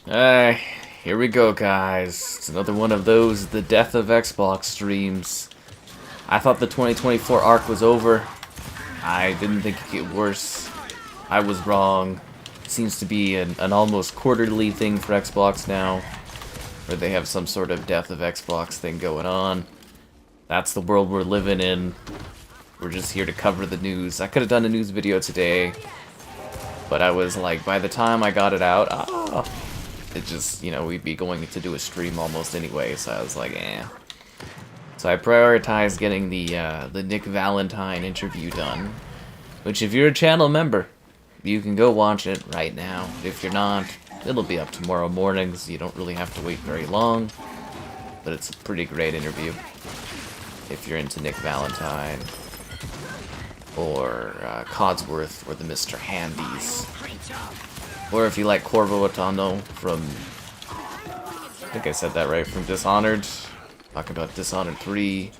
Alright, here we go, guys. It's another one of those, the death of Xbox streams. I thought the 2024 arc was over. I didn't think it could get worse. I was wrong. Seems to be an almost quarterly thing for Xbox now, where they have some sort of death of Xbox thing going on. That's the world we're living in. We're just here to cover the news. I could have done a news video today, but I was like, by the time I got it out, it just, you know, we'd be going to do a stream almost anyway, so I was like, eh. So I prioritized getting the Nick Valentine interview done, which if you're a channel member, you can go watch it right now. If you're not, it'll be up tomorrow morning, so you don't really have to wait very long, but it's a pretty great interview. If you're into Nick Valentine, or Codsworth, or the Mr. Handies. Or if you like Corvo Otono from, I think I said that right, from Dishonored. Talking about Dishonored 3,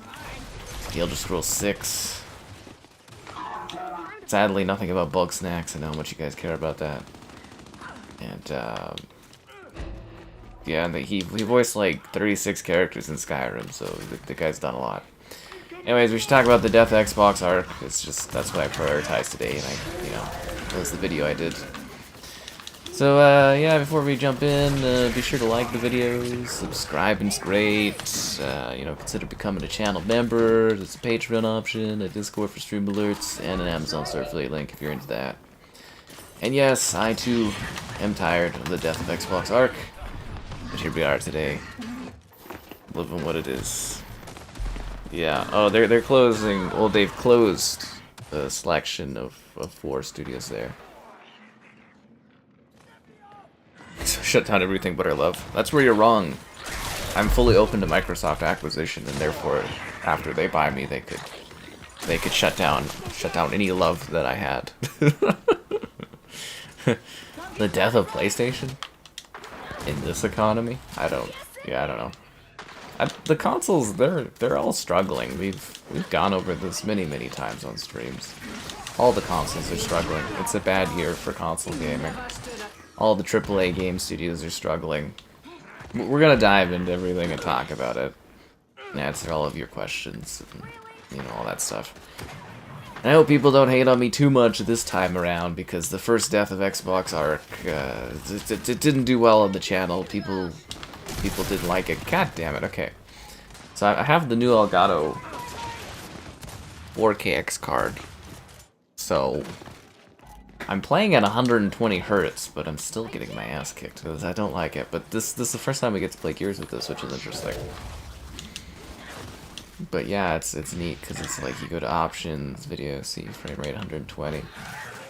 The Elder Scrolls 6. Sadly, nothing about Bug Snacks. I know how much you guys care about that. And, yeah, and he voiced like 36 characters in Skyrim, so the guy's done a lot. Anyways, we should talk about the Death of Xbox arc. It's just, that's what I prioritized today, and that was the video I did. So, yeah, before we jump in, be sure to like the videos, subscribing's great, consider becoming a channel member. There's a Patreon option, a Discord for stream alerts, and an Amazon store affiliate link if you're into that. And yes, I too am tired of the Death of Xbox arc, but here we are today, living what it is. Yeah, oh, they're closing, well, they've closed the selection of 4 studios there. So shut down everything but our love. That's where you're wrong. I'm fully open to Microsoft acquisition, and therefore, after they buy me, they could shut down any love that I had. The death of PlayStation in this economy? I don't know. The consoles, they're all struggling. We've gone over this many times on streams. All the consoles are struggling. It's a bad year for console gaming. All the AAA game studios are struggling. We're gonna dive into everything and talk about it, and answer all of your questions, and, all that stuff. And I hope people don't hate on me too much this time around, because the first Death of Xbox arc, it didn't do well on the channel. People didn't like it. God damn it. Okay. So I have the new Elgato 4KX card. So I'm playing at 120 hertz, but I'm still getting my ass kicked because I don't like it. But this is the first time we get to play Gears with this, which is interesting. But yeah, it's neat because it's like you go to options, video, see frame rate 120.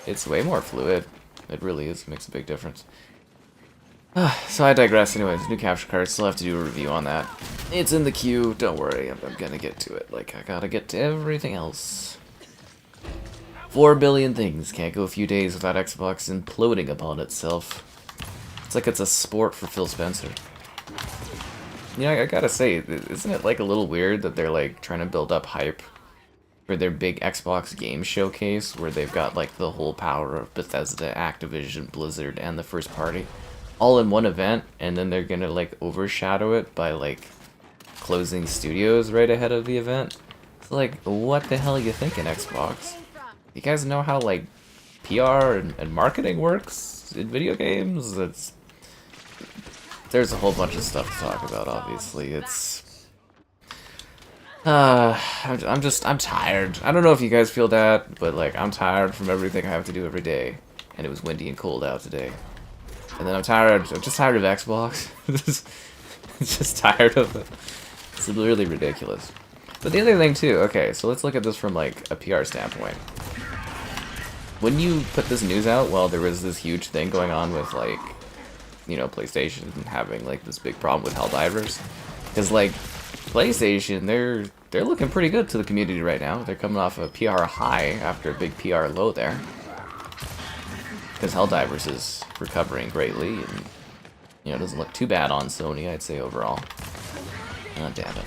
It's way more fluid. It really is. It makes a big difference. So I digress. Anyways, new capture card. Still have to do a review on that. It's in the queue. Don't worry. I'm gonna get to it. Like, I gotta get to everything else. 4 billion things. Can't go a few days without Xbox imploding upon itself. It's like it's a sport for Phil Spencer. I gotta say, isn't it like a little weird that they're like trying to build up hype for their big Xbox game showcase where they've got like the whole power of Bethesda, Activision, Blizzard, and the first party all in one event, and then they're gonna like overshadow it by like closing studios right ahead of the event? It's like, what the hell are you thinking, Xbox? You guys know how like PR and marketing works in video games? There's a whole bunch of stuff to talk about, obviously. I'm tired. I don't know if you guys feel that, but like I'm tired from everything I have to do every day. And it was windy and cold out today. And then I'm just tired of Xbox. just tired of it. It's really ridiculous. But the other thing too, okay, so let's look at this from like a PR standpoint. When you put this news out, well, there was this huge thing going on with like, PlayStation having like this big problem with Helldivers. Because like, PlayStation, they're looking pretty good to the community right now. They're coming off a PR high after a big PR low there. Because Helldivers is recovering greatly, and it doesn't look too bad on Sony, I'd say overall. Oh, damn it.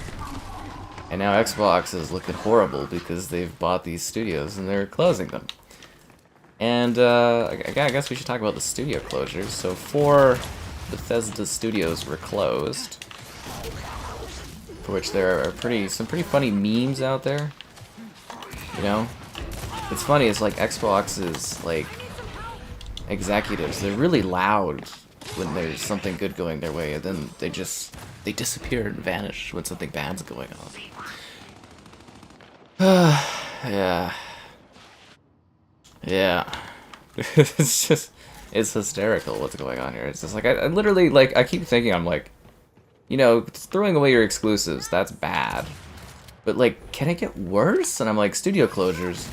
And now Xbox is looking horrible because they've bought these studios and they're closing them. And I guess we should talk about the studio closures. So 4 Bethesda Studios were closed, for which there are some pretty funny memes out there. You know, it's funny. It's like Xbox's like executives. They're really loud when there's something good going their way, and then they disappear and vanish when something bad's going on. Yeah. It's hysterical what's going on here. It's just like, I literally, like, I keep thinking, I'm like, you know, throwing away your exclusives, that's bad. But, like, can it get worse? And I'm like, studio closures,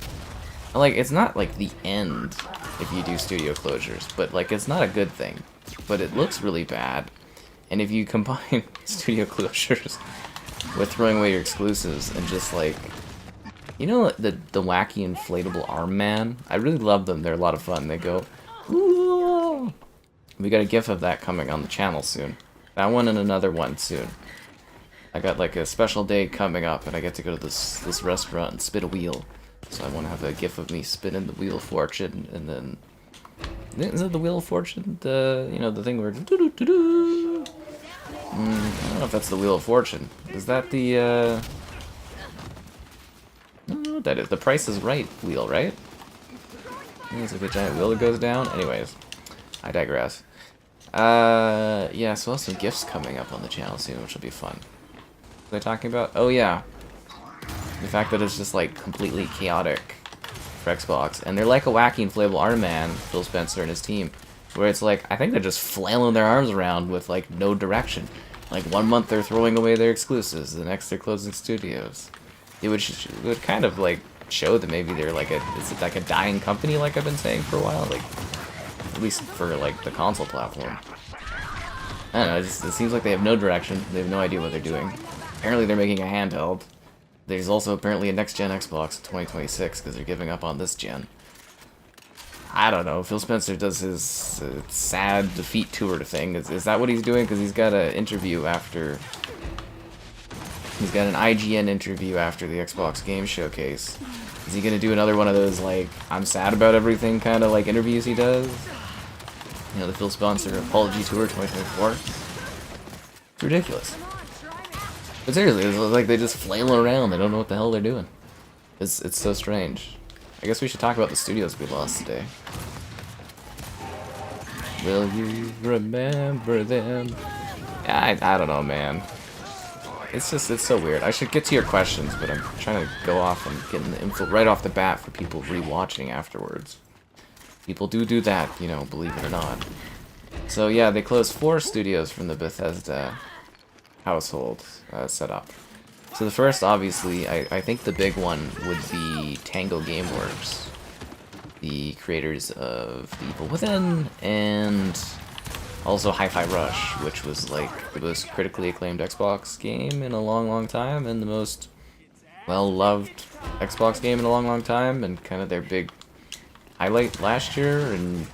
like, it's not, like, the end if you do studio closures, but, like, it's not a good thing. But it looks really bad. And if you combine studio closures with throwing away your exclusives and just, like, you know the wacky inflatable arm man? I really love them. They're a lot of fun. They go, ooh. We got a GIF of that coming on the channel soon. That one and another one soon. I got like a special day coming up, and I get to go to this restaurant and spin a wheel. So I want to have a GIF of me spinning the Wheel of Fortune, and then is it the Wheel of Fortune? The the thing where doo-doo-doo-doo. I don't know if that's the Wheel of Fortune. Is that the I don't know what that is. The Price is Right wheel, right? It's like a giant wheel that goes down. Anyways, I digress. Yeah, so we'll have some gifts coming up on the channel soon, which will be fun. What was I talking about? Oh yeah, the fact that it's just like completely chaotic for Xbox, and they're like a wacky inflatable arm man, Phil Spencer and his team, where it's like I think they're just flailing their arms around with like no direction. Like 1 month they're throwing away their exclusives, the next they're closing studios. It would kind of like show that maybe they're like is it like a dying company, like I've been saying for a while, like at least for like the console platform. I don't know, it seems like they have no direction, they have no idea what they're doing. Apparently they're making a handheld. There's also apparently a next-gen Xbox in 2026 because they're giving up on this gen. I don't know, Phil Spencer does his sad defeat tour thing. Is that what he's doing? Because he's got an interview after... He's got an IGN interview after the Xbox Game Showcase. Is he going to do another one of those, like, I'm sad about everything kind of, like, interviews he does? You know, the Phil Spencer Apology Tour 2024? It's ridiculous. But seriously, it's like they just flail around. They don't know what the hell they're doing. It's so strange. I guess we should talk about the studios we lost today. Will you remember them? Yeah, I don't know, man. It's so weird. I should get to your questions, but I'm trying to go off and getting the info right off the bat for people rewatching afterwards. People do that, you know, believe it or not. So yeah, they closed 4 studios from the Bethesda household setup. So the first, obviously, I think the big one would be Tango Gamesworks, the creators of The Evil Within, and also Hi-Fi Rush, which was like the most critically acclaimed Xbox game in a long time, and the most well-loved Xbox game in a long time, and kind of their big highlight last year. And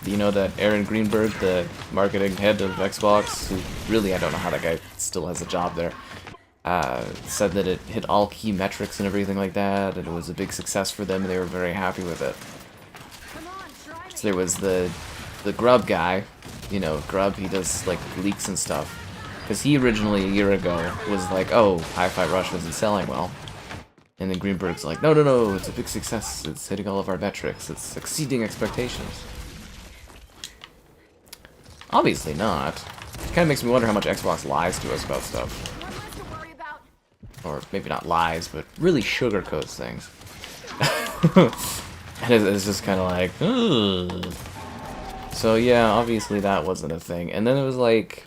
you know that Aaron Greenberg, the marketing head of Xbox, who really, I don't know how that guy still has a job there, said that it hit all key metrics and everything like that, and it was a big success for them, and they were very happy with it. So there was the Grub guy, you know, Grub, he does like leaks and stuff, because he originally, a year ago, was like, oh, Hi-Fi Rush wasn't selling well. And then Greenberg's like, no, it's a big success, it's hitting all of our metrics, it's exceeding expectations. Obviously not. It kind of makes me wonder how much Xbox lies to us about stuff. Or maybe not lies, but really sugarcoats things. And it's just kind of like, ugh. So yeah, obviously that wasn't a thing. And then it was like,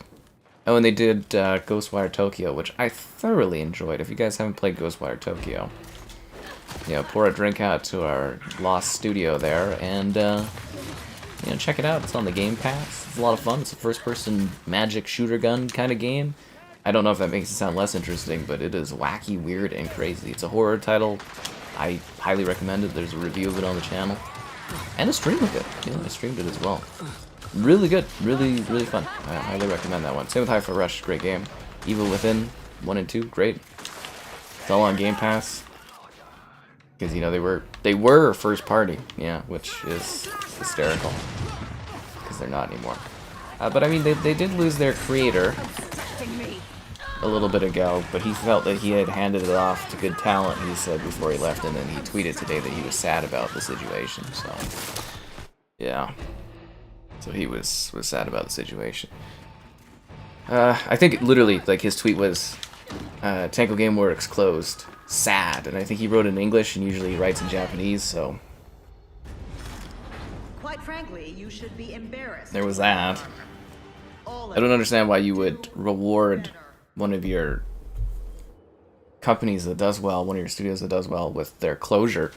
oh, and they did Ghostwire Tokyo, which I thoroughly enjoyed. If you guys haven't played Ghostwire Tokyo, you know, pour a drink out to our lost studio there, and you know, check it out. It's on the Game Pass. It's a lot of fun. It's a first-person magic shooter gun kind of game. I don't know if that makes it sound less interesting, but it is wacky, weird, and crazy. It's a horror title. I highly recommend it. There's a review of it on the channel. And a stream of it. Yeah, I streamed it as well. Really good. Really fun. I highly recommend that one. Same with Hi-Fi Rush. Great game. Evil Within 1 and 2. Great. It's all on Game Pass. Because, you know, they were first party. Yeah, which is hysterical. Because they're not anymore. But I mean, they did lose their creator a little bit ago, but he felt that he had handed it off to good talent, he said before he left, and then he tweeted today that he was sad about the situation, so yeah. So he was sad about the situation. I think literally, like, his tweet was, Tango Gamesworks closed, sad, and I think he wrote in English, and usually he writes in Japanese, so quite frankly, you should be embarrassed. there was that. I don't understand why you would reward one of your companies that does well, one of your studios that does well, with their closure.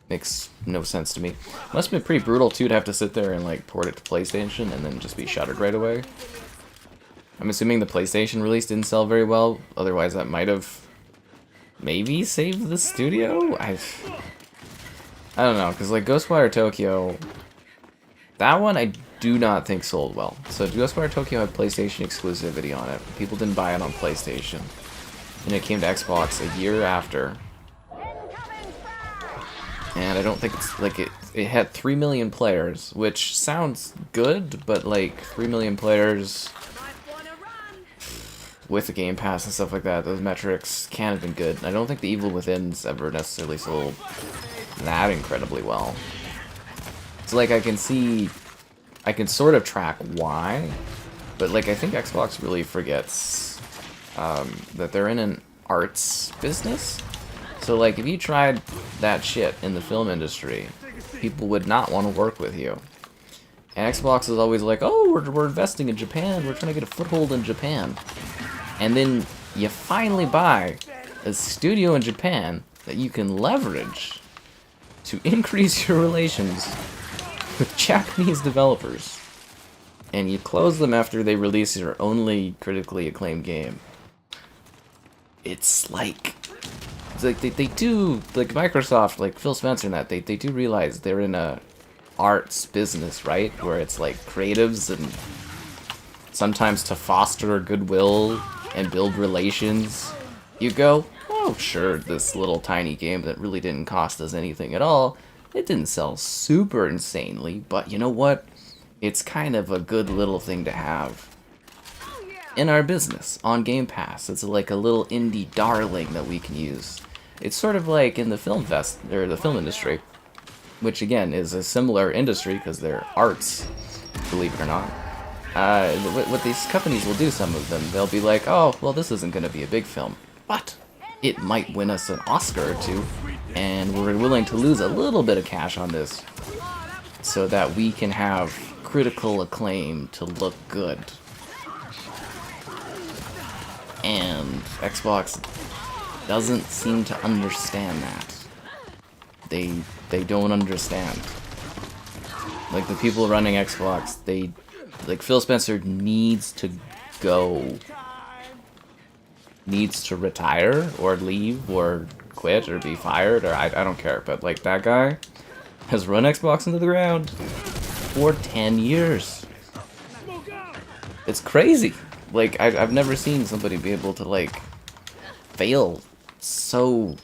Makes no sense to me. Must have been pretty brutal too to have to sit there and like port it to PlayStation and then just be shuttered right away. I'm assuming the PlayStation release didn't sell very well, otherwise that might have maybe saved the studio? I don't know, because like Ghostwire Tokyo, that one I do not think sold well. So Ghostwire Tokyo had PlayStation exclusivity on it. People didn't buy it on PlayStation. And it came to Xbox a year after. And I don't think it's like it had 3 million players, which sounds good, but like 3 million players with the Game Pass and stuff like that, those metrics can't have been good. I don't think the Evil Within's ever necessarily sold that incredibly well. So like I can sort of track why, but like I think Xbox really forgets that they're in an arts business. So like if you tried that shit in the film industry, people would not want to work with you. And Xbox is always like, oh, we're investing in Japan, we're trying to get a foothold in Japan. And then you finally buy a studio in Japan that you can leverage to increase your relations with Japanese developers, and you close them after they release your only critically acclaimed game. It's like they do, like Microsoft, like Phil Spencer and that, they do realize they're in a arts business, right? Where it's like creatives, and sometimes to foster goodwill and build relations, you go, oh sure, this little tiny game that really didn't cost us anything at all, it didn't sell super insanely, but you know what? It's kind of a good little thing to have in our business on Game Pass. It's like a little indie darling that we can use. It's sort of like in the film the film industry, which again is a similar industry because they're arts, believe it or not. What these companies will do, some of them, they'll be like, oh, well, this isn't going to be a big film, but it might win us an Oscar or two, and we're willing to lose a little bit of cash on this so that we can have critical acclaim to look good. And Xbox doesn't seem to understand that. They don't understand. Like, the people running Xbox, like, Phil Spencer needs to go, needs to retire, or leave, or quit, or be fired, or I don't care, but, like, that guy has run Xbox into the ground for 10 years. It's crazy. Like, I've never seen somebody be able to, like, fail so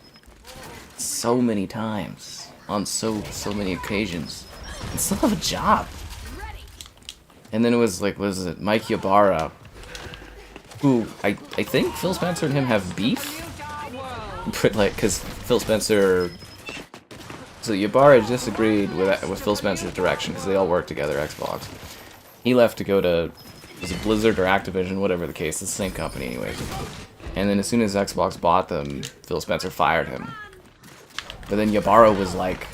many times, on so many occasions, and still have a job. And then it was like, was it Mike Ybarra, who I think Phil Spencer and him have beef? But like, because Phil Spencer, so Ybarra disagreed with Phil Spencer's direction, because they all work together, Xbox. He left to go to, was it Blizzard or Activision, whatever the case, it's the same company anyways. And then as soon as Xbox bought them, Phil Spencer fired him. But then Ybarra was like,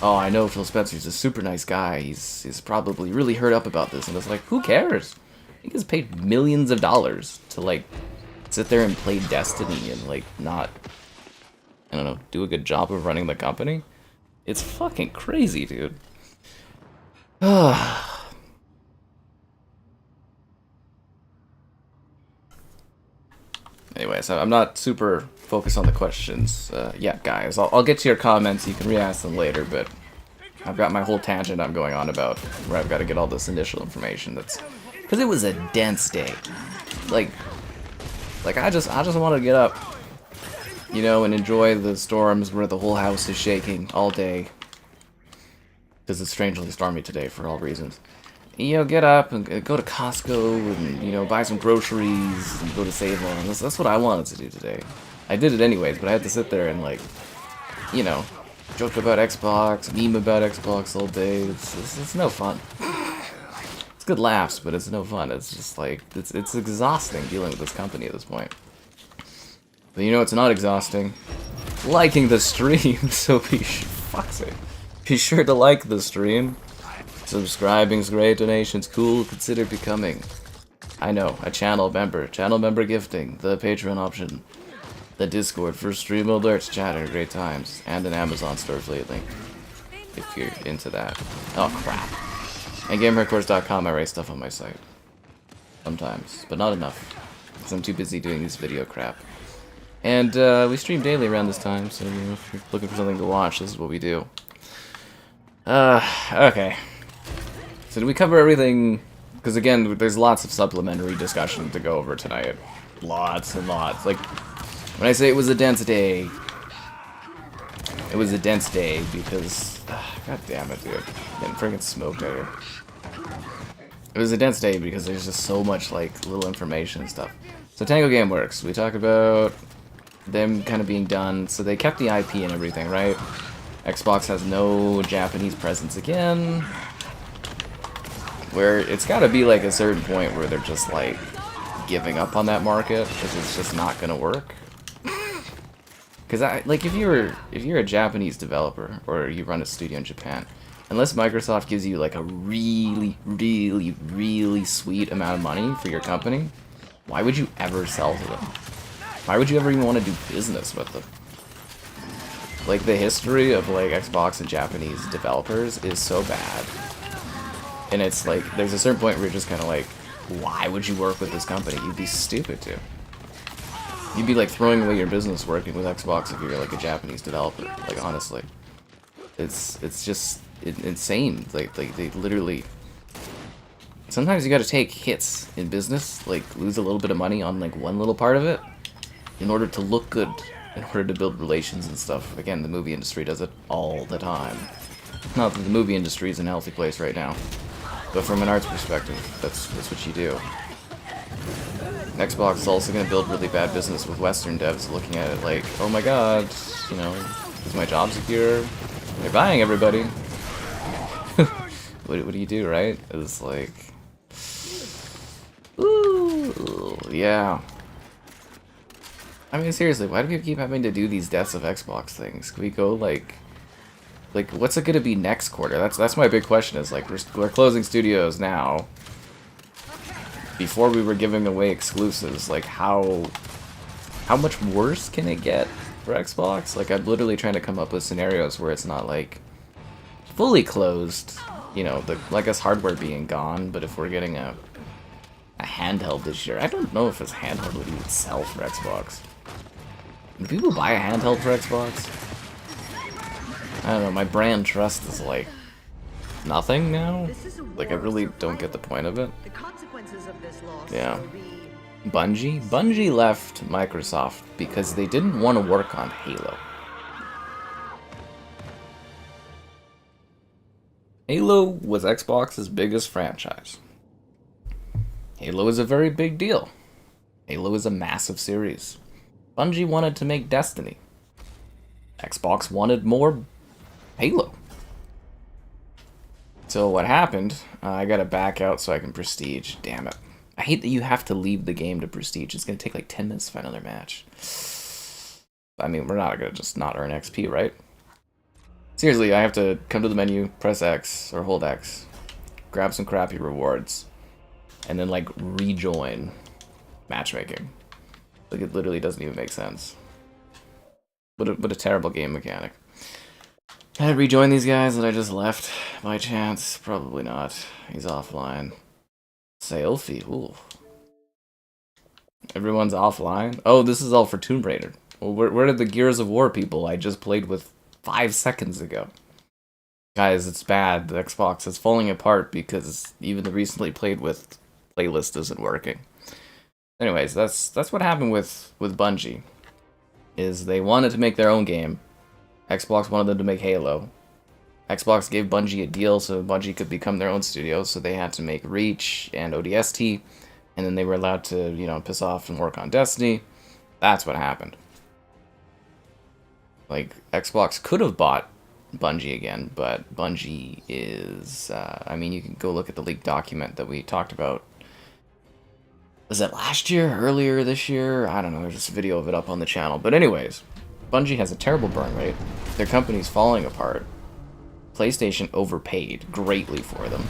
oh, I know Phil Spencer's a super nice guy. He's probably really hurt up about this. And it's like, who cares? He gets paid millions of dollars to, like, sit there and play Destiny and, like, not, I don't know, do a good job of running the company. It's fucking crazy, dude. Anyway, so I'm not super focused on the questions yet, guys. I'll get to your comments. You can re-ask them later, but I've got my whole tangent I'm going on about where I've got to get all this initial information. That's because it was a dense day. Like I just want to get up, you know, and enjoy the storms where the whole house is shaking all day, because it's strangely stormy today for all reasons. you know, get up and go to Costco and, you know, buy some groceries and go to Save On. That's what I wanted to do today. I did it anyways, but I had to sit there and, like, you know, joke about Xbox, meme about Xbox all day. It's no fun. It's good laughs, but it's no fun. It's just like, it's exhausting dealing with this company at this point. But you know it's not exhausting? Liking the stream, so fuck's sake. Be sure to like the stream. Subscribing's great, donations cool, consider becoming, I know, a channel member gifting, the Patreon option, the Discord for stream alerts, chatter, great times, and an Amazon store affiliate link, if you're into that. Oh crap. And GameHardCourse.com, I write stuff on my site. Sometimes, but not enough, because I'm too busy doing this video crap. And we stream daily around this time, so you know, if you're looking for something to watch, this is what we do. Okay. So did we cover everything? Because again, there's lots of supplementary discussion to go over tonight. Lots and lots. Like, when I say it was a dense day, it was a dense day because... God damn it, dude. I'm getting freaking smoked out here. It was a dense day because there's just so much, like, little information and stuff. So Tango Gamesworks, we talk about them kind of being done. So they kept the IP and everything, right? Xbox has no Japanese presence again. Where it's got to be like a certain point where they're just like giving up on that market because it's just not gonna work. Because like if you're a Japanese developer or you run a studio in Japan, unless Microsoft gives you like a really sweet amount of money for your company, why would you ever sell to them? Why would you ever even want to do business with them? Like the history of like Xbox and Japanese developers is so bad. And it's like, there's a certain point where you're just kind of like, why would you work with this company? You'd be stupid to. You'd be like throwing away your business working with Xbox if you're like a Japanese developer. Like honestly, it's just insane. Like they literally. Sometimes you got to take hits in business, like lose a little bit of money on like one little part of it, in order to look good, in order to build relations and stuff. Again, the movie industry does it all the time. Not that the movie industry is in a healthy place right now. But from an arts perspective, that's what you do. Xbox is also going to build really bad business with Western devs looking at it like, oh my god, you know, is my job secure? They're buying everybody. What do you do, right? It's like, ooh, yeah. I mean, seriously, why do people keep having to do these deaths of Xbox things? Can we go like what's it gonna be next quarter? That's my big question. Is like we're closing studios now. Before we were giving away exclusives, like how much worse can it get for Xbox? Like I'm literally trying to come up with scenarios where it's not like fully closed, you know, like us hardware being gone. But if we're getting a handheld this year, I don't know if this handheld would even sell for Xbox. Do people buy a handheld for Xbox? I don't know, my brand trust is like nothing now. Like I really don't get the point of it. The consequences of this loss Yeah. will be... Bungie left Microsoft because they didn't want to work on Halo. Halo was Xbox's biggest franchise. Halo is a very big deal. Halo is a massive series. Bungie wanted to make Destiny. Xbox wanted more Halo. So what happened, I gotta back out so I can prestige. Damn it. I hate that you have to leave the game to prestige. It's gonna take like 10 minutes to find another match. I mean, we're not gonna just not earn XP, right? Seriously, I have to come to the menu, press X, or hold X, grab some crappy rewards, and then like rejoin matchmaking. Like it literally doesn't even make sense. What a terrible game mechanic. Can I rejoin these guys that I just left by chance? Probably not. He's offline. Sale fee. Ooh. Everyone's offline? Oh, this is all for Tomb Raider. Well, where did the Gears of War people I just played with 5 seconds ago? Guys, it's bad. The Xbox is falling apart because even the recently played with playlist isn't working. Anyways, that's what happened with Bungie. Is they wanted to make their own game. Xbox wanted them to make Halo. Xbox gave Bungie a deal so Bungie could become their own studio, so they had to make Reach and ODST, and then they were allowed to, you know, piss off and work on Destiny. That's what happened. Like, Xbox could have bought Bungie again, but Bungie is, I mean, you can go look at the leaked document that we talked about. Was that last year? Earlier this year? I don't know, there's just a video of it up on the channel. But anyways, Bungie has a terrible burn rate. Their company's falling apart. PlayStation overpaid greatly for them.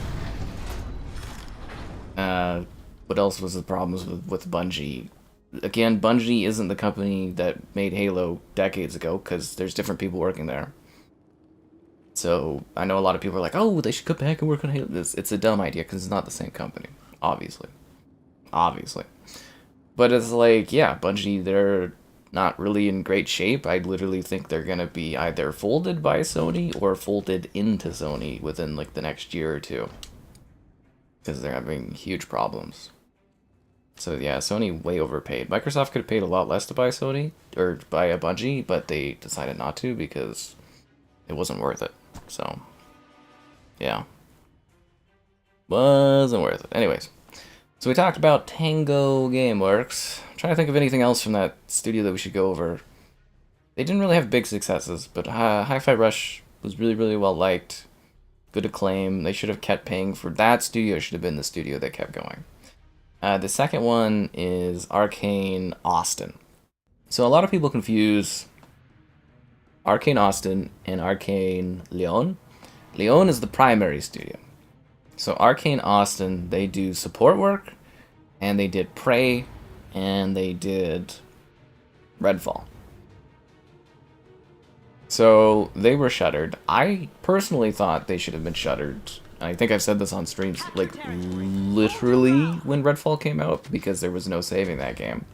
What else was the problems with Bungie? Again, Bungie isn't the company that made Halo decades ago, because there's different people working there. So, I know a lot of people are like, oh, they should go back and work on Halo. It's a dumb idea, because it's not the same company. Obviously. But it's like, yeah, Bungie, they're not really in great shape. I literally think they're going to be either folded by Sony or folded into Sony within, like, the next year or two. Because they're having huge problems. So yeah, Sony way overpaid. Microsoft could have paid a lot less to buy Sony, or buy a Bungie, but they decided not to because it wasn't worth it. So, yeah. Wasn't worth it. Anyways, so we talked about Tango Gameworks. I'm trying to think of anything else from that studio that we should go over. They didn't really have big successes, but Hi-Fi Rush was really, really well liked. Good acclaim. They should have kept paying for that studio. Should have been the studio that kept going. The second one is Arkane Auston. So a lot of people confuse Arkane Auston and Arkane Lyon. Lyon is the primary studio. So Arkane Auston, they do support work, and they did Prey, and they did Redfall. So they were shuttered. I personally thought they should have been shuttered. I think I've said this on streams, like, literally when Redfall came out, because there was no saving that game.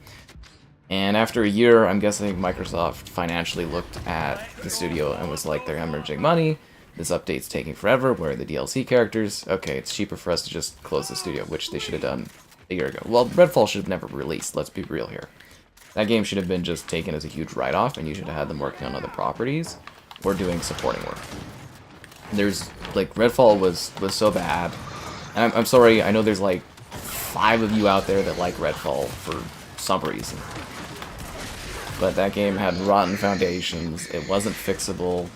And after a year, I'm guessing Microsoft financially looked at the studio and was like, they're hemorrhaging money, this update's taking forever, where are the DLC characters? Okay, it's cheaper for us to just close the studio, which they should have done a year ago. Well, Redfall should have never released, let's be real here. That game should have been just taken as a huge write-off, and you should have had them working on other properties, or doing supporting work. There's, like, Redfall was so bad. And I'm sorry, I know there's, like, 5 of you out there that like Redfall for some reason. But that game had rotten foundations, it wasn't fixable.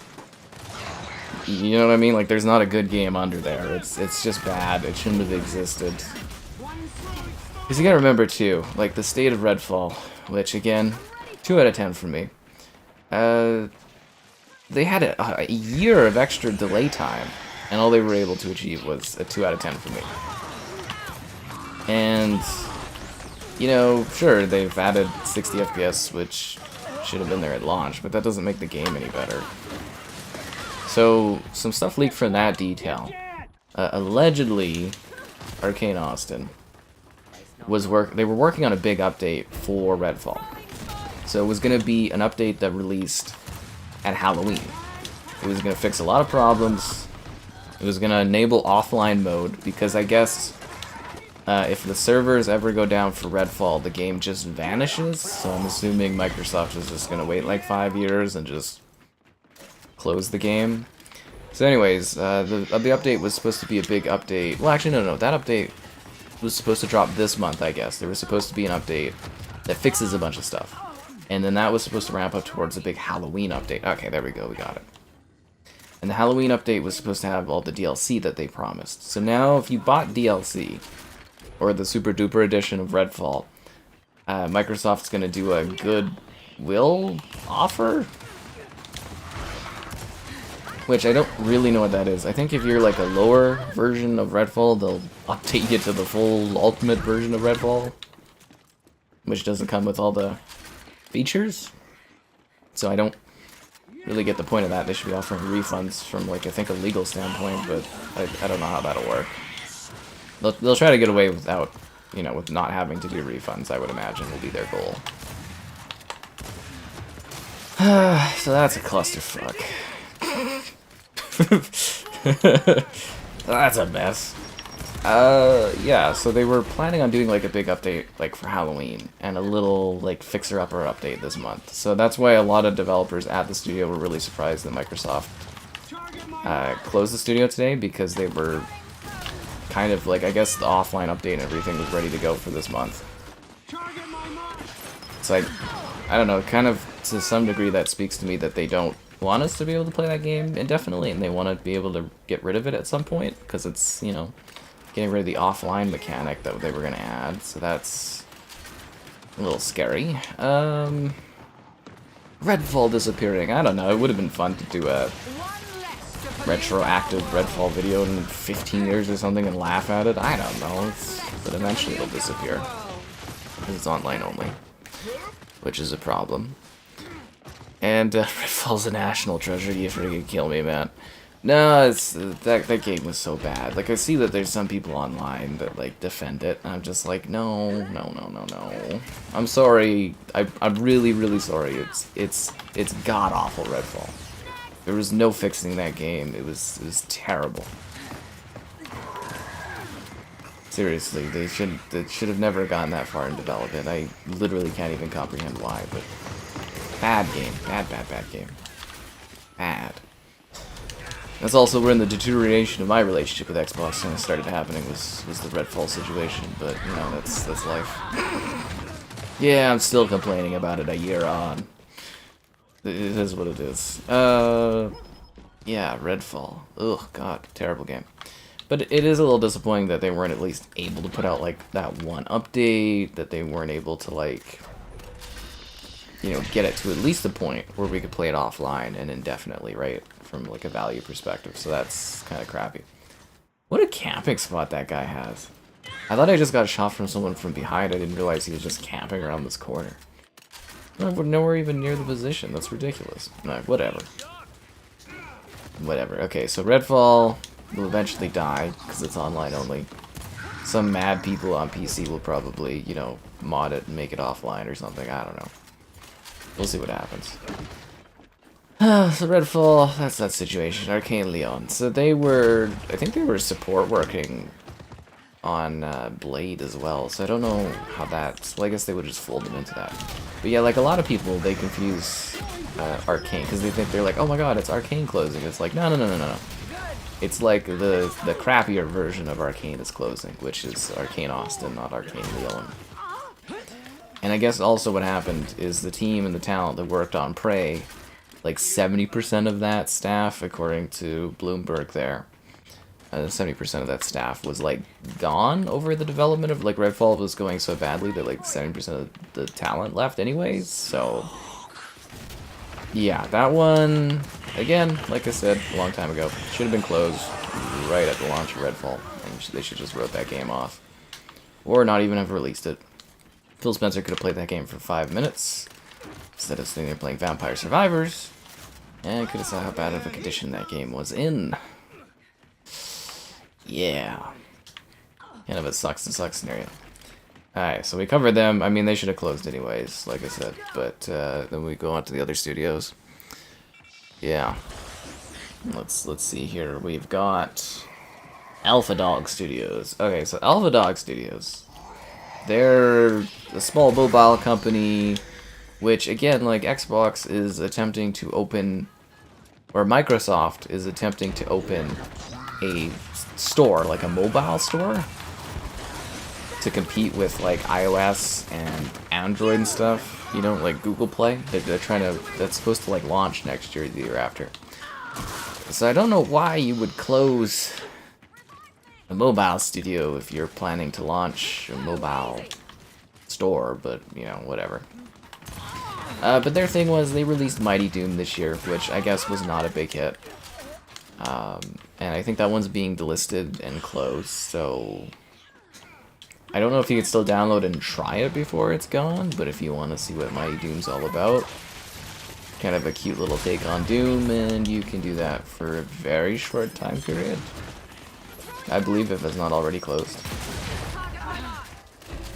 You know what I mean? Like, there's not a good game under there. It's just bad. It shouldn't have existed. Because you gotta remember, too, like, the state of Redfall, which, again, 2 out of 10 for me. They had a year of extra delay time, and all they were able to achieve was a 2 out of 10 for me. And, you know, sure, they've added 60 FPS, which should have been there at launch, but that doesn't make the game any better. So, some stuff leaked from that detail. Allegedly, Arkane Auston they were working on a big update for Redfall. So it was going to be an update that released at Halloween. It was going to fix a lot of problems. It was going to enable offline mode, because I guess if the servers ever go down for Redfall, the game just vanishes. So I'm assuming Microsoft is just going to wait like 5 years and just close the game. So anyways, the update was supposed to be a big update. Well, actually, no, that update was supposed to drop this month, I guess. There was supposed to be an update that fixes a bunch of stuff. And then that was supposed to ramp up towards a big Halloween update. Okay, there we go, we got it. And the Halloween update was supposed to have all the DLC that they promised. So now, if you bought DLC, or the Super Duper edition of Redfall, Microsoft's going to do a goodwill offer? Which I don't really know what that is. I think if you're like a lower version of Redfall, they'll update you to the full ultimate version of Redfall, which doesn't come with all the features. So I don't really get the point of that. They should be offering refunds from, like, I think a legal standpoint, but I don't know how that'll work. They'll try to get away without, you know, with not having to do refunds, I would imagine will be their goal. So that's a clusterfuck. That's a mess. Yeah, so they were planning on doing, like, a big update, like, for Halloween, and a little, like, fixer-upper update this month. So that's why a lot of developers at the studio were really surprised that Microsoft closed the studio today because they were kind of like, I guess the offline update and everything was ready to go for this month. So I don't know, kind of to some degree that speaks to me that they don't want us to be able to play that game indefinitely, and they want to be able to get rid of it at some point, because it's, you know, getting rid of the offline mechanic that they were going to add, so that's a little scary. Redfall disappearing, I don't know, it would have been fun to do a retroactive Redfall video in 15 years or something and laugh at it, I don't know, but eventually it'll disappear, because it's online only, which is a problem. And Redfall's a national treasure. You freaking kill me, man. No, it's that game was so bad. Like, I see that there's some people online that like defend it, and I'm just like, no. I'm sorry. I'm really sorry. It's god awful Redfall. There was no fixing that game. It was terrible. Seriously, they should have never gotten that far in development. I literally can't even comprehend why, but. Bad game. Bad game. Bad. That's also when the deterioration of my relationship with Xbox kind of started happening, was the Redfall situation, but, you know, that's life. Yeah, I'm still complaining about it a year on. It is what it is. Yeah, Redfall. Ugh, god, terrible game. But it is a little disappointing that they weren't at least able to put out, like, that one update, that they weren't able to, like, you know, get it to at least the point where we could play it offline and indefinitely, right? From, like, a value perspective, so that's kind of crappy. What a camping spot that guy has. I thought I just got shot from someone from behind. I didn't realize he was just camping around this corner. We're nowhere even near the position. That's ridiculous. No, whatever. Whatever. Okay, so Redfall will eventually die, because it's online only. Some mad people on PC will probably, you know, mod it and make it offline or something. I don't know. We'll see what happens. So Redfall, that's that situation. Arkane Leon. So they were, I think they were support working on Blade as well. So I don't know how that's, well, I guess they would just fold them into that. But yeah, like a lot of people, they confuse Arkane, because they think they're like, oh my god, it's Arkane closing. It's like, no. It's like the crappier version of Arkane is closing, which is Arkane Auston, not Arkane Leon. And I guess also what happened is the team and the talent that worked on Prey, like 70% of that staff, according to Bloomberg there, 70% of that staff was like gone over the development of, like, Redfall was going so badly that like 70% of the talent left anyways, so yeah, that one, again, like I said a long time ago, should have been closed right at the launch of Redfall, and they should just wrote that game off, or not even have released it. Phil Spencer could have played that game for 5 minutes, instead of sitting there playing Vampire Survivors, and could have saw how bad of a condition that game was in. Yeah. Kind of a sucks to suck scenario. Alright, so we covered them. I mean, they should have closed anyways, like I said, but then we go on to the other studios. Yeah. Let's see here. We've got Alpha Dog Studios. Okay, so Alpha Dog Studios. They're a small mobile company, which, again, like Xbox is attempting to open, or Microsoft is attempting to open a store, like a mobile store, to compete with, like, iOS and Android and stuff, you know, like Google Play. They're trying to, that's supposed to, like, launch next year or the year after. So I don't know why you would close a mobile studio if you're planning to launch a mobile store, but, you know, whatever. But their thing was they released Mighty Doom this year, which I guess was not a big hit. And I think that one's being delisted and closed, so I don't know if you can still download and try it before it's gone, but if you want to see what Mighty Doom's all about, kind of a cute little take on Doom, and you can do that for a very short time period. I believe if it's not already closed.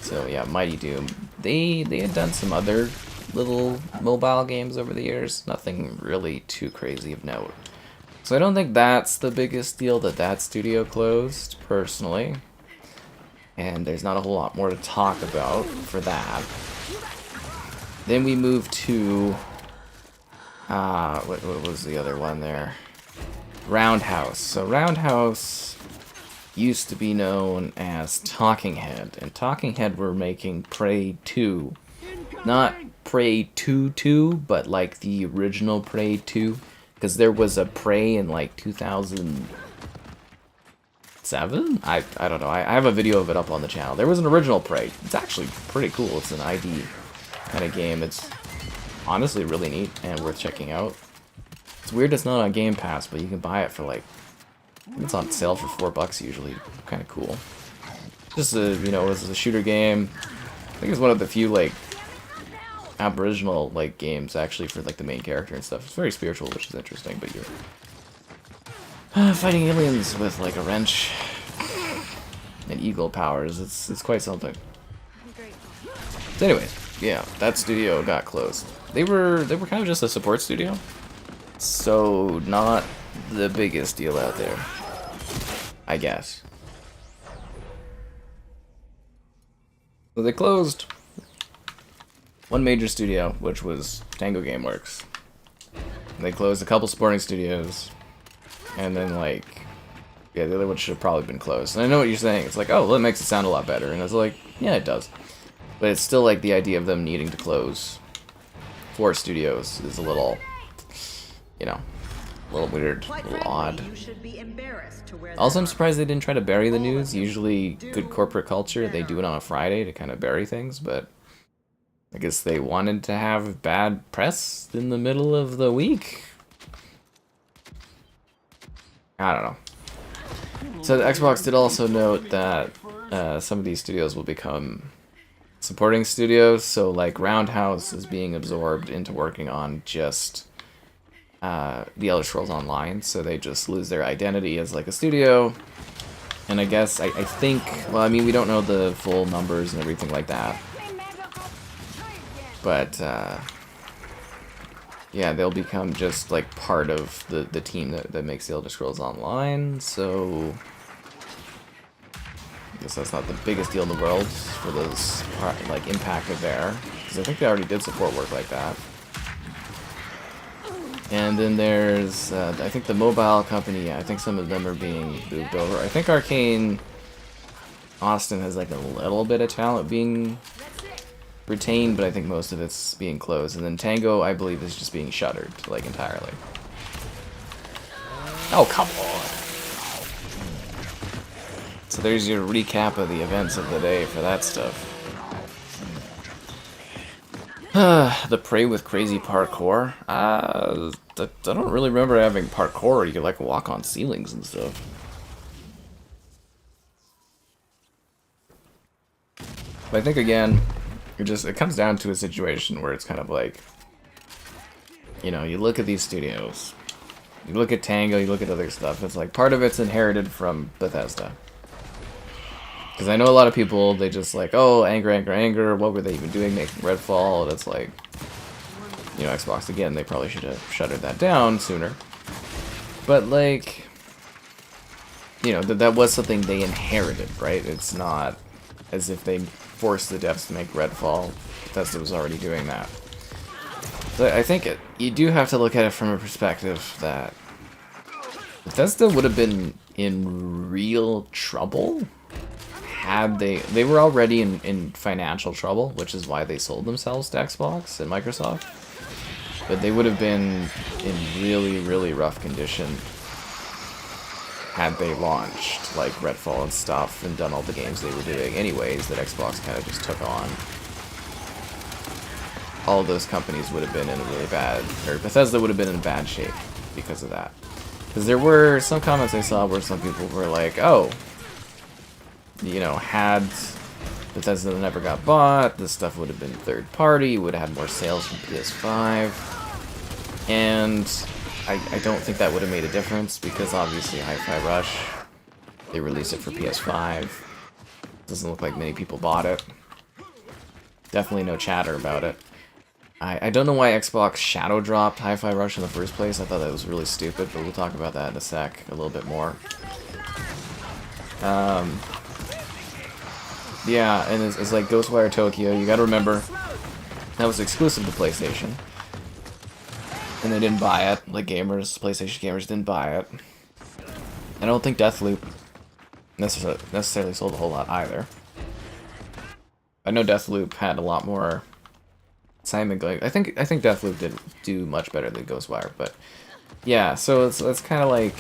So yeah, Mighty Doom. They had done some other little mobile games over the years. Nothing really too crazy of note. So I don't think that's the biggest deal that that studio closed, personally. And there's not a whole lot more to talk about for that. Then we move to... what was the other one there? Roundhouse. So Roundhouse used to be known as Talking Head, and Talking Head were making Prey 2. Not Prey 2, but like the original Prey 2, because there was a Prey in like 2007? I don't know. I have a video of it up on the channel. There was an original Prey. It's actually pretty cool. It's an ID kind of game. It's honestly really neat and worth checking out. It's weird it's not on Game Pass, but you can buy it for like, I think it's on sale for $4 usually. Kind of cool. Just a, you know, it's a shooter game. I think it's one of the few like Aboriginal like games actually for like the main character and stuff. It's very spiritual, which is interesting, but you're fighting aliens with like a wrench and eagle powers. It's quite something. So anyways, yeah, that studio got closed. They were kind of just a support studio, so not the biggest deal out there, I guess. So they closed one major studio, which was Tango Gamesworks. They closed a couple supporting studios, and then like, yeah, the other one should have probably been closed. And I know what you're saying. It's like, oh, well, that makes it sound a lot better. And it's like, yeah, it does. But it's still like the idea of them needing to close 4 studios is a little, you know, a little weird, a little odd. Also, I'm surprised they didn't try to bury the news. Usually, good corporate culture, they do it on a Friday to kind of bury things, but I guess they wanted to have bad press in the middle of the week. I don't know. So the Xbox did also note that some of these studios will become supporting studios. So like Roundhouse is being absorbed into working on just the Elder Scrolls Online. So they just lose their identity as like a studio. And I guess, I think, well, I mean, we don't know the full numbers and everything like that. But, yeah, they'll become just, like, part of the team that makes the Elder Scrolls Online, so I guess that's not the biggest deal in the world for those, like, impact of there, because I think they already did support work like that. And then there's, I think the mobile company, I think some of them are being moved over. I think Arkane Auston has, like, a little bit of talent being retained, but I think most of it's being closed. And then Tango, I believe, is just being shuttered, like, entirely. Oh, come on! So there's your recap of the events of the day for that stuff. The Prey with crazy parkour. I don't really remember having parkour. You could, like, walk on ceilings and stuff. But I think, again, it comes down to a situation where it's kind of like, you know, you look at these studios, you look at Tango, you look at other stuff, it's like part of it's inherited from Bethesda. Because I know a lot of people, they just like, oh, anger, what were they even doing making Redfall? And it's like, you know, Xbox, again, they probably should have shuttered that down sooner. But like, you know, that was something they inherited, right? It's not as if they forced the devs to make Redfall. Bethesda was already doing that. So I think you do have to look at it from a perspective that Bethesda would have been in real trouble had they were already in financial trouble, which is why they sold themselves to Xbox and Microsoft. But they would have been in really, really rough condition had they launched like Redfall and stuff and done all the games they were doing anyways that Xbox kind of just took on. All of those companies would have been in a really bad, or Bethesda would have been in bad shape because of that. Because there were some comments I saw where some people were like, oh, you know, had Bethesda never got bought, this stuff would have been third party, would have had more sales from PS5. And I don't think that would have made a difference because obviously Hi-Fi Rush, they released it for PS5. Doesn't look like many people bought it. Definitely no chatter about it. I don't know why Xbox Shadowdropped Hi-Fi Rush in the first place. I thought that was really stupid, but we'll talk about that in a sec, a little bit more. Yeah, and it's like Ghostwire Tokyo, you gotta remember, that was exclusive to PlayStation. And they didn't buy it, like gamers, PlayStation gamers didn't buy it. I don't think Deathloop necessarily sold a whole lot either. I know Deathloop had a lot more Simon going. I think Deathloop did do much better than Ghostwire, but yeah. So it's kind of like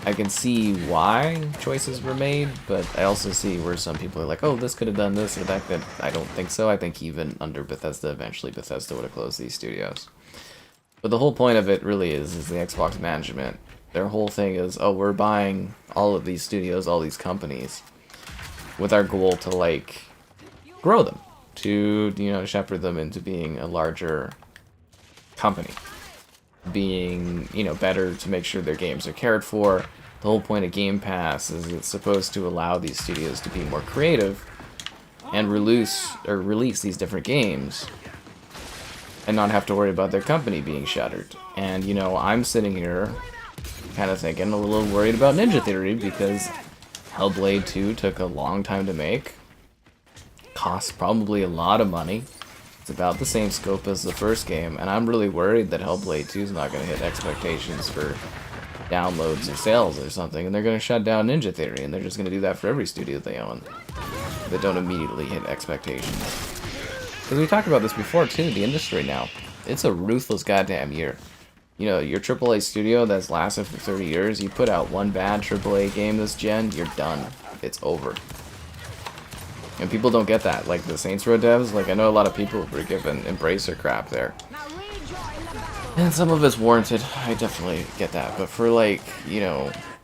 I can see why choices were made, but I also see where some people are like, oh, this could have done this or that. That I don't think so. I think even under Bethesda, eventually Bethesda would have closed these studios. But the whole point of it really is the Xbox management. Their whole thing is, oh, we're buying all of these studios, all these companies, with our goal to like grow them, to shepherd them into being a larger company, being better, to make sure their games are cared for. The whole point of Game Pass is it's supposed to allow these studios to be more creative and release these different games and not have to worry about their company being shuttered. And I'm sitting here kind of thinking a little worried about Ninja Theory because Hellblade 2 took a long time to make, cost probably a lot of money. It's about the same scope as the first game, and I'm really worried that Hellblade 2 is not going to hit expectations for downloads or sales or something, and they're going to shut down Ninja Theory, and they're just going to do that for every studio they own that don't immediately hit expectations. Because we talked about this before too, the industry now. It's a ruthless goddamn year. Your AAA studio that's lasted for 30 years, you put out one bad AAA game this gen, you're done. It's over. And people don't get that. Like the Saints Row devs, like I know a lot of people were given Embracer crap there. And some of it's warranted, I definitely get that. But for like,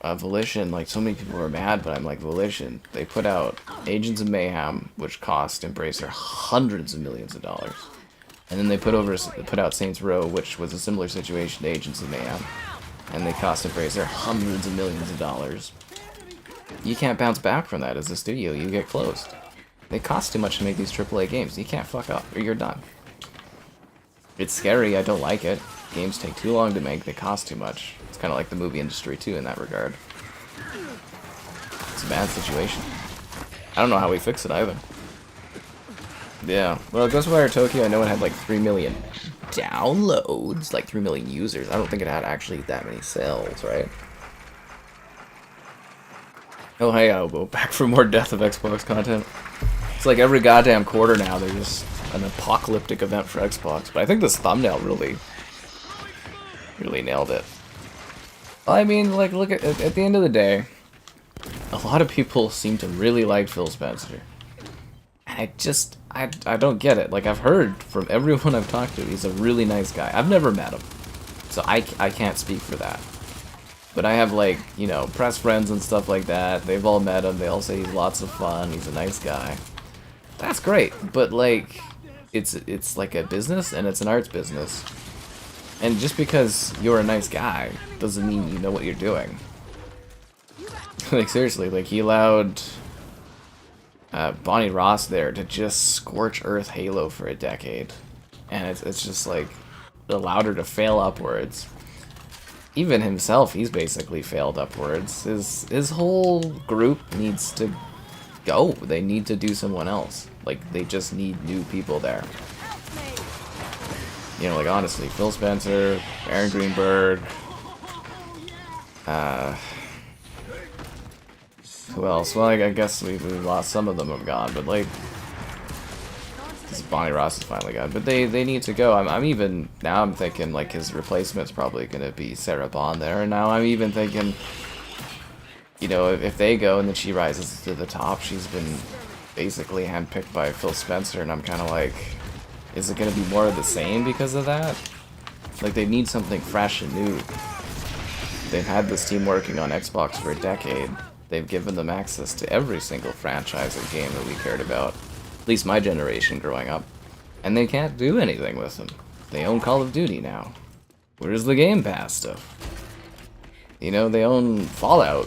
Volition, like so many people were mad, but I'm like, Volition, they put out Agents of Mayhem, which cost Embracer hundreds of millions of dollars. And then they put out Saints Row, which was a similar situation to Agents of Mayhem, and they cost Embracer hundreds of millions of dollars. You can't bounce back from that as a studio. You get closed. They cost too much to make these AAA games. You can't fuck up, or you're done. It's scary. I don't like it. Games take too long to make. They cost too much. It's kind of like the movie industry too in that regard. It's a bad situation. I don't know how we fix it either. Yeah, well, Ghostwire Tokyo, I know it had like 3 million downloads, like 3 million users. I don't think it had actually that many sales, right? Oh, hey, I'll go back for more Death of Xbox content. It's like every goddamn quarter now, there's just an apocalyptic event for Xbox. But I think this thumbnail really nailed it. I mean, like, look at the end of the day, a lot of people seem to really like Phil Spencer. I don't get it. Like, I've heard from everyone I've talked to, he's a really nice guy. I've never met him, so I can't speak for that. But I have, like, press friends and stuff like that. They've all met him. They all say he's lots of fun. He's a nice guy. That's great. But, like, it's like a business, and it's an arts business. And just because you're a nice guy doesn't mean you know what you're doing. Like, seriously, like, he allowed Bonnie Ross there to just scorch Earth Halo for a decade. And it's just, like, allowed her to fail upwards. Even himself, he's basically failed upwards. His whole group needs to go. They need to do someone else. Like, they just need new people there. Like, honestly, Phil Spencer, Aaron Greenberg, who else? Well, I guess we lost some of them have gone, but, like, this Bonnie Ross is finally gone. But they need to go. I'm thinking, like, his replacement's probably going to be Sarah Bond there, and now I'm even thinking, if they go and then she rises to the top, she's been basically handpicked by Phil Spencer, and I'm kind of like, is it going to be more of the same because of that? Like, they need something fresh and new. They've had this team working on Xbox for a decade. They've given them access to every single franchise or game that we cared about. At least my generation growing up. And they can't do anything with them. They own Call of Duty now. Where's the Game Pass stuff? They own Fallout.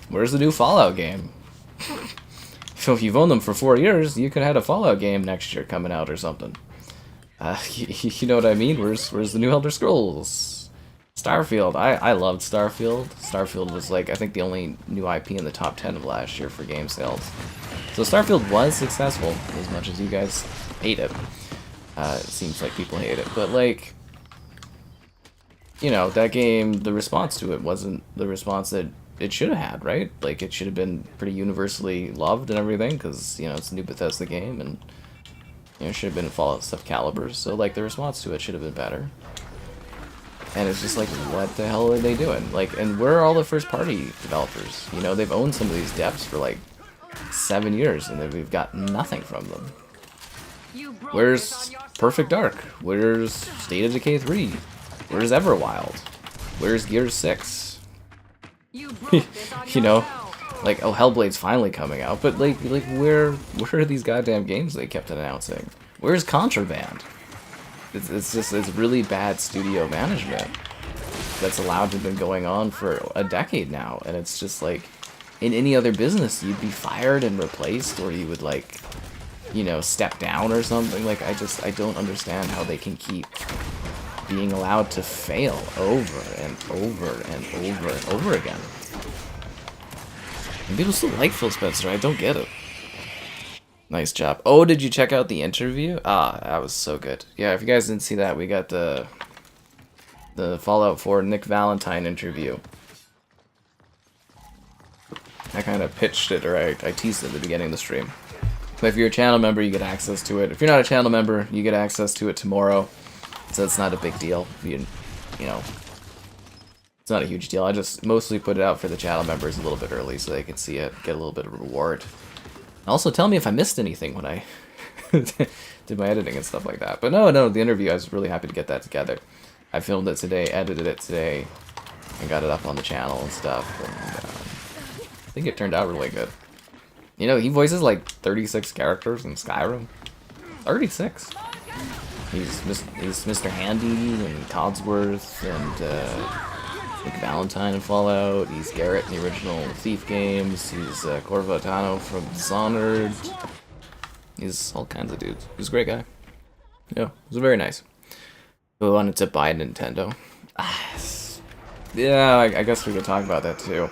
Where's the new Fallout game? So if you've owned them for 4 years, you could have a Fallout game next year coming out or something. You know what I mean? Where's the new Elder Scrolls? Starfield. I loved Starfield. Starfield was, like, I think the only new IP in the top 10 of last year for game sales. So Starfield was successful, as much as you guys hate it. It seems like people hate it. But, like, you know, that game, the response to it wasn't the response that it should have had, right? Like, it should have been pretty universally loved and everything, because, you know, it's a new Bethesda game, and, you know, it should have been Fallout stuff calibers, so, like, the response to it should have been better. And it's just like, what the hell are they doing? Like, and where are all the first-party developers? You know, they've owned some of these devs for, like, 7 years, and we've got nothing from them. Where's Perfect Dark? Where's State of Decay 3? Where's Everwild? Where's Gears 6? You know, like, oh, Hellblade's finally coming out, but like where are these goddamn games they kept announcing? Where's Contraband? It's really bad studio management that's allowed to have been going on for a decade now, and it's just like, in any other business, you'd be fired and replaced, or you would, like, you know, step down or something. Like, I don't understand how they can keep being allowed to fail over and over and over and over again. And people still like Phil Spencer, I don't get it. Nice job. Oh, did you check out the interview? Ah, that was so good. Yeah, if you guys didn't see that, we got the Fallout 4 Nick Valentine interview. I kind of pitched it, or I teased it at the beginning of the stream. But if you're a channel member, you get access to it. If you're not a channel member, you get access to it tomorrow. So it's not a big deal. You know, it's not a huge deal. I just mostly put it out for the channel members a little bit early so they can see it, get a little bit of reward. Also, tell me if I missed anything when I did my editing and stuff like that. But no, the interview, I was really happy to get that together. I filmed it today, edited it today, and got it up on the channel and stuff. And I think it turned out really good. You know, he voices like 36 characters in Skyrim. 36. He's Mr. Handy and Codsworth and like Valentine in Fallout. He's Garrett in the original Thief games. He's Corvatano from Dishonored. He's all kinds of dudes. He's a great guy. Yeah, it was very nice. Who wanted to buy a Nintendo? Yeah, I guess we could talk about that too.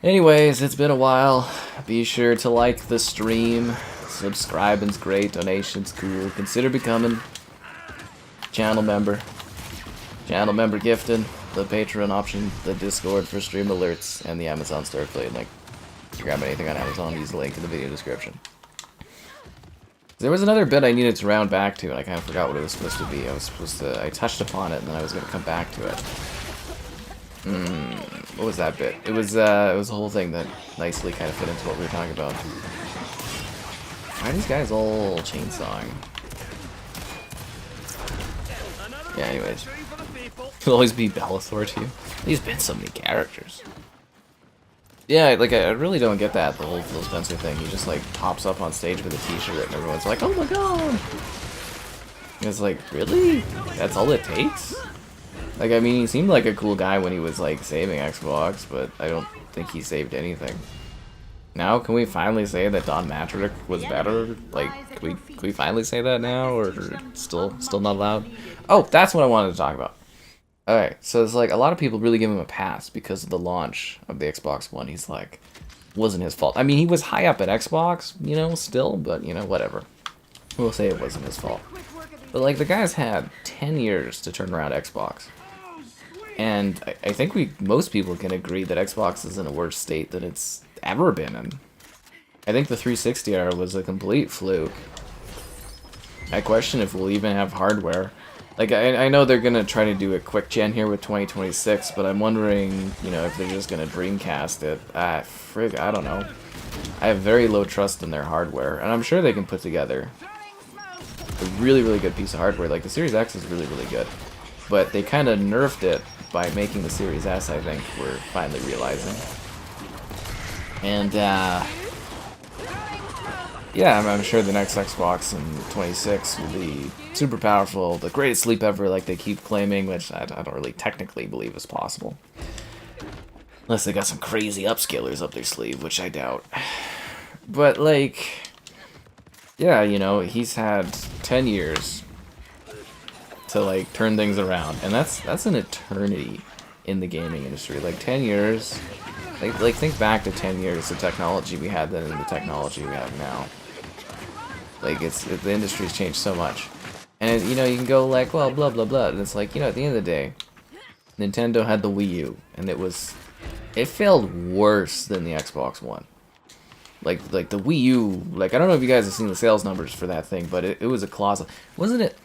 Anyways, it's been a while. Be sure to like the stream. Subscribing's great. Donation's cool. Consider becoming channel member. Channel member gifting. The Patreon option. The Discord for stream alerts. And the Amazon Store affiliate link. If you grab anything on Amazon, use the link in the video description. There was another bit I needed to round back to, and I kind of forgot what it was supposed to be. I touched upon it, and then I was going to come back to it. What was that bit? It was a whole thing that nicely kind of fit into what we were talking about. Why are these guys all chainsawing? Yeah, anyways. It'll always be Bellathor to you. There's been so many characters. Yeah, like, I really don't get that, the whole Phil Spencer thing. He just, like, pops up on stage with a t-shirt and everyone's like, oh my god! And it's like, really? That's all it takes? Like, I mean, he seemed like a cool guy when he was, like, saving Xbox, but I don't think he saved anything. Now, can we finally say that Don Matrick was better? Like, can we finally say that now, or still not allowed? Oh, that's what I wanted to talk about. Alright, so it's like, a lot of people really give him a pass because of the launch of the Xbox One. He's like, wasn't his fault. I mean, he was high up at Xbox, you know, still, but, you know, whatever. We'll say it wasn't his fault. But, like, the guy's had 10 years to turn around Xbox. And I think most people can agree that Xbox is in a worse state than it's ever been in. I think the 360 era was a complete fluke. I question if we'll even have hardware. Like, I know they're gonna try to do a quick gen here with 2026, but I'm wondering, you know, if they're just gonna Dreamcast it. Frig, I don't know. I have very low trust in their hardware, and I'm sure they can put together a really, really good piece of hardware. Like, the Series X is really, really good. But they kind of nerfed it by making the Series S, I think, we're finally realizing. And, yeah, I'm sure the next Xbox in 26 will be super powerful, the greatest leap ever, like they keep claiming, which I don't really technically believe is possible. Unless they got some crazy upscalers up their sleeve, which I doubt. But, like, yeah, you know, he's had 10 years to, like, turn things around, and that's an eternity in the gaming industry. Like, 10 years, like think back to 10 years, the technology we had then and the technology we have now. Like, the industry's changed so much. And, you know, you can go like, well, blah, blah, blah. And it's like, you know, at the end of the day, Nintendo had the Wii U, and it failed worse than the Xbox One. Like the Wii U, like, I don't know if you guys have seen the sales numbers for that thing, but it was a colossal. Wasn't it,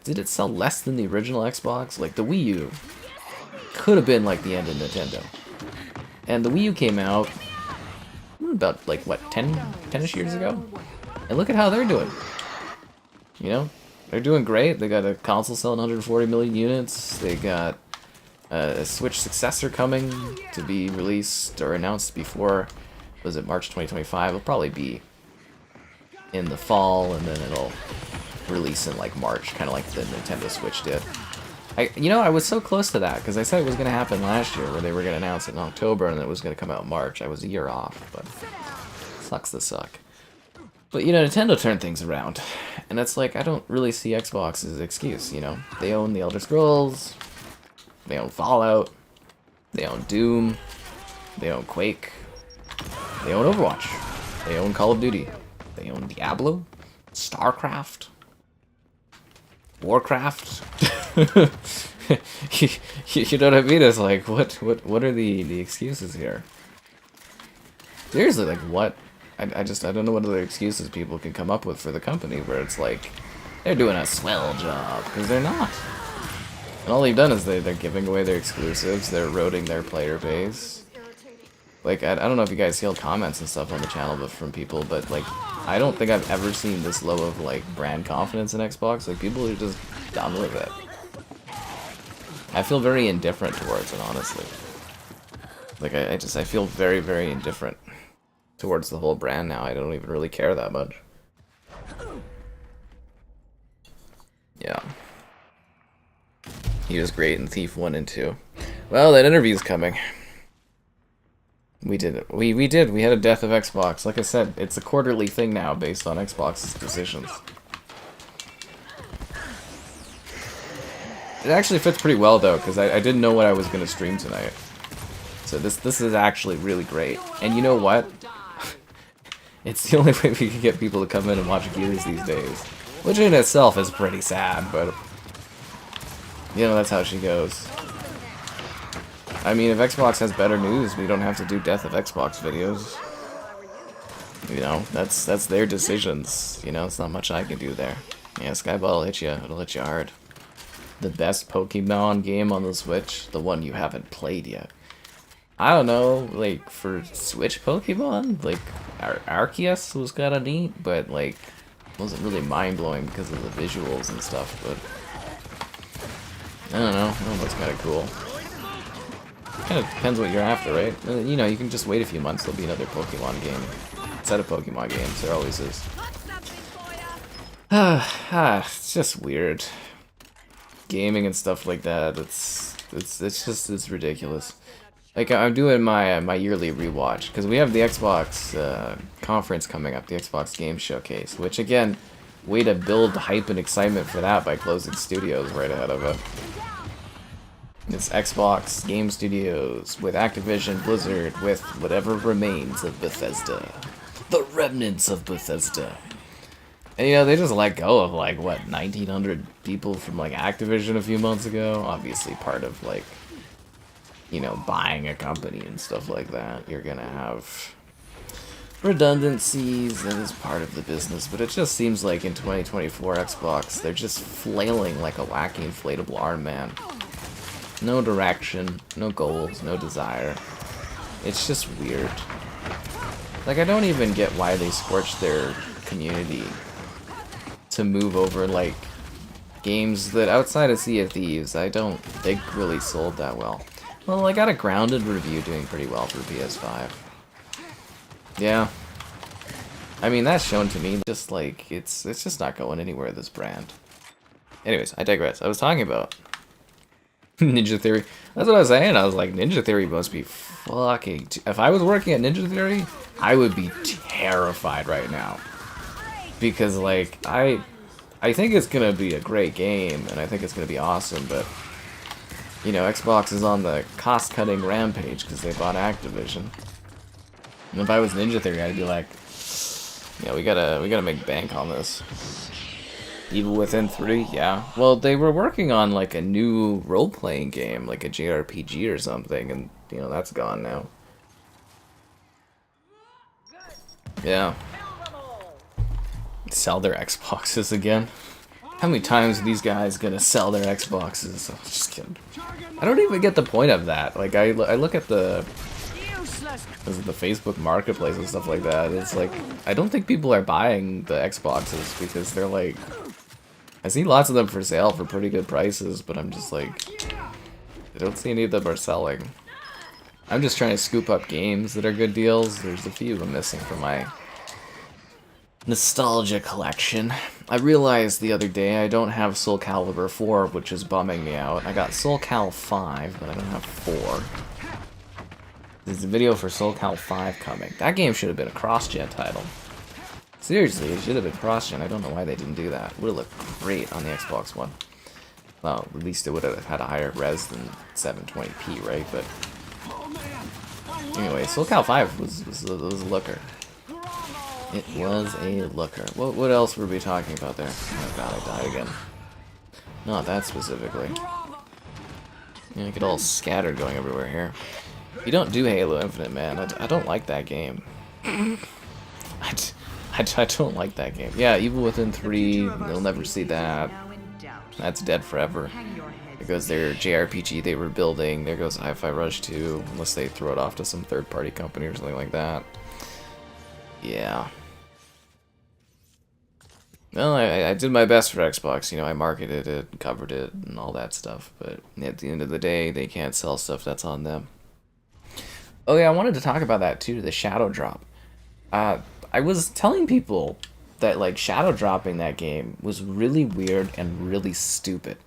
did it sell less than the original Xbox? Like, the Wii U could have been like the end of Nintendo. And the Wii U came out about, like, what, 10-ish years ago? And look at how they're doing. You know? They're doing great. They got a console selling 140 million units. They got a Switch successor coming to be released or announced before, was it March 2025? It'll probably be in the fall, and then it'll release in like March, kind of like the Nintendo Switch did. You know, I was so close to that, because I said it was going to happen last year, where they were going to announce it in October, and it was going to come out in March. I was a year off, but sucks to suck. But, you know, Nintendo turned things around, and it's like, I don't really see Xbox's excuse, you know? They own the Elder Scrolls, they own Fallout, they own Doom, they own Quake, they own Overwatch, they own Call of Duty, they own Diablo, StarCraft, Warcraft. you know what I mean? It's like, what are the excuses here? Seriously, like, what? I don't know what other excuses people can come up with for the company where it's like, they're doing a swell job, because they're not. And all they've done is they're giving away their exclusives, they're eroding their player base. Like, I don't know if you guys see all comments and stuff on the channel but from people, but, like, I don't think I've ever seen this low of, like, brand confidence in Xbox. Like, people are just done with it. I feel very indifferent towards it, honestly. Like, I feel very, very indifferent towards the whole brand now. I don't even really care that much. Yeah. He was great in Thief 1 and 2. Well, that interview's coming. We did it. We did. We had a death of Xbox. Like I said, it's a quarterly thing now based on Xbox's decisions. It actually fits pretty well, though, because I didn't know what I was going to stream tonight. So this is actually really great. And you know what? It's the only way we can get people to come in and watch Achilles these days. Which in itself is pretty sad, but... you know, that's how she goes. I mean, if Xbox has better news, we don't have to do Death of Xbox videos. You know, that's their decisions. You know, it's not much I can do there. Yeah, Skyball will hit you. It'll hit you hard. The best Pokemon game on the Switch? The one you haven't played yet. I don't know, like, for Switch Pokemon? Like, Arceus was kinda neat, but, like, wasn't really mind-blowing because of the visuals and stuff, but... I don't know what's kinda cool. Kinda depends what you're after, right? You know, you can just wait a few months, there'll be another Pokemon game. Set of Pokemon games, there always is. It's just weird. Gaming and stuff like that, it's ridiculous. Like, I'm doing my yearly rewatch, because we have the Xbox conference coming up, the Xbox Game Showcase, which, again, way to build hype and excitement for that by closing studios right ahead of it. It's Xbox Game Studios with Activision Blizzard with whatever remains of Bethesda. The remnants of Bethesda. And, you know, they just let go of, like, what, 1,900 people from, like, Activision a few months ago? Obviously part of, like, you know, buying a company and stuff like that. You're gonna have redundancies, that is part of the business, but it just seems like in 2024 Xbox, they're just flailing like a wacky inflatable arm man. No direction, no goals, no desire. It's just weird. Like, I don't even get why they scorched their community to move over, like, games that outside of Sea of Thieves, I don't think really sold that well. Well, I got a Grounded review doing pretty well for PS5. Yeah. I mean, that's shown to me, just like, it's just not going anywhere, this brand. Anyways, I digress. I was talking about Ninja Theory. That's what I was saying. I was like, Ninja Theory must be fucking... If I was working at Ninja Theory, I would be terrified right now. Because, like, I think it's gonna be a great game, and I think it's gonna be awesome, but... you know, Xbox is on the cost-cutting rampage because they bought Activision. And if I was Ninja Theory, I'd be like, yeah, we gotta make bank on this. Evil Within 3, yeah. Well, they were working on like a new role-playing game, like a JRPG or something, and you know that's gone now. Yeah. Sell their Xboxes again. How many times are these guys gonna sell their Xboxes? I'm just kidding. I don't even get the point of that. Like I look at the Facebook Marketplace and stuff like that. It's like I don't think people are buying the Xboxes because they're like. I see lots of them for sale for pretty good prices, but I'm just like, I don't see any of them are selling. I'm just trying to scoop up games that are good deals. There's a few I'm missing from my nostalgia collection. I realized the other day I don't have Soul Calibur 4, which is bumming me out. I got Soul Cal 5, but I don't have 4. There's a video for Soul Cal 5 coming. That game should have been a cross-gen title. Seriously, it should have been cross-gen. I don't know why they didn't do that. It would have looked great on the Xbox One. Well, at least it would have had a higher res than 720p, right? But anyway, Soul Cal 5 was a looker. It was a looker. What else were we talking about there? Oh god, I died again. Not that specifically. Yeah, I get all scattered going everywhere here. You don't do Halo Infinite, man. I don't like that game. I don't like that game. Yeah, Evil Within 3, you'll never see that. That's dead forever. There goes their JRPG they were building. There goes Hi-Fi Rush 2, unless they throw it off to some third-party company or something like that. Yeah. Well, I did my best for Xbox. You know, I marketed it, covered it, and all that stuff. But at the end of the day, they can't sell stuff that's on them. Oh yeah, I wanted to talk about that too, the Shadowdrop. I was telling people that like shadow dropping that game was really weird and really stupid.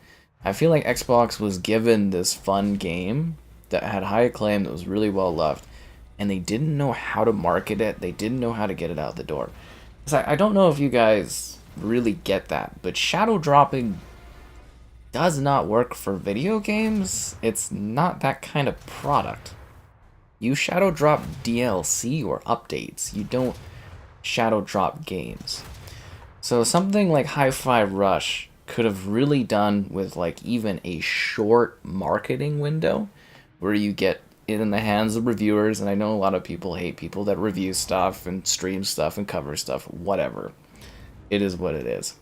I feel like Xbox was given this fun game that had high acclaim, that was really well loved, and they didn't know how to market it. They didn't know how to get it out the door. So I don't know if you guys really get that, but shadow dropping does not work for video games. It's not that kind of product. You shadow drop DLC or updates. You don't shadow drop games. So something like Hi-Fi Rush could have really done with like even a short marketing window where you get it in the hands of reviewers, and I know a lot of people hate people that review stuff and stream stuff and cover stuff, whatever. It is what it is.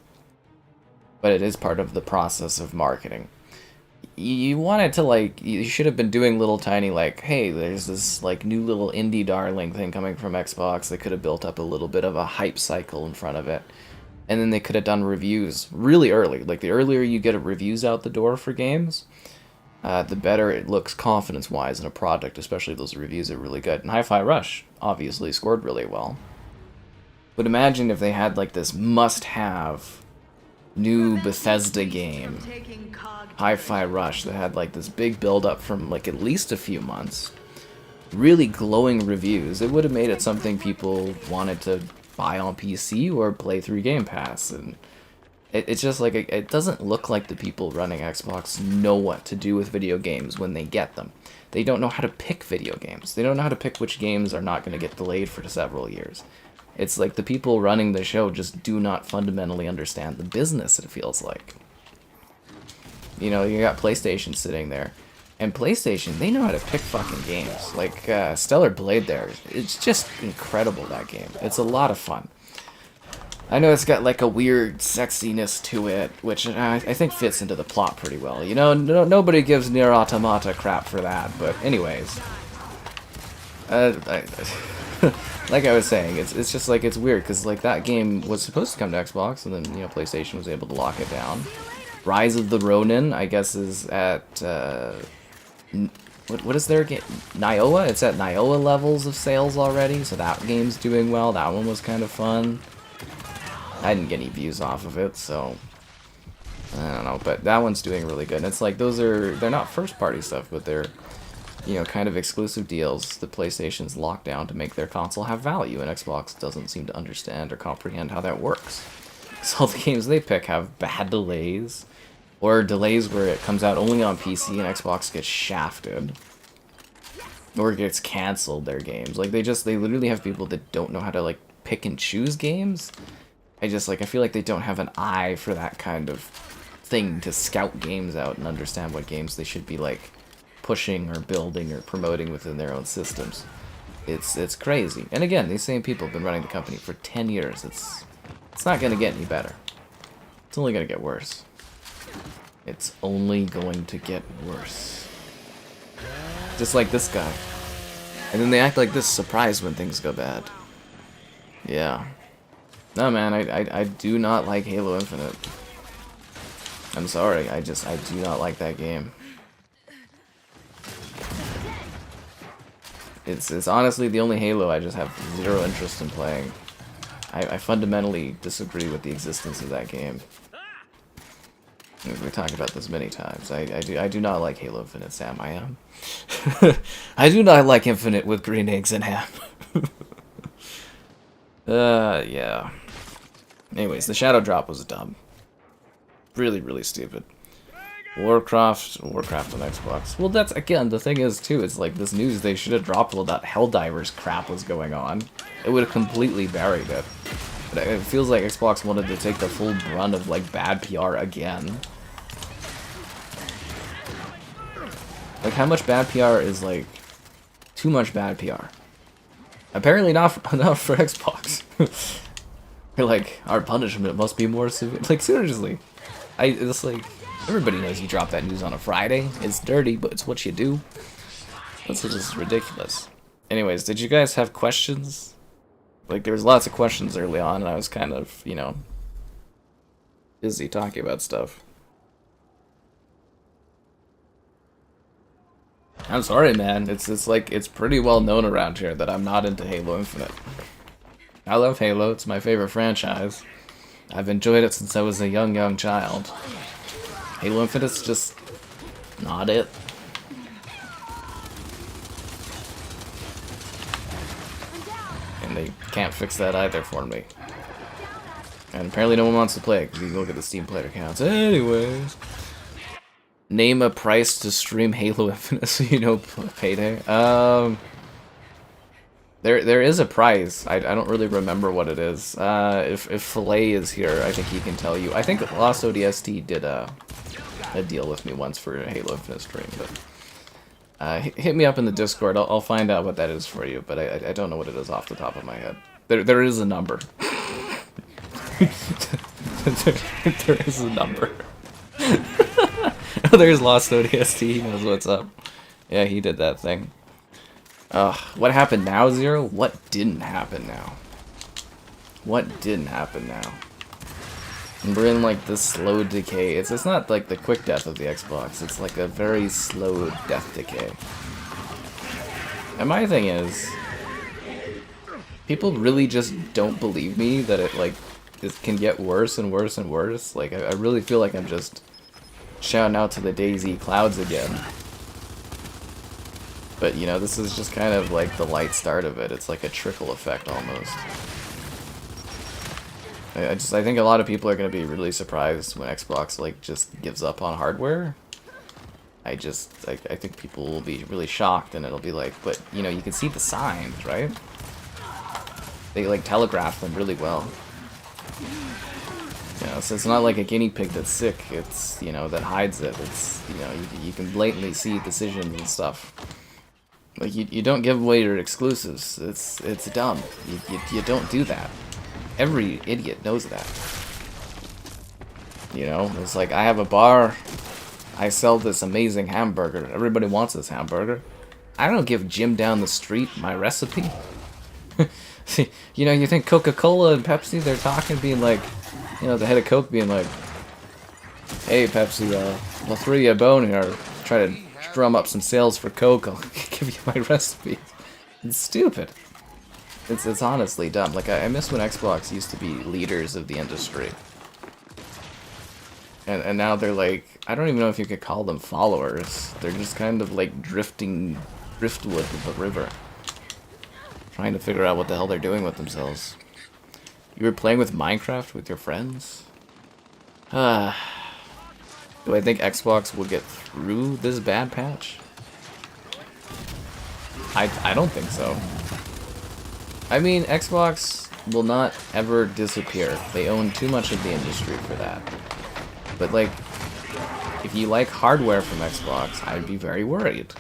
But it is part of the process of marketing. You wanted to like, you should have been doing little tiny like, hey, there's this like new little indie darling thing coming from Xbox. They could have built up a little bit of a hype cycle in front of it. And then they could have done reviews really early. Like the earlier you get reviews out the door for games, the better it looks confidence-wise in a product, especially if those reviews are really good. And Hi-Fi Rush obviously scored really well. But imagine if they had like this must-have new Bethesda game, Hi-Fi Rush, that had like this big build-up from like at least a few months, really glowing reviews. It would have made it something people wanted to buy on PC or play through Game Pass, and it's just like it doesn't look like the people running Xbox know what to do with video games when they get them. They don't know how to pick video games. They don't know how to pick which games are not going to get delayed for several years. It's like the people running the show just do not fundamentally understand the business, it feels like. You know, you got PlayStation sitting there, and PlayStation, they know how to pick fucking games. Like, Stellar Blade there, it's just incredible, that game. It's a lot of fun. I know it's got like a weird sexiness to it, which I think fits into the plot pretty well. You know, nobody gives Nier Automata crap for that, but anyways. Like I was saying, it's just like, it's weird, because like that game was supposed to come to Xbox, and then, you know, PlayStation was able to lock it down. Rise of the Ronin, I guess, is at, what is their game? Nioa? It's at Nioa levels of sales already, so that game's doing well. That one was kind of fun. I didn't get any views off of it, so I don't know, but that one's doing really good. And it's like, they're not first-party stuff, but they're, you know, kind of exclusive deals that PlayStation's locked down to make their console have value, and Xbox doesn't seem to understand or comprehend how that works. So all the games they pick have bad delays, or delays where it comes out only on PC and Xbox gets shafted, or gets canceled, their games. Like, they literally have people that don't know how to, like, pick and choose games, I feel like they don't have an eye for that kind of thing to scout games out and understand what games they should be like pushing or building or promoting within their own systems. It's crazy. And again, these same people have been running the company for 10 years. It's not going to get any better. It's only going to get worse. It's only going to get worse. Just like this guy. And then they act like this, surprised when things go bad. Yeah. No, man, I do not like Halo Infinite. I'm sorry, I do not like that game. It's honestly the only Halo I just have zero interest in playing. I fundamentally disagree with the existence of that game. We've talked about this many times. I do not like Halo Infinite, Sam. I am. I do not like Infinite with green eggs and ham. Yeah. Anyways, the Shadowdrop was dumb. Really, really stupid. Warcraft on Xbox. Well, that's, again, the thing is, too, it's like this news, they should have dropped all that Helldivers crap was going on. It would have completely buried it. But it feels like Xbox wanted to take the full brunt of, like, bad PR again. Like, how much bad PR is, like, too much bad PR? Apparently not for Xbox. Like, our punishment must be more severe. Like, seriously. It's like, everybody knows you drop that news on a Friday. It's dirty, but it's what you do. That's just ridiculous. Anyways, did you guys have questions? Like, there was lots of questions early on, and I was kind of, you know, busy talking about stuff. I'm sorry, man. It's like, it's pretty well known around here that I'm not into Halo Infinite. I love Halo. It's my favorite franchise. I've enjoyed it since I was a young child. Halo Infinite's just not it. And they can't fix that either for me. And apparently no one wants to play it, because you can look at the Steam player counts. Anyways. Name a price to stream Halo Infinite so you know payday. There is a price. I don't really remember what it is. If Filet is here, I think he can tell you. I think Lost ODST did a deal with me once for a Halo Infinite stream, but hit me up in the Discord. I'll find out what that is for you, but I don't know what it is off the top of my head. There is a number. there is a number. Oh, there's Lost ODST. He knows what's up. Yeah, he did that thing. What happened now, Zero? What didn't happen now? What didn't happen now? And we're in like this slow decay. It's not like the quick death of the Xbox. It's like a very slow death decay. And my thing is, people really just don't believe me that it can get worse and worse and worse. Like I really feel like I'm just shouting out to the DayZ clouds again. But, you know, this is just kind of like the light start of it. It's like a trickle effect almost. I think a lot of people are going to be really surprised when Xbox, like, just gives up on hardware. I think people will be really shocked, and it'll be like, but, you know, you can see the signs, right? They, like, telegraph them really well. You know, so it's not like a guinea pig that's sick. It's, you know, that hides it. It's, you know, you can blatantly see decisions and stuff. Like, you don't give away your exclusives. It's dumb. You don't do that. Every idiot knows that. You know, it's like, I have a bar. I sell this amazing hamburger. Everybody wants this hamburger. I don't give Jim down the street my recipe. See, you know, you think Coca-Cola and Pepsi, they're talking, being like, you know, the head of Coke being like, hey, Pepsi, I'll throw you a bone here. Try to drum up some sales for Coke. I'll give you my recipe. It's stupid. It's honestly dumb. Like, I miss when Xbox used to be leaders of the industry. And now they're like, I don't even know if you could call them followers. They're just kind of like drifting driftwood with the river. Trying to figure out what the hell they're doing with themselves. You were playing with Minecraft with your friends? Do I think Xbox will get through this bad patch? I don't think so. I mean, Xbox will not ever disappear. They own too much of the industry for that. But like, if you like hardware from Xbox, I'd be very worried.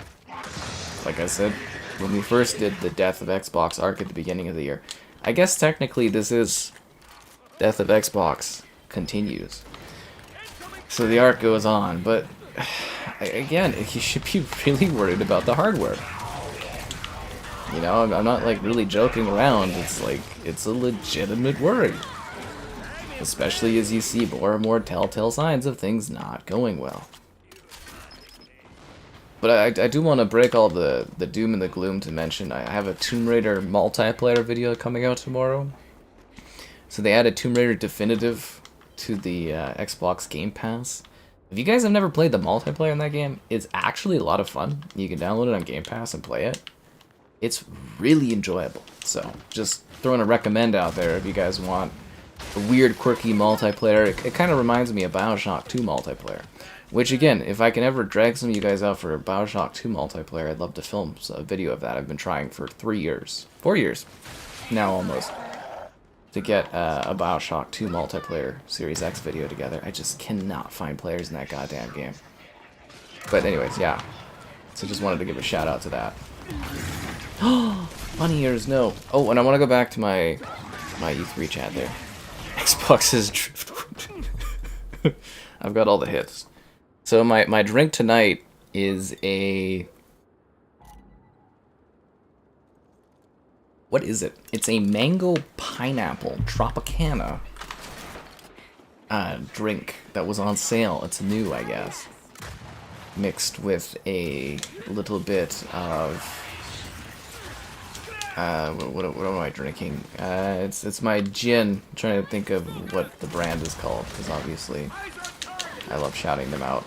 Like I said, when we first did the Death of Xbox arc at the beginning of the year, I guess technically this is Death of Xbox continues. So the arc goes on, but again, you should be really worried about the hardware. You know, I'm not like really joking around. It's like, it's a legitimate worry. Especially as you see more and more telltale signs of things not going well. But I do want to break all the doom and the gloom to mention. I have a Tomb Raider multiplayer video coming out tomorrow. So they added Tomb Raider Definitive to the Xbox Game Pass. If you guys have never played the multiplayer in that game, it's actually a lot of fun. You can download it on Game Pass and play it. It's really enjoyable. So just throwing a recommend out there if you guys want a weird, quirky multiplayer. It kind of reminds me of BioShock 2 multiplayer. Which again, if I can ever drag some of you guys out for a BioShock 2 multiplayer, I'd love to film a video of that. I've been trying for 4 years now almost, to get a BioShock 2 multiplayer Series X video together. I just cannot find players in that goddamn game. But anyways, yeah. So just wanted to give a shout out to that. Bunny ears, no. Oh, and I want to go back to my E3 chat there. Xbox's Driftwood. I've got all the hits. So my drink tonight is a... What is it? It's a mango pineapple Tropicana drink that was on sale. It's new, I guess. Mixed with a little bit of... what am I drinking? It's my gin. I'm trying to think of what the brand is called, because obviously I love shouting them out.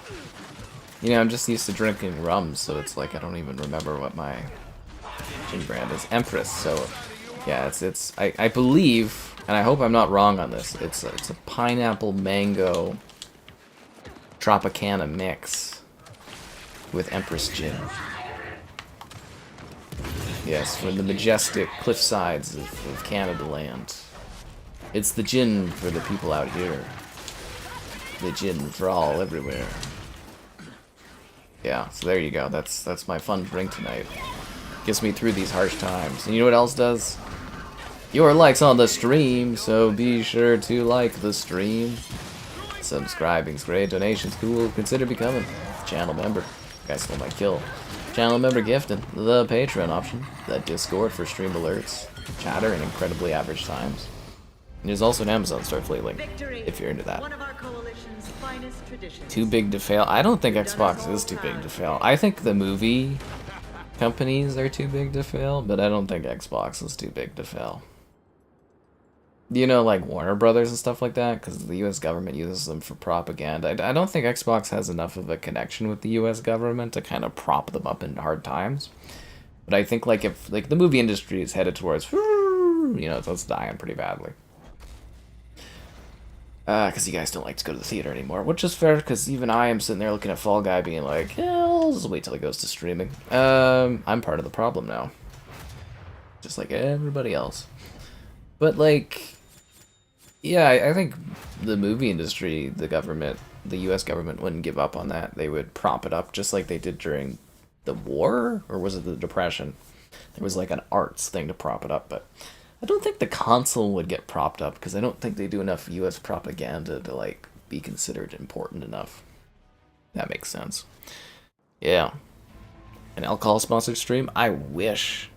You know, I'm just used to drinking rum, so it's like I don't even remember what my gin brand is. Empress. So yeah, I believe, and I hope I'm not wrong on this. It's a pineapple mango Tropicana mix with Empress gin. Yes, from the majestic cliff sides of Canada land. It's the gin for the people out here. The gin for all everywhere. Yeah, so there you go. That's my fun drink tonight. Gets me through these harsh times. And you know what else does? Your likes on the stream, so be sure to like the stream. Subscribing's great, donations cool. Consider becoming a channel member. You guys stole my kill. Channel member gifting, the Patreon option, the Discord for stream alerts, chatter in incredibly average times. And there's also an Amazon store link, if you're into that. One of our coalition's finest traditions. Too big to fail? I don't think Xbox is too big to fail. I think the movie companies are too big to fail, but I don't think Xbox is too big to fail. You know, like Warner Brothers and stuff like that, because the U.S. government uses them for propaganda. I don't think Xbox has enough of a connection with the U.S. government to kind of prop them up in hard times. But I think, like, if like the movie industry is headed towards, you know, it's dying pretty badly. Because you guys don't like to go to the theater anymore, which is fair, because even I am sitting there looking at Fall Guy being like, yeah, I'll just wait till it goes to streaming. I'm part of the problem now. Just like everybody else. But, like... Yeah, I think the movie industry, the government, the U.S. government wouldn't give up on that. They would prop it up just like they did during the war, or was it the Depression? There was like an arts thing to prop it up, but I don't think the console would get propped up because I don't think they do enough U.S. propaganda to like be considered important enough. That makes sense. Yeah. An alcohol-sponsored stream? I wish.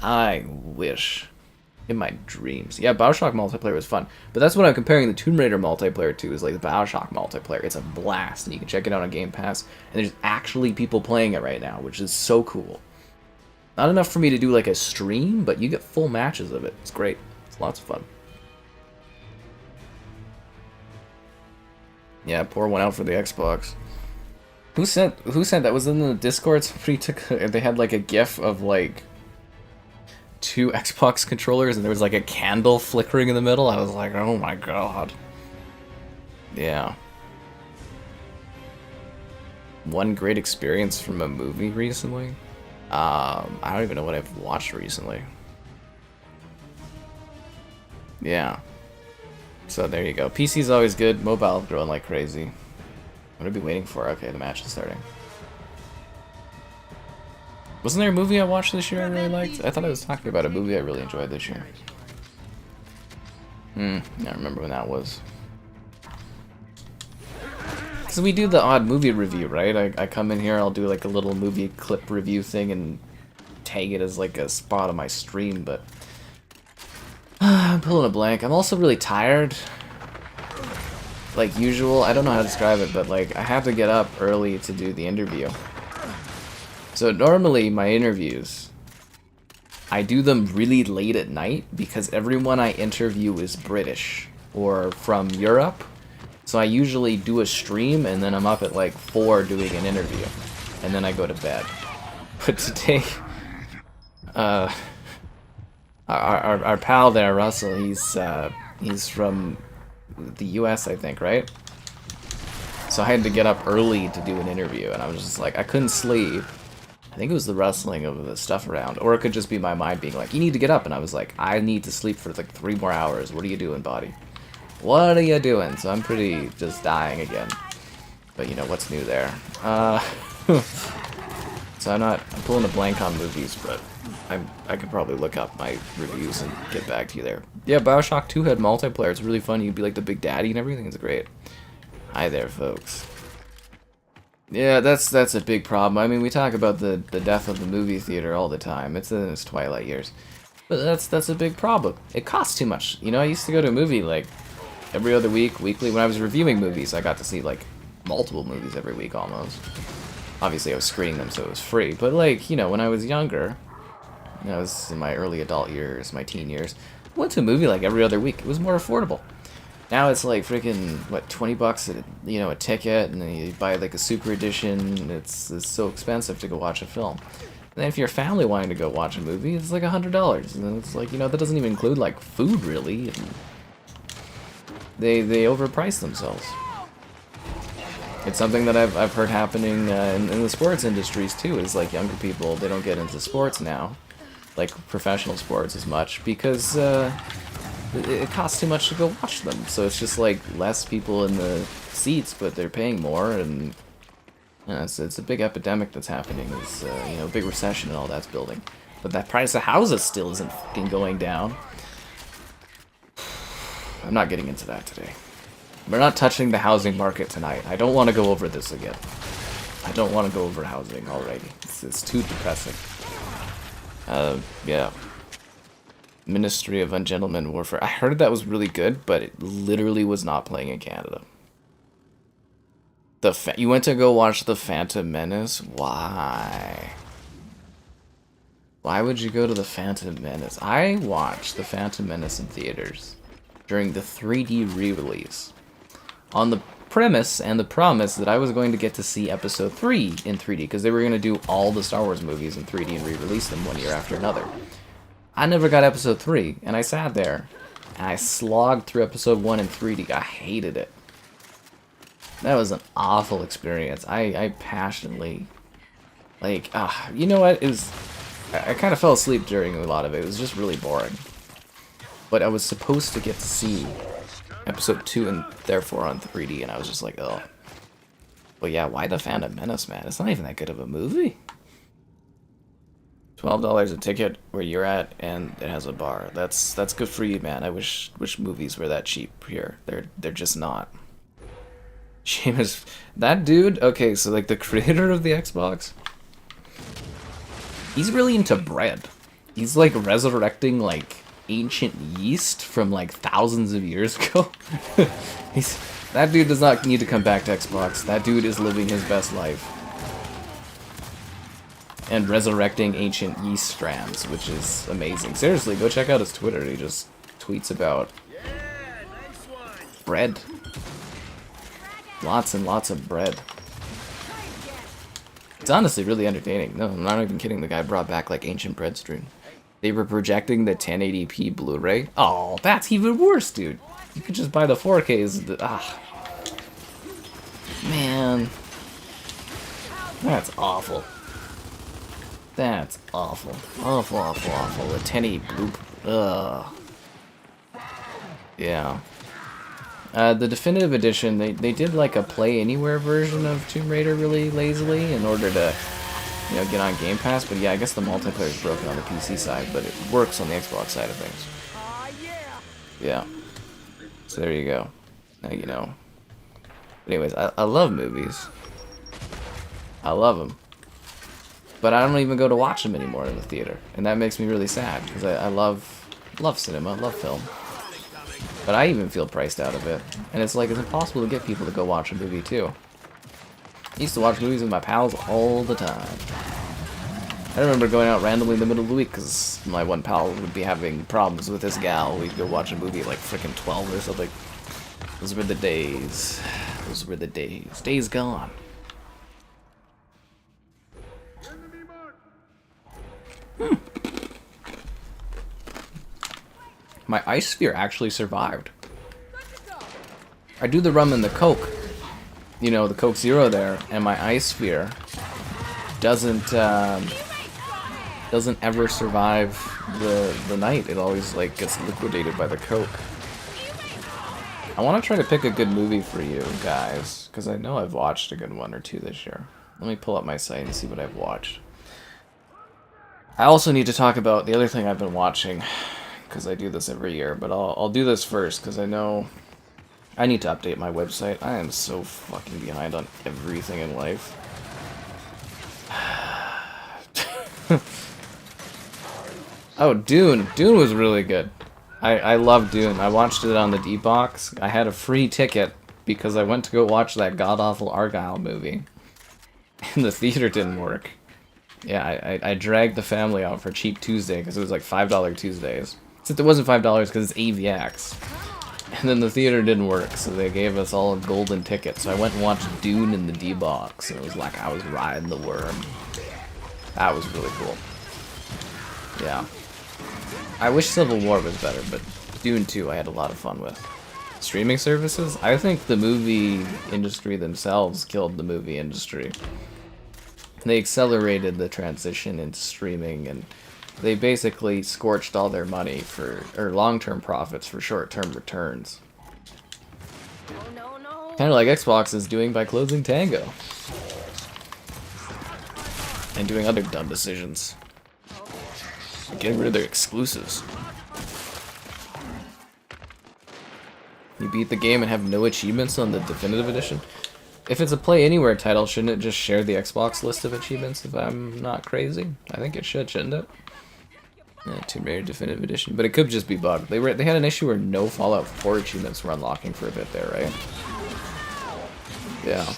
In my dreams. Yeah, BioShock multiplayer was fun. But that's what I'm comparing the Tomb Raider multiplayer to, is like the BioShock multiplayer. It's a blast, and you can check it out on Game Pass. And there's actually people playing it right now, which is so cool. Not enough for me to do like a stream, but you get full matches of it. It's great. It's lots of fun. Yeah, pour one out for the Xbox. Who sent that? Was in the Discord? Somebody they had like a GIF of like 2 Xbox controllers and there was like a candle flickering in the middle. I was like, oh my god. Yeah. One great experience from a movie recently? I don't even know what I've watched recently. Yeah. So there you go. PC's always good. Mobile growing like crazy. What are we waiting for? Okay, the match is starting. Wasn't there a movie I watched this year I really liked? I thought I was talking about a movie I really enjoyed this year. I don't remember when that was. So we do the odd movie review, right? I come in here, I'll do like a little movie clip review thing and tag it as like a spot on my stream, but I'm pulling a blank. I'm also really tired. Like usual, I don't know how to describe it, but like I have to get up early to do the interview. So normally my interviews, I do them really late at night because everyone I interview is British or from Europe. So I usually do a stream and then I'm up at like 4 doing an interview. And then I go to bed. But today, our pal there, Russell, he's from the US, I think, right? So I had to get up early to do an interview and I was just like, I couldn't sleep. I think it was the rustling of the stuff around, or it could just be my mind being like, you need to get up, and I was like, I need to sleep for like 3 more hours. What are you doing, body? What are you doing? So I'm pretty just dying again. But you know, what's new there? So I'm pulling a blank on movies, but I could probably look up my reviews and get back to you there. Yeah, BioShock 2 had multiplayer. It's really fun. You'd be like the big daddy and everything. It's great. Hi there, folks. Yeah, that's a big problem. I mean, we talk about the death of the movie theater all the time. It's in its twilight years. But that's a big problem. It costs too much. You know, I used to go to a movie like every other week, weekly. When I was reviewing movies, I got to see like multiple movies every week almost. Obviously, I was screening them, so it was free. But like, you know, when I was younger, you know, I was in my early adult years, my teen years, I went to a movie like every other week. It was more affordable. Now it's like freaking, what, 20 bucks, a ticket, and then you buy like a super edition. It's so expensive to go watch a film. And then if you're a family wanting to go watch a movie, it's like $100. And then it's like, that doesn't even include like food really. And they overprice themselves. It's something that I've heard happening in the sports industries too, is like younger people, they don't get into sports now, like professional sports as much, because it costs too much to go watch them. So it's just like less people in the seats, but they're paying more, and it's a big epidemic that's happening. It's big recession and all that's building, but that price of houses still isn't fucking going down. I'm not getting into that today. We're not touching the housing market tonight. I don't want to go over this again. I don't want to go over housing already. It's too depressing. Yeah. Ministry of Ungentleman Warfare. I heard that was really good, but it literally was not playing in Canada. You went to go watch The Phantom Menace? Why? Why would you go to The Phantom Menace? I watched The Phantom Menace in theaters during the 3D re-release on the premise and the promise that I was going to get to see Episode 3 in 3D, because they were going to do all the Star Wars movies in 3D and re-release them one year after another. I never got Episode 3, and I sat there, and I slogged through Episode 1 in 3D. I hated it. That was an awful experience. I passionately, you know what? I kind of fell asleep during a lot of it. It was just really boring. But I was supposed to get to see Episode 2 and therefore on 3D, and I was just like, oh. But yeah, why The Phantom Menace, man? It's not even that good of a movie. $12 a ticket where you're at, and it has a bar. That's good for you, man. I wish movies were that cheap here. They're just not. Seamus, that dude. Okay, so like the creator of the Xbox, he's really into bread. He's like resurrecting like ancient yeast from like thousands of years ago. That dude does not need to come back to Xbox. That dude is living his best life. And resurrecting ancient yeast strands, which is amazing. Seriously, go check out his Twitter. He just tweets about bread. Lots and lots of bread. It's honestly really entertaining. No, I'm not even kidding. The guy brought back like ancient bread stream. They were projecting the 1080p Blu-ray. Oh, that's even worse, dude. You could just buy the 4Ks. Man. That's awful. That's awful. Awful, awful, awful. The 1080 blue. Ugh. Yeah. The Definitive Edition, they did like a Play Anywhere version of Tomb Raider really lazily in order to, you know, get on Game Pass. But yeah, I guess the multiplayer is broken on the PC side, but it works on the Xbox side of things. Yeah. So there you go. Now you know. But anyways, I love movies. I love them. But I don't even go to watch them anymore in the theater. And that makes me really sad, because I love cinema, love film. But I even feel priced out of it. And it's like, it's impossible to get people to go watch a movie too. I used to watch movies with my pals all the time. I remember going out randomly in the middle of the week because my one pal would be having problems with this gal. We'd go watch a movie at like frickin' 12 or something. Those were the days. Those were the days. Days gone. My ice sphere actually survived. I do the rum and the Coke. You know, the Coke Zero there, and my ice sphere doesn't ever survive the night. It always like gets liquidated by the Coke. I want to try to pick a good movie for you guys, because I know I've watched a good one or two this year. Let me pull up my site and see what I've watched. I also need to talk about the other thing I've been watching, because I do this every year, but I'll do this first, because I know I need to update my website. I am so fucking behind on everything in life. Oh, Dune. Dune was really good. I love Dune. I watched it on the D-Box. I had a free ticket because I went to go watch that god-awful Argyle movie. And the theater didn't work. Yeah, I dragged the family out for Cheap Tuesday because it was like $5 Tuesdays. Except it wasn't $5 because it's AVX. And then the theater didn't work, so they gave us all a golden ticket. So I went and watched Dune in the D-Box, and it was like I was riding the worm. That was really cool. Yeah. I wish Civil War was better, but Dune 2 I had a lot of fun with. Streaming services? I think the movie industry themselves killed the movie industry. They accelerated the transition into streaming, and they basically scorched all their money for, or long-term profits for short-term returns. Kind of like Xbox is doing by closing Tango. And doing other dumb decisions. Getting rid of their exclusives. You beat the game and have no achievements on the Definitive Edition? If it's a Play Anywhere title, shouldn't it just share the Xbox list of achievements if I'm not crazy? I think it should, shouldn't it? Yeah, Tomb Raider Definitive Edition. But it could just be bugged. They had an issue where no Fallout 4 achievements were unlocking for a bit there, right? Yeah.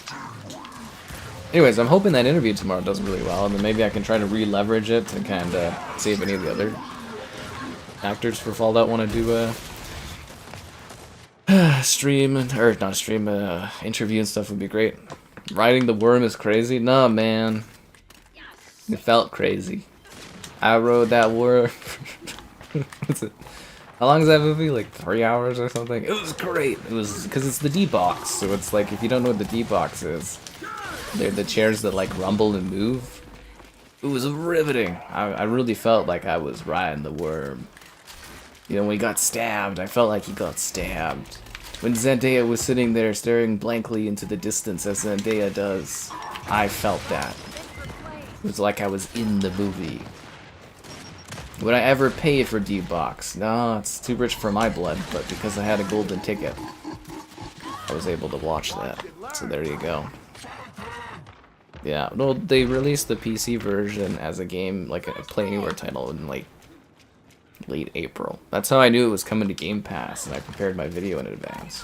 Anyways, I'm hoping that interview tomorrow does really well, and then maybe I can try to re-leverage it to kind of see if any of the other actors for Fallout want to do a stream, or not stream, interview and stuff would be great. Riding the worm is crazy? Nah, man. It felt crazy. I rode that worm. What's it? How long is that movie? Like 3 hours or something? It was great. It was, because it's the D-Box, so it's like, if you don't know what the D-Box is, they're the chairs that like rumble and move. It was riveting. I really felt like I was riding the worm. You know, when he got stabbed, I felt like he got stabbed. When Zendaya was sitting there staring blankly into the distance as Zendaya does, I felt that. It was like I was in the movie. Would I ever pay for D-Box? No, it's too rich for my blood, but because I had a golden ticket, I was able to watch that. So there you go. Yeah, well, they released the PC version as a game, like a Play Anywhere title in like late April. That's how I knew it was coming to Game Pass, and I prepared my video in advance.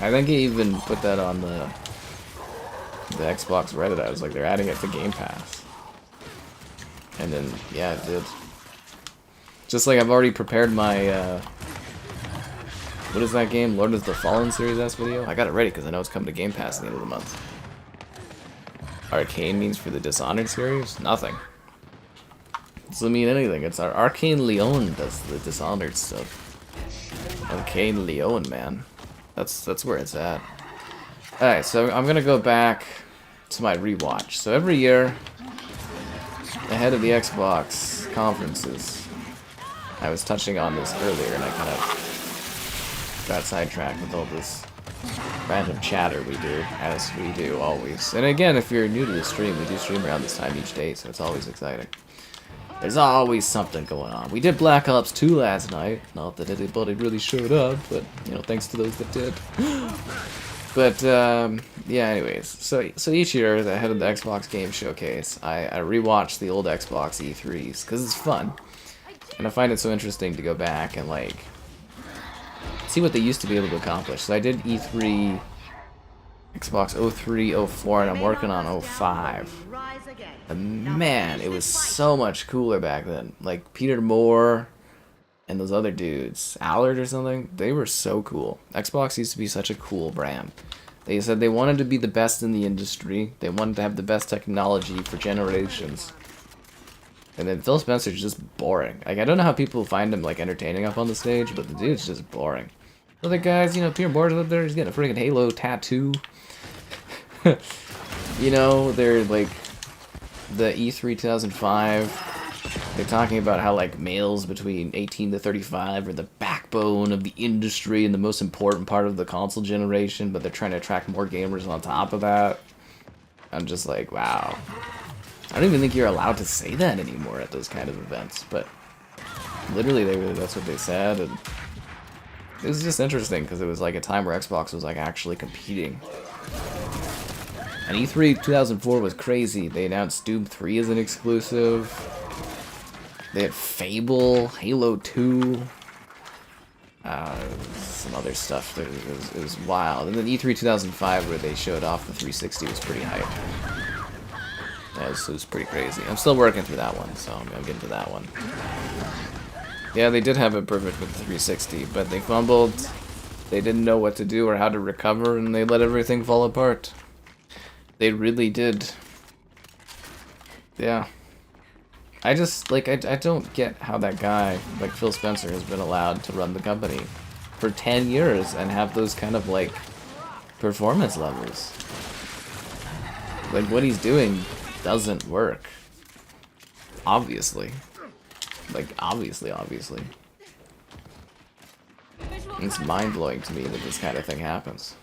I think I even put that on the Xbox Reddit. I was like, they're adding it to Game Pass. And then, yeah, it did. Just like I've already prepared my, what is that game? Lord of the Fallen Series S video? I got it ready because I know it's coming to Game Pass at the end of the month. Arkane means for the Dishonored series? Nothing. Doesn't mean anything. It's our Arkane Leon does the Dishonored stuff. Arkane Leon, man. That's where it's at. Alright, so I'm gonna go back to my rewatch. So every year, ahead of the Xbox conferences, I was touching on this earlier, and I kind of got sidetracked with all this random chatter we do, as we do always. And again, if you're new to the stream, we do stream around this time each day, so it's always exciting. There's always something going on. We did Black Ops 2 last night. Not that anybody really showed up, but, you know, thanks to those that did. But, yeah, anyways. So each year, ahead of the Xbox Game Showcase, I rewatch the old Xbox E3s, because it's fun. And I find it so interesting to go back and, like, see what they used to be able to accomplish. So I did E3, Xbox 03, 04, and I'm working on 05. And man, it was so much cooler back then. Like, Peter Moore and those other dudes, Allard or something, they were so cool. Xbox used to be such a cool brand. They said they wanted to be the best in the industry. They wanted to have the best technology for generations. And then Phil Spencer's just boring. Like, I don't know how people find him, like, entertaining up on the stage, but the dude's just boring. Other guys, you know, Peter Moore's up there, he's getting a freaking Halo tattoo. You know, they're, like, the E3 2005, they're talking about how, like, males between 18 to 35 are the backbone of the industry and the most important part of the console generation, but they're trying to attract more gamers on top of that. I'm just like, wow. I don't even think you're allowed to say that anymore at those kind of events, but literally that's what they said, and it was just interesting because it was like a time where Xbox was like actually competing. And E3 2004 was crazy. They announced Doom 3 as an exclusive. They had Fable, Halo 2, some other stuff. It was wild. And then E3 2005, where they showed off the 360, was pretty hype. It was pretty crazy. I'm still working through that one, so I'm getting to that one. Yeah, they did have it perfect with the 360, but they fumbled. They didn't know what to do or how to recover, and they let everything fall apart. They really did. Yeah. I just, like, I don't get how that guy, like Phil Spencer, has been allowed to run the company for 10 years and have those kind of, like, performance levels. Like, what he's doing doesn't work. Obviously. Like, obviously. It's mind-blowing to me that this kind of thing happens.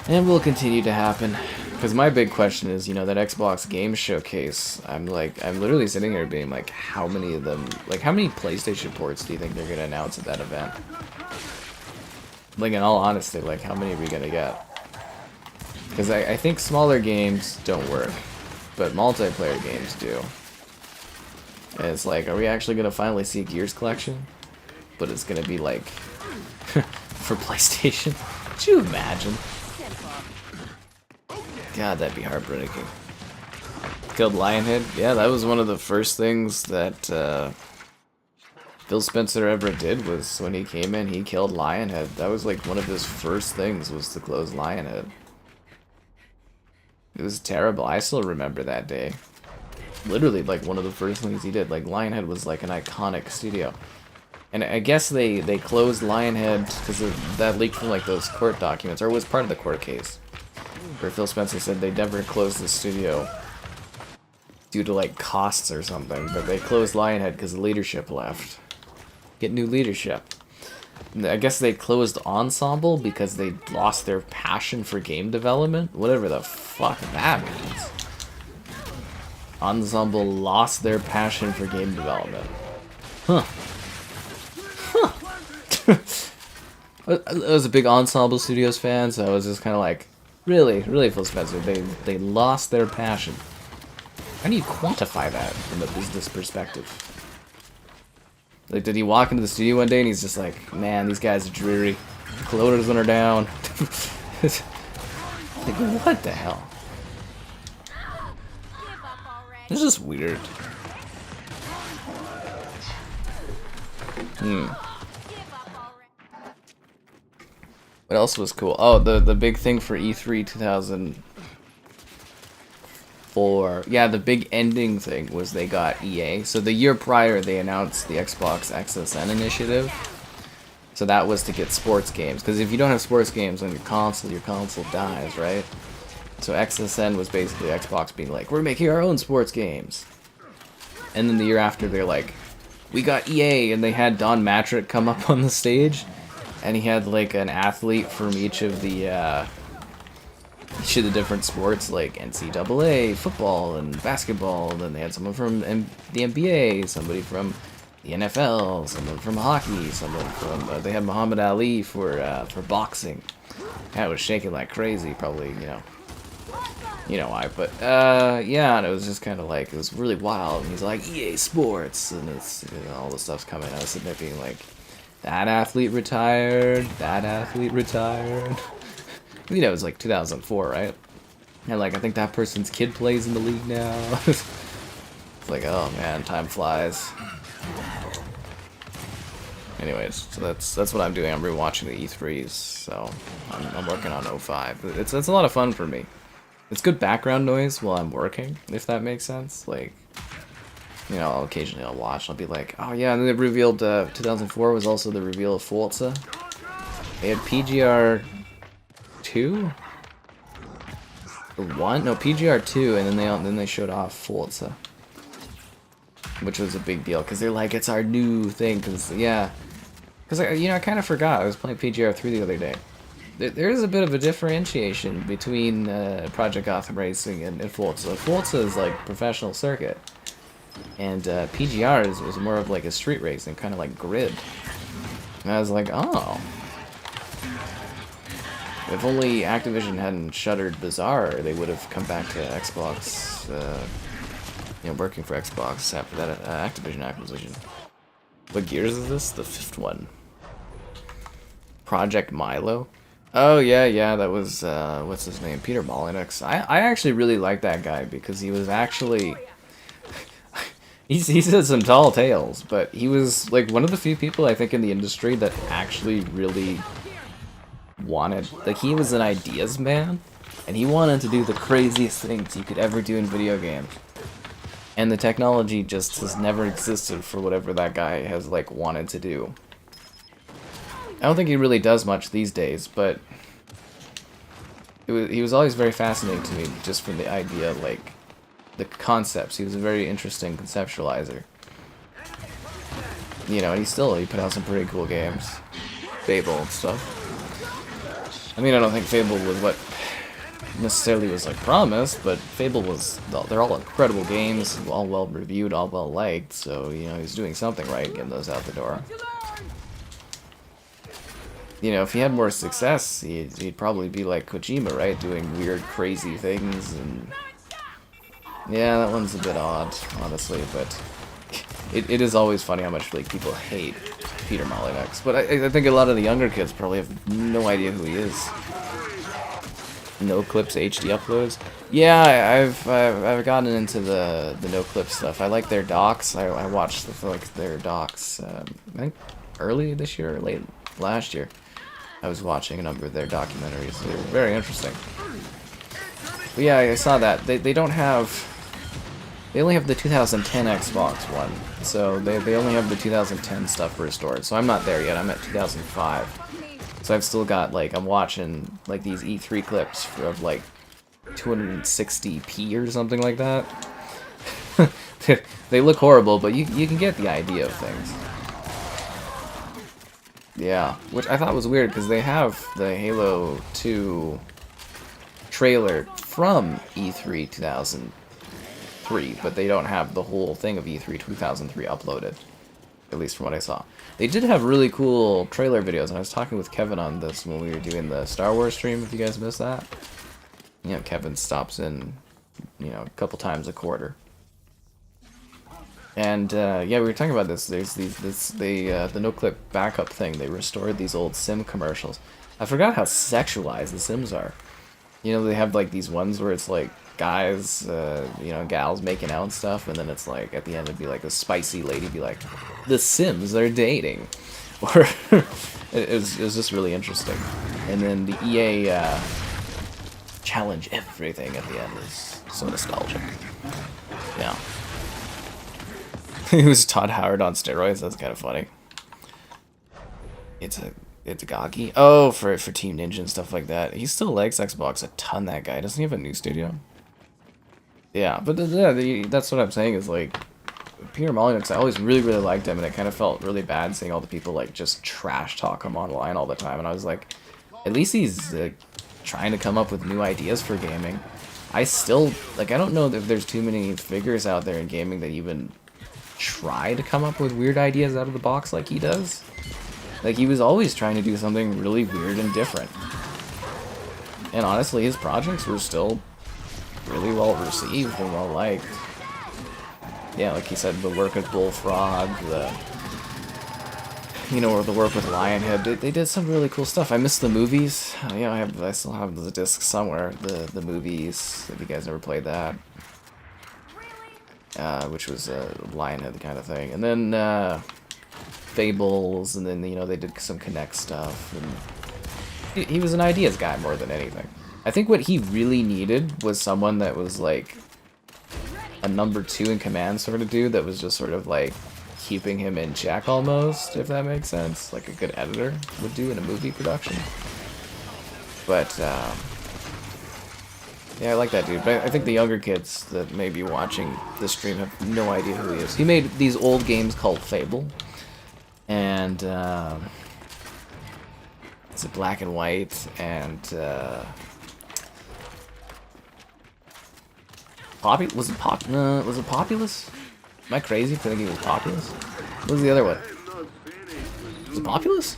And will continue to happen. Because my big question is, you know, that Xbox Game Showcase, I'm literally sitting here being like, how many of them, like, how many PlayStation ports do you think they're going to announce at that event? Like, in all honesty, like, how many are we going to get? Because I think smaller games don't work, but multiplayer games do. And it's like, are we actually going to finally see a Gears collection? But it's going to be like, for PlayStation? Could you imagine? God, that'd be heartbreaking. Killed Lionhead? Yeah, that was one of the first things that Phil Spencer ever did, was when he came in, he killed Lionhead. That was like one of his first things, was to close Lionhead. It was terrible. I still remember that day. Literally, like, one of the first things he did. Like, Lionhead was like an iconic studio. And I guess they closed Lionhead because that leaked from like those court documents, or was part of the court case, where Phil Spencer said they never closed the studio due to like costs or something, but they closed Lionhead because the leadership left. Get new leadership. And I guess they closed Ensemble because they lost their passion for game development, whatever the fuck that means. Ensemble lost their passion for game development. Huh. I was a big Ensemble Studios fan, so I was just kind of like, really, Phil Spencer, they lost their passion. How do you quantify that from a business perspective? Like, did he walk into the studio one day and he's just like, man, these guys are dreary. Clothes are down. Like, what the hell? It's just weird. What else was cool? Oh, the big thing for E3 2004. Yeah, the big ending thing was they got EA. So the year prior, they announced the Xbox XSN initiative. So that was to get sports games. Because if you don't have sports games on your console dies, right? So XSN was basically Xbox being like, we're making our own sports games. And then the year after, they're like, we got EA, and they had Don Matrick come up on the stage. and he had like an athlete from each of the different sports, like NCAA football and basketball. And then they had someone from the NBA, somebody from the NFL, someone from hockey, someone from they had Muhammad Ali for boxing. That was shaking like crazy, probably, you know why, but yeah, and it was just kind of like, it was really wild. And he's like, EA Sports, and it's, all the stuff's coming. I was sitting there being like, that athlete retired, that athlete retired. It was like 2004, right? And like, I think that person's kid plays in the league now. It's like, oh man, time flies. Anyways, so that's what I'm doing. I'm rewatching the E3s, so I'm working on 05. It's a lot of fun for me. It's good background noise while I'm working, if that makes sense. Like, I'll occasionally watch. I'll be like, oh yeah, and then they revealed 2004 was also the reveal of Forza. They had PGR 2, or 1? No, PGR 2, and then they showed off Forza, which was a big deal because they're like, it's our new thing. Because I kind of forgot I was playing PGR 3 the other day. There is a bit of a differentiation between Project Gotham Racing and Forza. Forza is like professional circuit, and PGR was more of like a street racing, kind of like Grid. And I was like, oh. If only Activision hadn't shuttered Bizarre, they would have come back to Xbox, working for Xbox after that Activision acquisition. What Gears is this? The 5th one. Project Milo? Oh, yeah, that was, what's his name? Peter Molyneux. I actually really like that guy because he was actually... he said some tall tales, but he was, like, one of the few people, I think, in the industry that actually really wanted... Like, he was an ideas man, and he wanted to do the craziest things you could ever do in video games. And the technology just has never existed for whatever that guy has, like, wanted to do. I don't think he really does much these days, but he was always very fascinating to me, just from the idea, like, the concepts. He was a very interesting conceptualizer. And he put out some pretty cool games. Fable and stuff. I mean, I don't think Fable was what necessarily was, like, promised, but Fable was, they're all incredible games, all well reviewed, all well liked, so, he's doing something right, getting those out the door. If he had more success, he'd probably be like Kojima, right? Doing weird, crazy things, and... Yeah, that one's a bit odd, honestly, but... It is always funny how much, like, people hate Peter Molyneux. But I think a lot of the younger kids probably have no idea who he is. No Clips HD uploads? Yeah, I've gotten into the No Clips stuff. I like their docs. I watched their docs, I think early this year or late last year. I was watching a number of their documentaries. They were very interesting. But yeah, I saw that. They don't have... They only have the 2010 Xbox One. So they only have the 2010 stuff restored. So I'm not there yet. I'm at 2005. So I've still got, like, I'm watching, like, these E3 clips of, like, 260p or something like that. They look horrible, but you can get the idea of things. Yeah, which I thought was weird because they have the Halo 2 trailer from E3 2003, but they don't have the whole thing of E3 2003 uploaded, at least from what I saw. They did have really cool trailer videos, and I was talking with Kevin on this when we were doing the Star Wars stream, if you guys missed that. Kevin stops in, a couple times a quarter. And, yeah, we were talking about this. There's the no-clip backup thing. They restored these old Sim commercials. I forgot how sexualized the Sims are. They have, like, these ones where it's, like, guys, gals making out and stuff, and then it's, like, at the end it'd be, like, a spicy lady be like, the Sims are dating. Or, it was just really interesting. And then the EA, challenge everything at the end is so nostalgic. Yeah. It was Todd Howard on steroids. That's kind of funny. It's Gagi. Oh, for Team Ninja and stuff like that. He still likes Xbox a ton. That guy, doesn't he have a new studio? Yeah, but that's what I'm saying is, like, Peter Molyneux, I always really, really liked him, and it kind of felt really bad seeing all the people, like, just trash talk him online all the time, and I was like, at least he's trying to come up with new ideas for gaming. I still, like, I don't know if there's too many figures out there in gaming that even try to come up with weird ideas out of the box like he does. Like, he was always trying to do something really weird and different. And honestly, his projects were still really well received and well liked. Yeah, like he said, the work with Bullfrog, or the work with Lionhead, they did some really cool stuff. I miss the movies. I still have the discs somewhere. The movies. If you guys never played that, which was Lionhead kind of thing, and then Fables, and then they did some Connect stuff. And he was an ideas guy more than anything. I think what he really needed was someone that was like a number 2 in command sort of dude that was just sort of like keeping him in check almost, if that makes sense, like a good editor would do in a movie production. But yeah, I like that dude. But I think the younger kids that may be watching this stream have no idea who he is. He made these old games called Fable, and it's a black and white, and was it Populous? Am I crazy for thinking it was Populous? What was the other one? Was it Populous?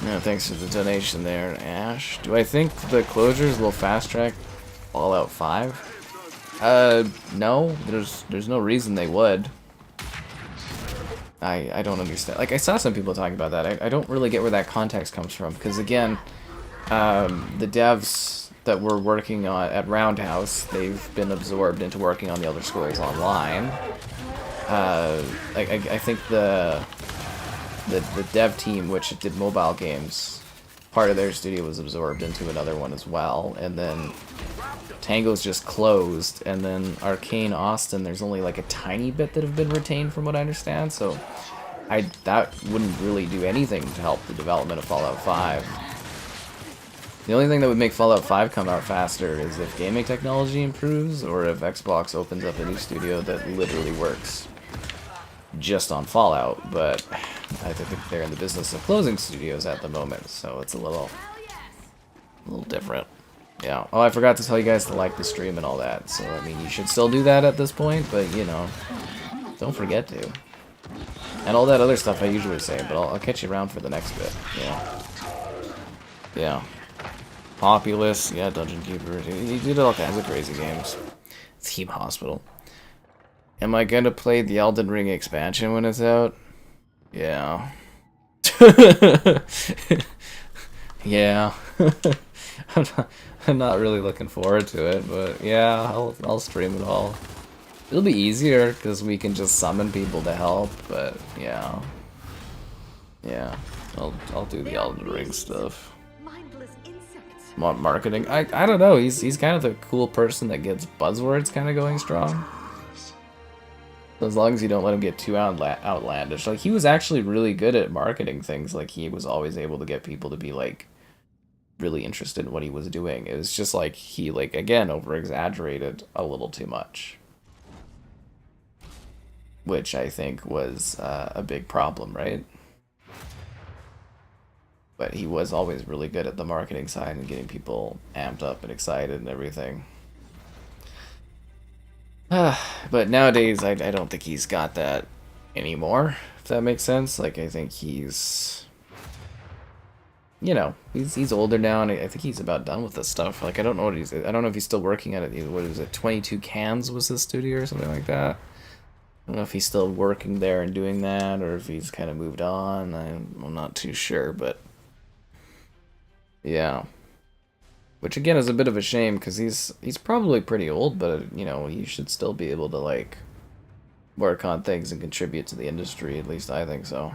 No, thanks for the donation there, Ash. Do I think the closures will fast track Fallout 5? No. There's no reason they would. I don't understand. Like, I saw some people talking about that. I don't really get where that context comes from, because again, the devs that were working on at Roundhouse, they've been absorbed into working on the Elder Scrolls Online. I think the dev team, which did mobile games, part of their studio was absorbed into another one as well, and then Tango's just closed, and then Arkane Auston, there's only like a tiny bit that have been retained from what I understand, so that wouldn't really do anything to help the development of Fallout 5. The only thing that would make Fallout 5 come out faster is if gaming technology improves, or if Xbox opens up a new studio that literally works just on Fallout, but I think they're in the business of closing studios at the moment, so it's a little different. Yeah. Oh, I forgot to tell you guys to like the stream and all that, so I mean, you should still do that at this point, but don't forget to. And all that other stuff I usually say, but I'll catch you around for the next bit. Yeah. Populous, yeah, Dungeon Keeper. He did all kinds of crazy games. Team Hospital. Am I gonna play the Elden Ring expansion when it's out? Yeah. Yeah. I'm not really looking forward to it, but yeah, I'll stream it all. It'll be easier because we can just summon people to help, but yeah. I'll do the Elden Ring stuff. Marketing. I don't know. He's kind of the cool person that gets buzzwords kind of going strong. As long as you don't let him get too outlandish. Like, he was actually really good at marketing things. Like, he was always able to get people to be like really interested in what he was doing. It was just like he, like, again, over exaggerated a little too much, which I think was a big problem, right? But he was always really good at the marketing side and getting people amped up and excited and everything. But nowadays, I don't think he's got that anymore, if that makes sense. Like, I think he's... he's older now, and I think he's about done with this stuff. Like, I don't know if he's still working at it. What is it, 22 Cans was his studio or something like that? I don't know if he's still working there and doing that, or if he's kind of moved on. I'm not too sure, but... yeah. Which again is a bit of a shame, because he's probably pretty old, but he should still be able to like work on things and contribute to the industry. At least I think so.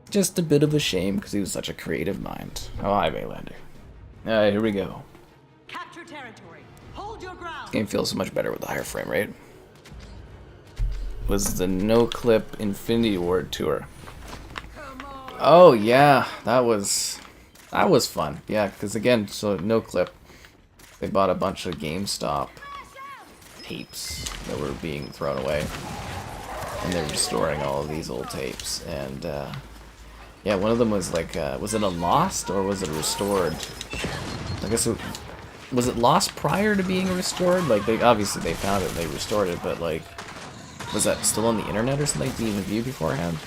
Just a bit of a shame because he was such a creative mind. Oh, hi, Maylander. Alright, here we go. Capture territory. Hold your ground. This game feels so much better with the higher frame rate. Was the No Clip Infinity Ward tour? Oh yeah, that was fun. Yeah, because again, so No Clip, they bought a bunch of GameStop tapes that were being thrown away. And they're restoring all of these old tapes. And, yeah, one of them was like, was it a lost or was it restored? I guess was it lost prior to being restored? Like, obviously they found it and they restored it, but like, was that still on the internet or something to even view beforehand?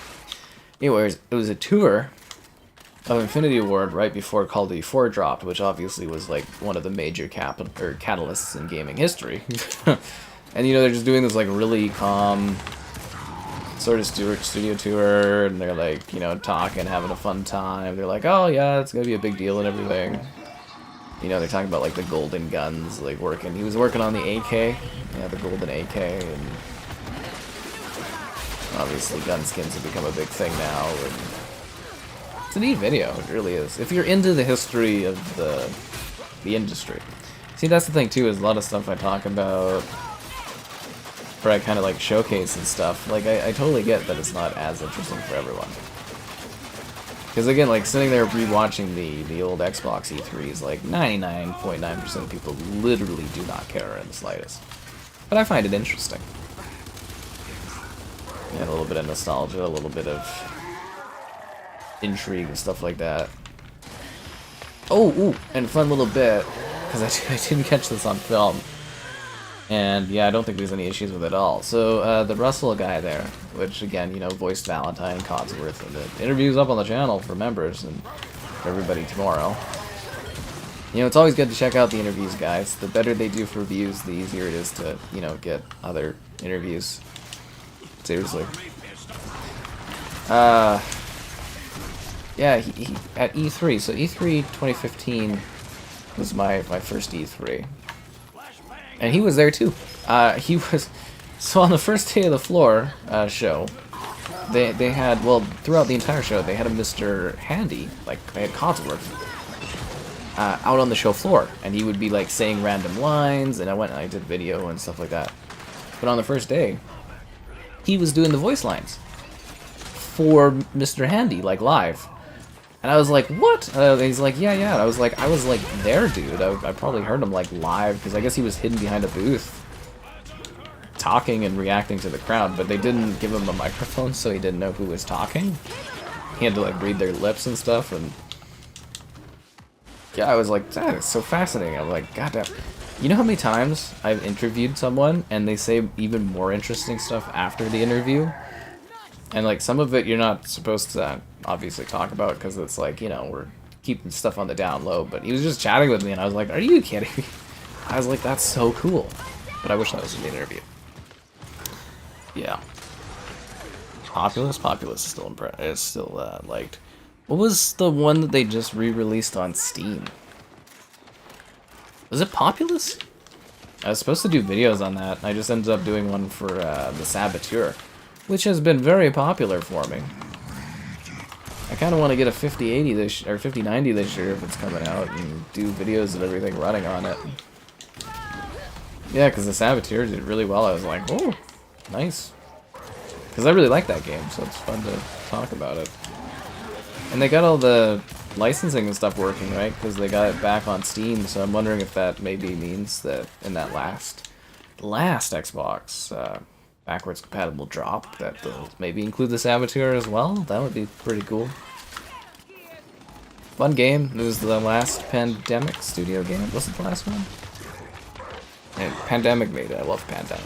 Anyways, it was a tour of Infinity Ward right before Call of Duty 4 dropped, which obviously was like one of the major catalysts in gaming history. And you know, they're just doing this like really calm sort of studio tour, and they're like, you know, talking, having a fun time. They're like, oh yeah, it's gonna be a big deal and everything. You know, they're talking about like the golden guns, like working. He was working on the AK, yeah, the golden AK, and obviously gun skins have become a big thing now. And it's a neat video, it really is. If you're into the history of the industry. See, that's the thing too, is a lot of stuff I talk about, where I kind of like showcase and stuff. Like, I totally get that it's not as interesting for everyone. Because again, like sitting there rewatching the old Xbox E3s, like 99.9% of people literally do not care in the slightest. But I find it interesting. And a little bit of nostalgia, a little bit of intrigue and stuff like that. Oh, ooh, and a fun little bit, because I didn't catch this on film. And yeah, I don't think there's any issues with it at all. So the Russell guy there, which again, you know, voiced Valentine, Codsworth, and the interview's up on the channel for members and for everybody tomorrow. You know, it's always good to check out the interviews, guys. The better they do for views, the easier it is to, you know, get other interviews. Seriously. Yeah, he at E3. So E3 2015 was my first E3. And he was there too. He was, so on the first day of the floor show, they had, well, throughout the entire show, they had a Mr. Handy, like they had Codsworth, out on the show floor, and he would be like saying random lines, and I went and I did video and stuff like that. But on the first day, he was doing the voice lines for Mr. Handy, like live. And I was like, what? He's like, yeah. And I was like, there, dude. I probably heard him, like, live, because I guess he was hidden behind a booth, talking and reacting to the crowd, but they didn't give him a microphone, so he didn't know who was talking. He had to, like, read their lips and stuff, and yeah, I was like, that is so fascinating. I was like, goddamn. You know how many times I've interviewed someone, and they say even more interesting stuff after the interview? And, like, some of it you're not supposed to obviously talk about because it's like, you know, we're keeping stuff on the down low. But he was just chatting with me, and I was like, are you kidding me? I was like, that's so cool. But I wish that was in the interview. Yeah. Populous is still liked. What was the one that they just re-released on Steam? Was it Populous? I was supposed to do videos on that. I just ended up doing one for the Saboteur, which has been very popular for me. I kind of want to get a 5080 this or 5090 this year if it's coming out, and do videos of everything running on it. Yeah, because the Saboteur did really well. I was like, oh, nice. Because I really like that game, so it's fun to talk about it. And they got all the licensing and stuff working, right? Because they got it back on Steam, so I'm wondering if that maybe means that in that last Xbox backwards compatible drop, that they'll maybe include the Saboteur as well. That would be pretty cool. Fun game. It was the last Pandemic studio game. Was it the last one? And Pandemic made it. I love Pandemic.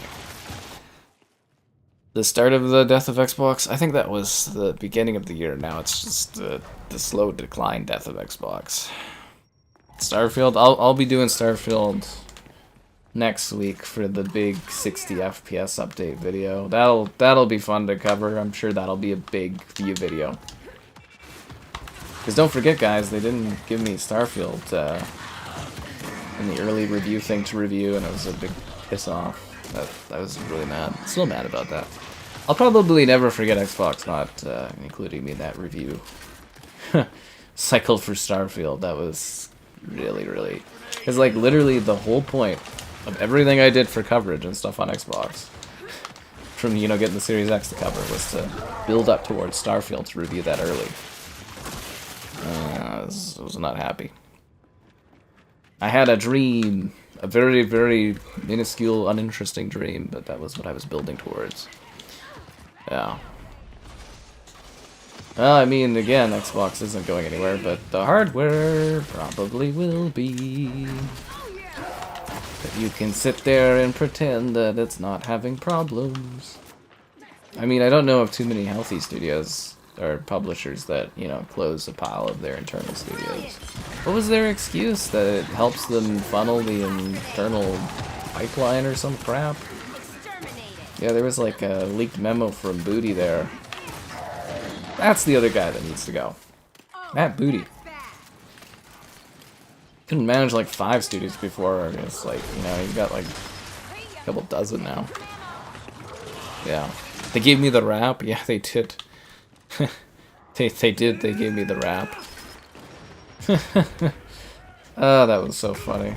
The start of the death of Xbox, I think that was the beginning of the year. Now it's just the slow decline death of Xbox. Starfield, I'll be doing Starfield next week for the big 60 FPS update video. That'll be fun to cover. I'm sure that'll be a big view video. Because don't forget, guys, they didn't give me Starfield in the early review thing to review, and it was a big piss off. I was really mad. Still mad about that. I'll probably never forget Xbox not including me in that review cycle for Starfield. That was really... Because, like, literally the whole point of everything I did for coverage and stuff on Xbox, from, you know, getting the Series X to cover, was to build up towards Starfield to review that early. I was not happy. I had a dream. a very, very minuscule, uninteresting dream, but that was what I was building towards. Yeah. Well, I mean, again, Xbox isn't going anywhere, but the hardware probably will be. But you can sit there and pretend that it's not having problems. I mean, I don't know of too many healthy studios or publishers that, you know, close a pile of their internal studios. What was their excuse? That it helps them funnel the internal pipeline or some crap? Yeah, there was like a leaked memo from Booty there. That's the other guy that needs to go. Matt Booty. Couldn't manage like 5 studios before. It's like, you know, you got like a couple dozen now. Yeah. They gave me the rap. Yeah, they did. they did. They gave me the rap. Oh, that was so funny.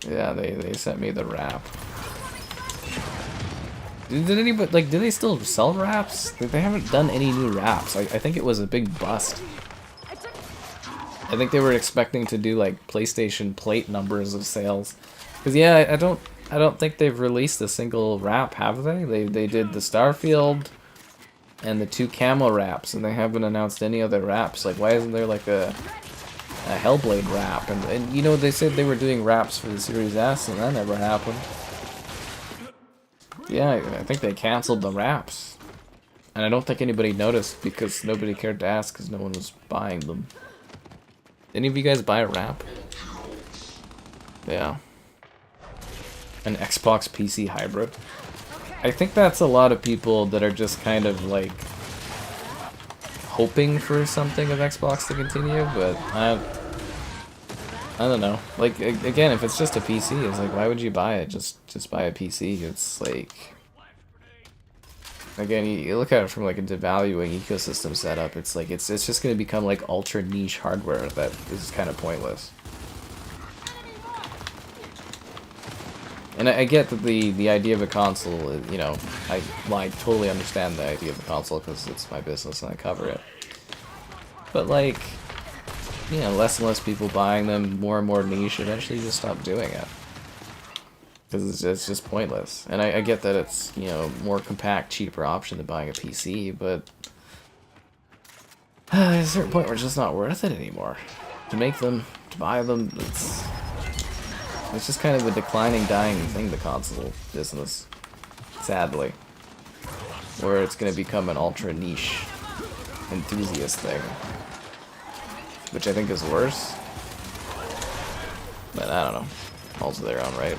Yeah, they sent me the rap. Did anybody, like, do they still sell wraps? They haven't done any new wraps. I think it was a big bust. I think they were expecting to do like PlayStation plate numbers of sales. Cause yeah, I don't think they've released a single wrap, have they? They did the Starfield and the 2 camo wraps, and they haven't announced any other wraps. Like, why isn't there like a Hellblade wrap? And you know, they said they were doing wraps for the Series S, and that never happened. Yeah, I think they canceled the wraps. And I don't think anybody noticed because nobody cared to ask because no one was buying them. Any of you guys buy a wrap? Yeah. An Xbox PC hybrid. I think that's a lot of people that are just kind of like hoping for something of Xbox to continue, but I don't know. Like, again, if it's just a PC, it's like, why would you buy it? Just buy a PC. It's like, again, you look at it from like a devaluing ecosystem setup. It's like it's just going to become like ultra niche hardware that is kind of pointless. And I get that the idea of a console, you know, I totally understand the idea of a console because it's my business and I cover it. But like, you know, less and less people buying them, more and more niche, eventually you just stop doing it. Because it's just pointless. And I get that it's, you know, more compact, cheaper option than buying a PC, but at a certain point where it's just not worth it anymore. To make them, to buy them, it's just kind of a declining, dying thing, the console business. Sadly. Where it's going to become an ultra niche enthusiast thing. Which I think is worse. But I don't know. Also their own right.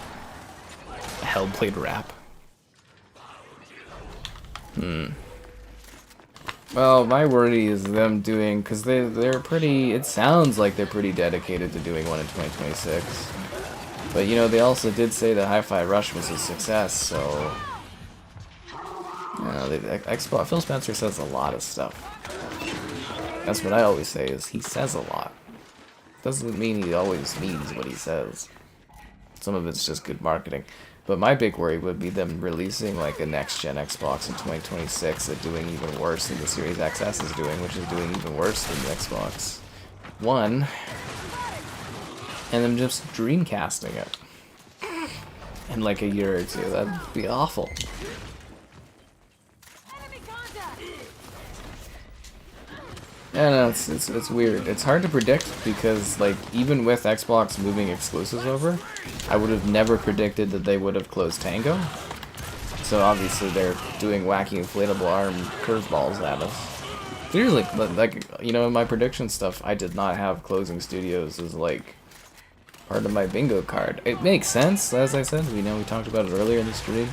Hellblade rap. Well, my worry is them doing, because they're pretty, it sounds like they're pretty dedicated to doing one in 2026. But, you know, they also did say that Hi-Fi Rush was a success, so... You know, Xbox, Phil Spencer says a lot of stuff. That's what I always say, is he says a lot. Doesn't mean he always means what he says. Some of it's just good marketing. But my big worry would be them releasing like a next-gen Xbox in 2026 and doing even worse than the Series XS is doing, which is doing even worse than the Xbox One. And them just Dreamcasting it in like a year or two. That'd be awful. Yeah, no, it's weird. It's hard to predict because, like, even with Xbox moving exclusives over, I would have never predicted that they would have closed Tango. So obviously they're doing wacky inflatable arm curveballs at us. Seriously, like, you know, in my prediction stuff, I did not have closing studios as, like, part of my bingo card. It makes sense, as I said. We talked about it earlier in the stream.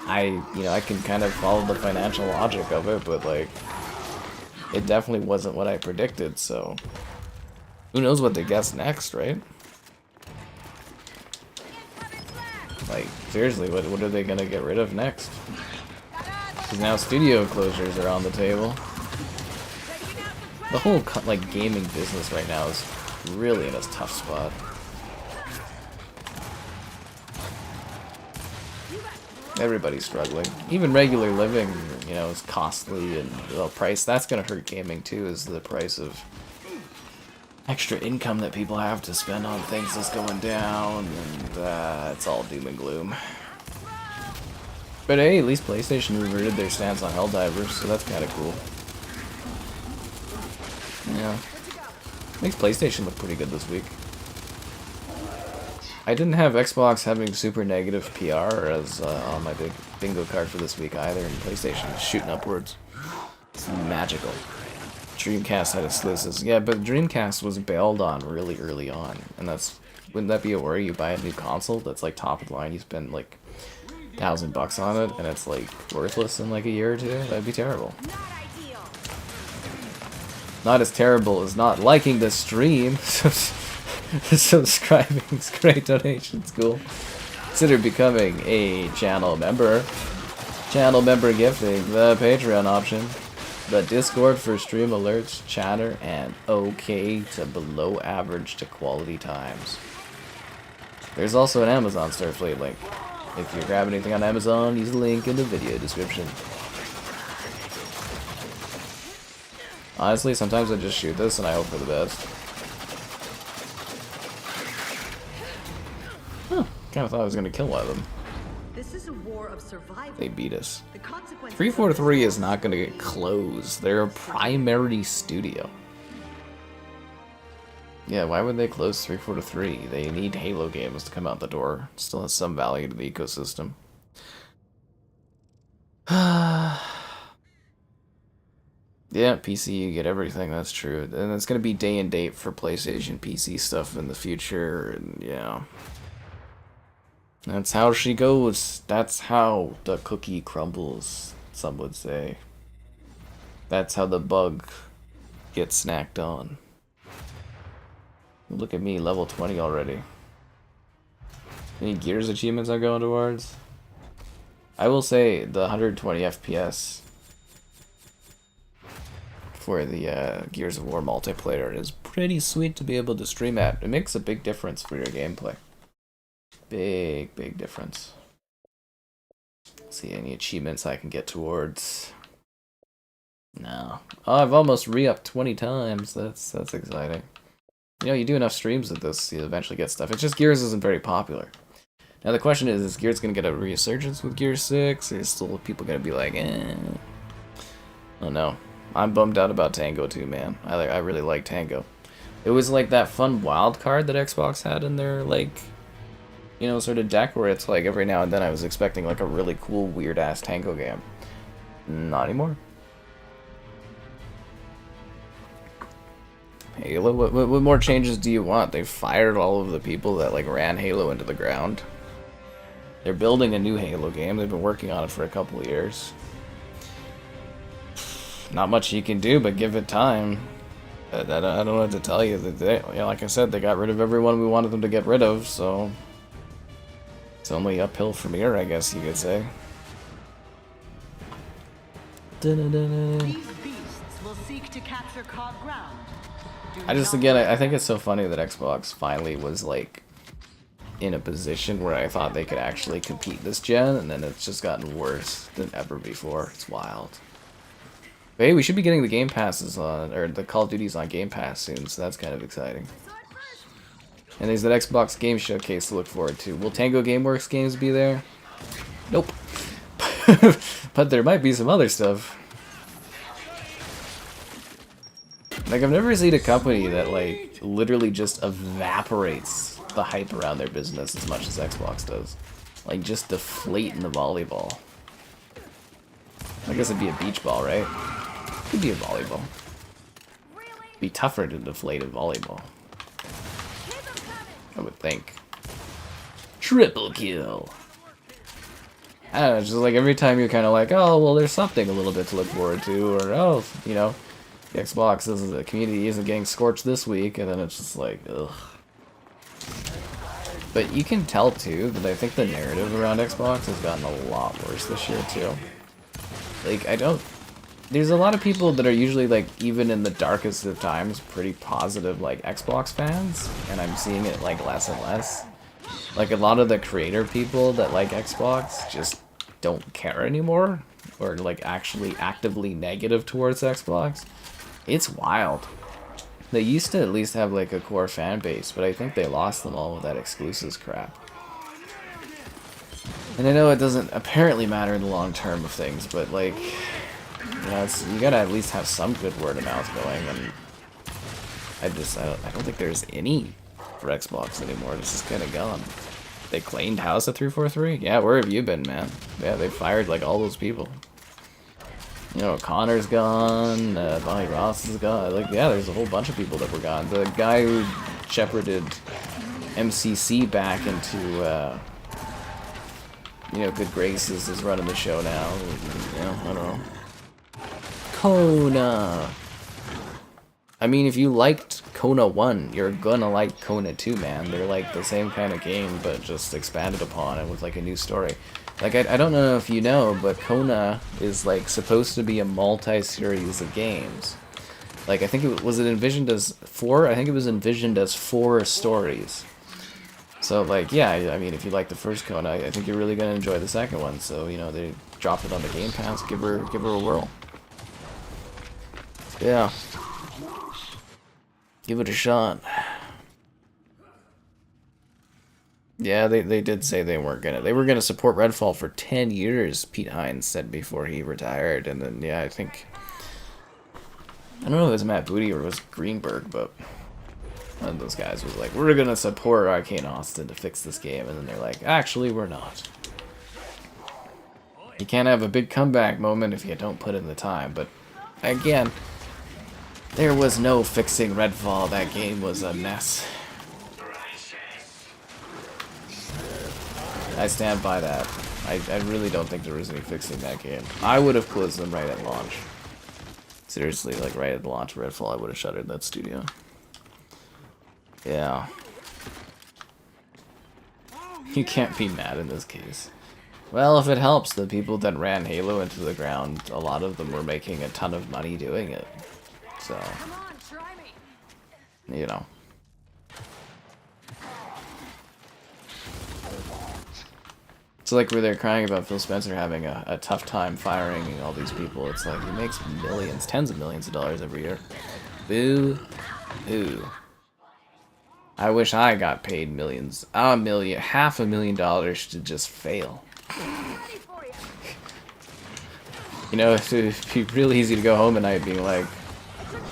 I can kind of follow the financial logic of it, but, like, it definitely wasn't what I predicted, so who knows what they guess next, right? Like, seriously, what are they gonna get rid of next? Because now studio closures are on the table. The whole, like, gaming business right now is really in a tough spot. Everybody's struggling. Even regular living, you know, is costly and, well, price. That's gonna hurt gaming too, is the price of extra income that people have to spend on things is going down, and it's all doom and gloom. But hey, at least PlayStation reverted their stance on Helldivers, so that's kind of cool. Yeah. Makes PlayStation look pretty good this week. I didn't have Xbox having super negative PR as on my big bingo card for this week either, and PlayStation is shooting upwards. It's magical. Dreamcast had exclusives. Yeah, but Dreamcast was bailed on really early on, and wouldn't that be a worry? You buy a new console that's like top of the line, you spend like $1,000 on it, and it's like worthless in like a year or two? That'd be terrible. Not as terrible as not liking the stream. Subscribing is great donations, cool. Consider becoming a channel member. Channel member gifting, the Patreon option, the Discord for stream alerts, chatter, and okay to below average to quality times. There's also an Amazon Starfleet link. If you grab anything on Amazon, use the link in the video description. Honestly, sometimes I just shoot this and I hope for the best. Kind of thought I was going to kill one of them. This is a war of survival. They beat us. The consequences 343 is not going to get closed. They're a primary studio. Yeah, why would they close 343? They need Halo games to come out the door. It still has some value to the ecosystem. Yeah, PC, you get everything, that's true. And it's going to be day and date for PlayStation PC stuff in the future, and yeah. That's how she goes. That's how the cookie crumbles, some would say. That's how the bug gets snacked on. Look at me, level 20 already. Any Gears achievements I'm going towards? I will say the 120 FPS for the Gears of War multiplayer is pretty sweet to be able to stream at. It makes a big difference for your gameplay. Big difference. See any achievements I can get towards. No. Oh, I've almost re-upped 20 times. That's exciting. You know, you do enough streams of this, you eventually get stuff. It's just Gears isn't very popular. Now the question is Gears going to get a resurgence with Gears 6? Or is still people going to be like, eh? I don't know. I'm bummed out about Tango too, man. I really like Tango. It was like that fun wild card that Xbox had in their, like, you know, sort of deck where it's like every now and then I was expecting like a really cool, weird-ass Tango game. Not anymore. Halo? What more changes do you want? They've fired all of the people that like ran Halo into the ground. They're building a new Halo game. They've been working on it for a couple of years. Not much you can do but give it time. I don't know what to tell you. Like I said, they got rid of everyone we wanted them to get rid of, so it's only uphill from here, I guess you could say. These beasts will seek to capture COG ground. I think it's so funny that Xbox finally was like in a position where I thought they could actually compete this gen, and then it's just gotten worse than ever before. It's wild. But hey, we should be getting the Game Passes on, or the Call of Duties on Game Pass soon, so that's kind of exciting. And there's that Xbox Game Showcase to look forward to. Will Tango Gamesworks games be there? Nope. But there might be some other stuff. Like, I've never seen a company that, like, literally just evaporates the hype around their business as much as Xbox does. Like, just deflate in the volleyball. I guess it'd be a beach ball, right? Could be a volleyball. It'd be tougher to deflate a volleyball, I would think. Triple kill. I don't know, just like every time you're kind of like, oh, well, there's something a little bit to look forward to, or, oh, you know, the Xbox, the community isn't getting scorched this week, and then it's just like, ugh. But you can tell, too, that I think the narrative around Xbox has gotten a lot worse this year, too. Like, there's a lot of people that are usually, like, even in the darkest of times, pretty positive, like, Xbox fans, and I'm seeing it, like, less and less. Like, a lot of the creator people that like Xbox just don't care anymore, or, like, actually actively negative towards Xbox. It's wild. They used to at least have like a core fan base, but I think they lost them all with that exclusives crap. And I know it doesn't apparently matter in the long term of things, but like, you know, you gotta at least have some good word of mouth going. And I don't think there's any for Xbox anymore. This is kind of gone. They cleaned house at 343. Yeah, where have you been, man? Yeah, they fired like all those people. You know, Connor's gone, Bonnie Ross is gone. Like, yeah, there's a whole bunch of people that were gone. The guy who shepherded MCC back into, you know, good graces is running the show now. You know, I don't know. Kona! I mean, if you liked Kona 1, you're gonna like Kona 2, man. They're like the same kind of game, but just expanded upon and with like a new story. Like, I don't know if you know, but Kona is, like, supposed to be a multi-series of games. Like, I think it was envisioned as 4? I think it was envisioned as 4 stories. So, like, yeah, I mean, if you like the first Kona, I think you're really going to enjoy the second one. So, you know, they dropped it on the Game Pass. Give her a whirl. Yeah. Give it a shot. Yeah, they did say they were gonna support Redfall for 10 years, Pete Hines said before he retired, and then yeah, I think I don't know if it was Matt Booty or it was Greenberg, but one of those guys was like, we're gonna support Arkane Auston to fix this game, and then they're like, actually we're not. You can't have a big comeback moment if you don't put in the time, but again, there was no fixing Redfall. That game was a mess. I stand by that. I really don't think there was any fixing that game. I would have closed them right at launch. Seriously, like right at the launch of Redfall, I would have shuttered that studio. Yeah. You can't be mad in this case. Well, if it helps, the people that ran Halo into the ground, a lot of them were making a ton of money doing it. So, you know. It's like where they're crying about Phil Spencer having a tough time firing all these people. It's like he makes millions, tens of millions of dollars every year. Boo. Boo. I wish I got paid millions. $500,000 to just fail. You know, it'd be really easy to go home at night being like,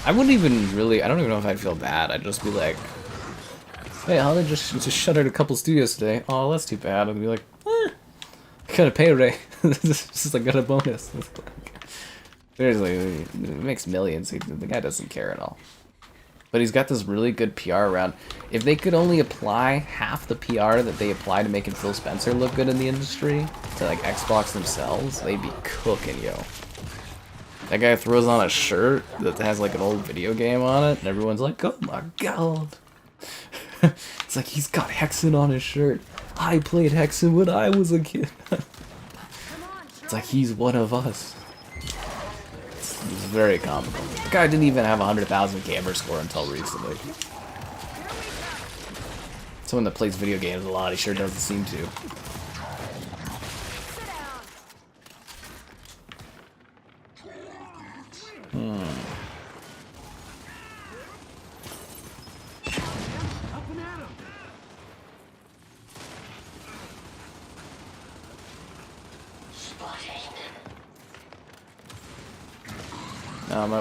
I don't even know if I'd feel bad. I'd just be like, hey, how they just shuttered a couple studios today. Oh, that's too bad. I'd be like, got a pay raise. Just like got a bonus. Seriously, it makes millions. The guy doesn't care at all. But he's got this really good PR around. If they could only apply half the PR that they apply to making Phil Spencer look good in the industry to like Xbox themselves, they'd be cooking, yo. That guy throws on a shirt that has like an old video game on it, and everyone's like, oh my god. It's like he's got Hexen on his shirt. I played Hexen when I was a kid. It's like he's one of us. It's very comical. The guy didn't even have 100,000 gamer score until recently. Someone that plays video games a lot, he sure doesn't seem to.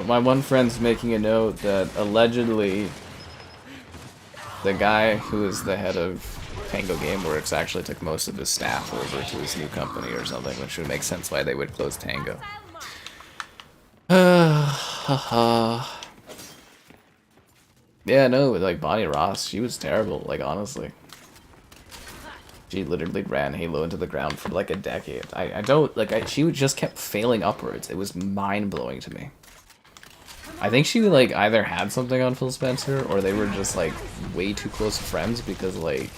My one friend's making a note that allegedly the guy who is the head of Tango Gamesworks actually took most of his staff over to his new company or something, which would make sense why they would close Tango. Yeah, no, like Bonnie Ross, she was terrible, like honestly. She literally ran Halo into the ground for like a decade. She just kept failing upwards. It was mind-blowing to me. I think she like either had something on Phil Spencer or they were just like way too close friends because like,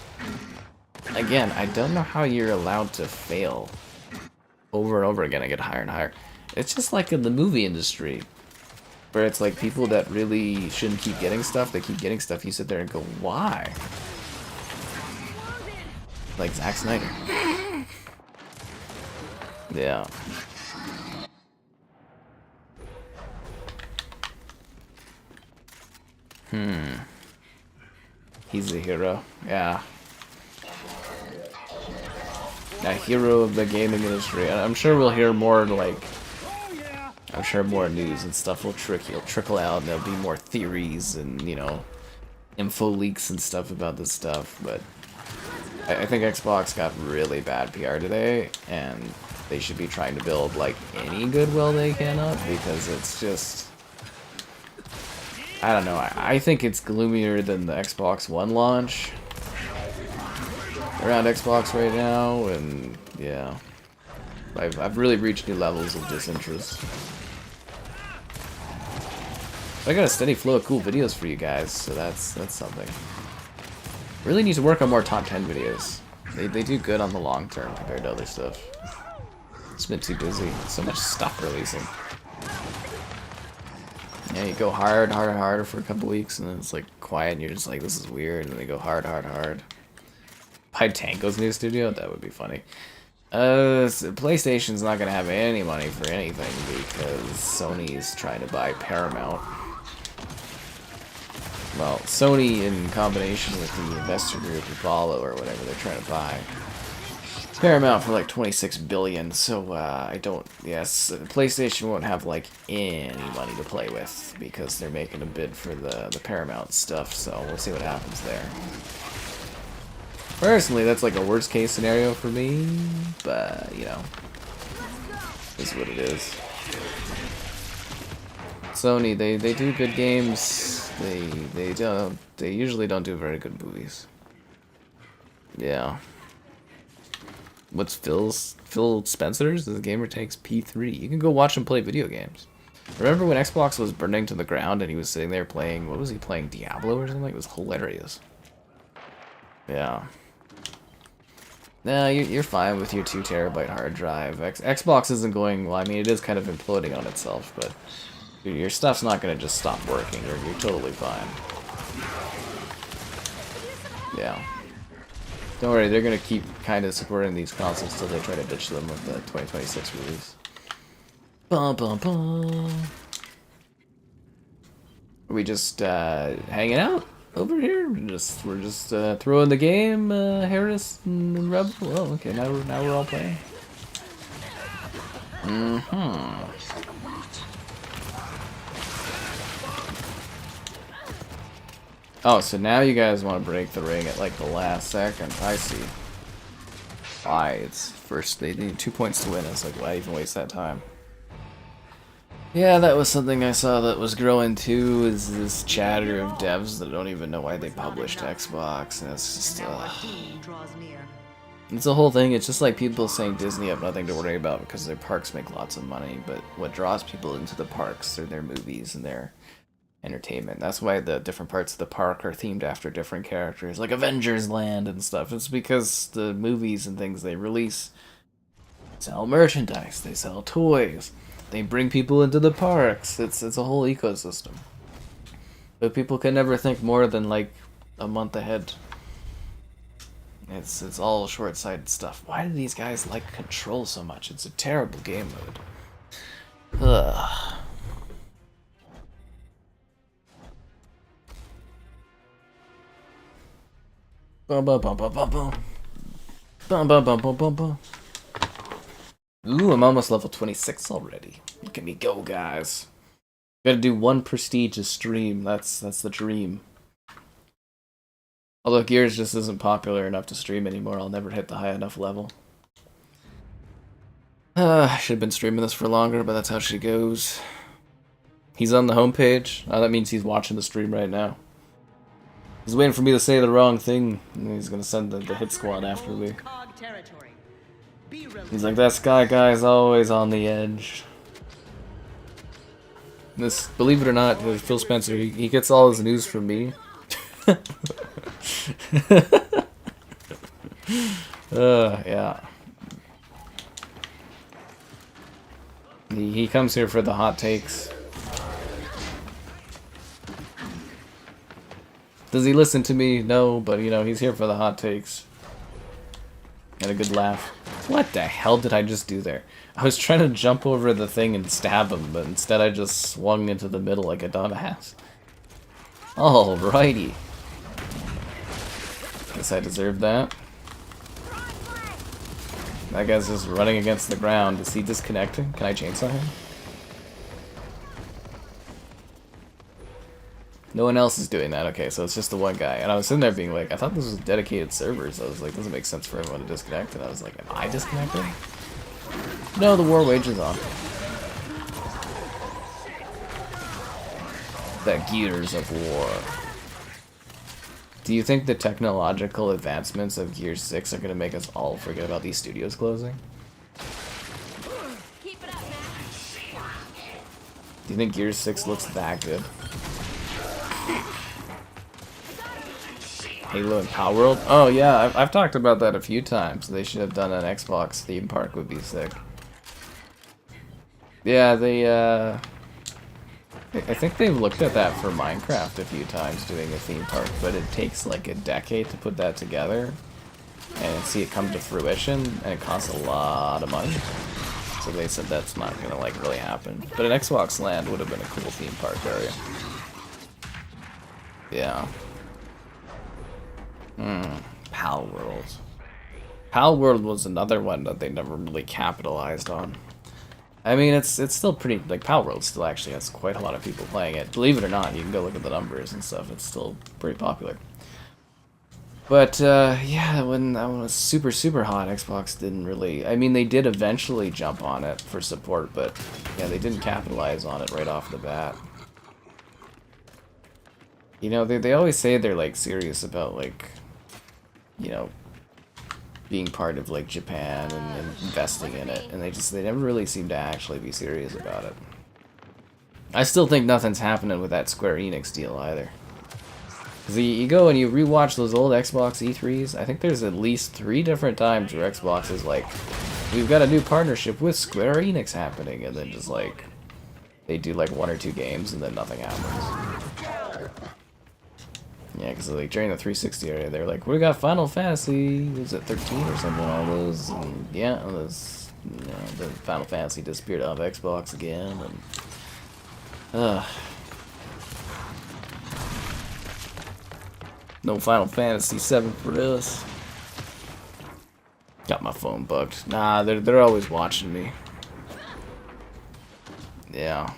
again, I don't know how you're allowed to fail over and over again and get higher and higher. It's just like in the movie industry where it's like people that really shouldn't keep getting stuff, they keep getting stuff, you sit there and go, why? Like Zack Snyder. Yeah. He's a hero. Yeah. A hero of the gaming industry. And I'm sure we'll hear more, like... I'm sure more news and stuff will trickle out, and there'll be more theories and, you know, info leaks and stuff about this stuff, but... I think Xbox got really bad PR today, and they should be trying to build, like, any goodwill they can up, because it's just... I don't know, I think it's gloomier than the Xbox One launch around Xbox right now, and yeah. I've really reached new levels of disinterest. But I got a steady flow of cool videos for you guys, so that's something. Really need to work on more top 10 videos. They do good on the long term compared to other stuff. It's been too busy. So much stuff releasing. Yeah, you go harder for a couple weeks, and then it's like quiet, and you're just like, this is weird, and then they go hard. Buy Tango's new studio? That would be funny. PlayStation's not gonna have any money for anything because Sony's trying to buy Paramount. Well, Sony in combination with the investor group Apollo or whatever they're trying to buy. Paramount for like 26 billion, so yes, PlayStation won't have like any money to play with because they're making a bid for the Paramount stuff, so we'll see what happens there. Personally, that's like a worst case scenario for me, but you know, is what it is. Sony, they do good games. They usually don't do very good movies. Yeah. What's Phil Spencer's? The gamer takes P3. You can go watch him play video games. Remember when Xbox was burning to the ground and he was sitting there playing, what was he playing, Diablo or something? It was hilarious. Yeah. Nah, you're fine with your 2 terabyte hard drive. Xbox isn't going, well, I mean, it is kind of imploding on itself, but your stuff's not going to just stop working. You're totally fine. Yeah. Don't worry, they're going to keep kind of supporting these consoles till they try to ditch them with the 2026 release. Bum, bum, bum. Are we just hanging out over here? We're just throwing the game, Harris and Rebel? Oh, okay, now we're all playing. Oh, so now you guys want to break the ring at like the last second. I see. Why? It's first, they need 2 points to win. It's like, why even waste that time? Yeah, that was something I saw that was growing too, is this chatter of devs that don't even know why they published Xbox, and it's just, it's the whole thing. It's just like people saying Disney have nothing to worry about because their parks make lots of money, but what draws people into the parks are their movies and their entertainment. That's why the different parts of the park are themed after different characters, like Avengers Land and stuff. It's because the movies and things they release sell merchandise, they sell toys, they bring people into the parks. It's a whole ecosystem. But people can never think more than like a month ahead. It's all short-sighted stuff. Why do these guys like Control so much? It's a terrible game mode. Ugh. Bum bum bum bum bum bum. Bum bum bum bum bum bum. Ooh, I'm almost level 26 already. Look at me go, guys. Gotta do 1 prestige a stream. That's the dream. Although Gears just isn't popular enough to stream anymore, I'll never hit the high enough level. I should have been streaming this for longer, but that's how she goes. He's on the homepage. Oh, that means he's watching the stream right now. He's waiting for me to say the wrong thing, and he's gonna send the hit squad after me. He's like, that Sky guy's always on the edge. This, believe it or not, Phil Spencer, he gets all his news from me. Yeah. He comes here for the hot takes. Does he listen to me? No, but you know, he's here for the hot takes. And a good laugh. What the hell did I just do there? I was trying to jump over the thing and stab him, but instead I just swung into the middle like a dumbass. Alrighty. Guess I deserved that. That guy's just running against the ground. Is he disconnecting? Can I chainsaw him? No one else is doing that. Okay, so it's just the one guy. And I was sitting there being like, I thought this was dedicated servers. I was like, doesn't make sense for everyone to disconnect. And I was like, am I disconnected? No, the war wages on. The Gears of War. Do you think the technological advancements of Gears 6 are going to make us all forget about these studios closing? Keep it up, man. Do you think Gears 6 looks that good? Halo and Power World? Oh yeah, I've talked about that a few times. They should have done an Xbox theme park, would be sick. Yeah, I think they've looked at that for Minecraft a few times, doing a theme park, but it takes like a decade to put that together and see it come to fruition, and it costs a lot of money. So they said that's not gonna like really happen. But an Xbox Land would have been a cool theme park area. Yeah. Pal World. Pal World was another one that they never really capitalized on. I mean, it's still pretty, like, Pal World still actually has quite a lot of people playing it. Believe it or not, you can go look at the numbers and stuff, it's still pretty popular. But, yeah, when that one was super, super hot, Xbox didn't really, I mean, they did eventually jump on it for support, but, yeah, they didn't capitalize on it right off the bat. You know, they always say they're, like, serious about, like, you know, being part of like Japan and investing in it, and they never really seem to actually be serious about it. I still think nothing's happening with that Square Enix deal either. Cause you go and you rewatch those old Xbox E3s, I think there's at least 3 different times where Xbox is like, we've got a new partnership with Square Enix happening, and then just like, they do like 1 or 2 games and then nothing happens. Yeah, because like during the 360 area, they're like, we got Final Fantasy, was it 13 or something? All those, and yeah, those, you know, the Final Fantasy disappeared off Xbox again, and no Final Fantasy 7 for us. Got my phone bugged. Nah, they're always watching me. Yeah,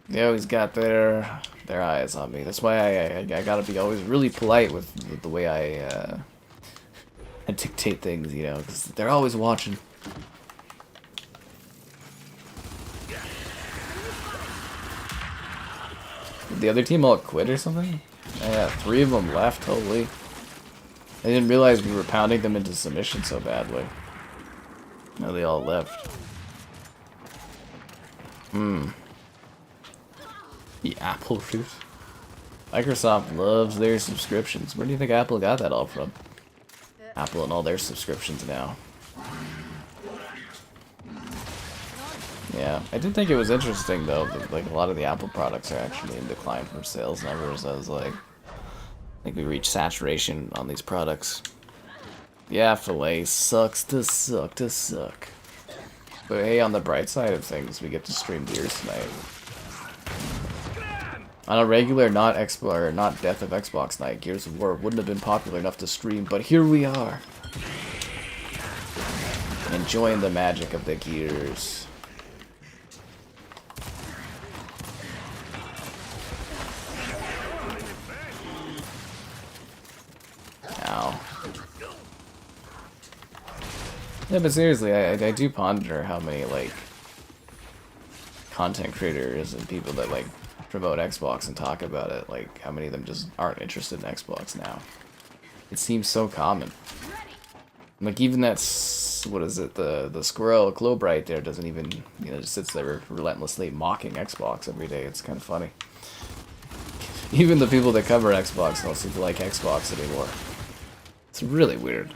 they always got their eyes on me. That's why I gotta be always really polite with the way I dictate things, you know, because they're always watching. Did the other team all quit or something? Yeah, 3 of them left, holy. I didn't realize we were pounding them into submission so badly. No, they all left. The Apple root. Microsoft loves their subscriptions. Where do you think Apple got that all from? Apple and all their subscriptions now. Yeah, I did think it was interesting though that like a lot of the Apple products are actually in decline from sales numbers. I was like, I think we reached saturation on these products. Yeah, filet sucks to suck. But hey, on the bright side of things, we get to stream Gears tonight. On a regular, not Death of Xbox night, Gears of War wouldn't have been popular enough to stream, but here we are. Enjoying the magic of the Gears. Ow. Yeah, but seriously, I do ponder how many, like, content creators and people that, like, promote Xbox and talk about it, like how many of them just aren't interested in Xbox now. It seems so common. Like even that's, what is it, the squirrel Globe right there doesn't even, you know, just sits there relentlessly mocking Xbox every day. It's kind of funny. Even the people that cover Xbox don't seem to like Xbox anymore. It's really weird.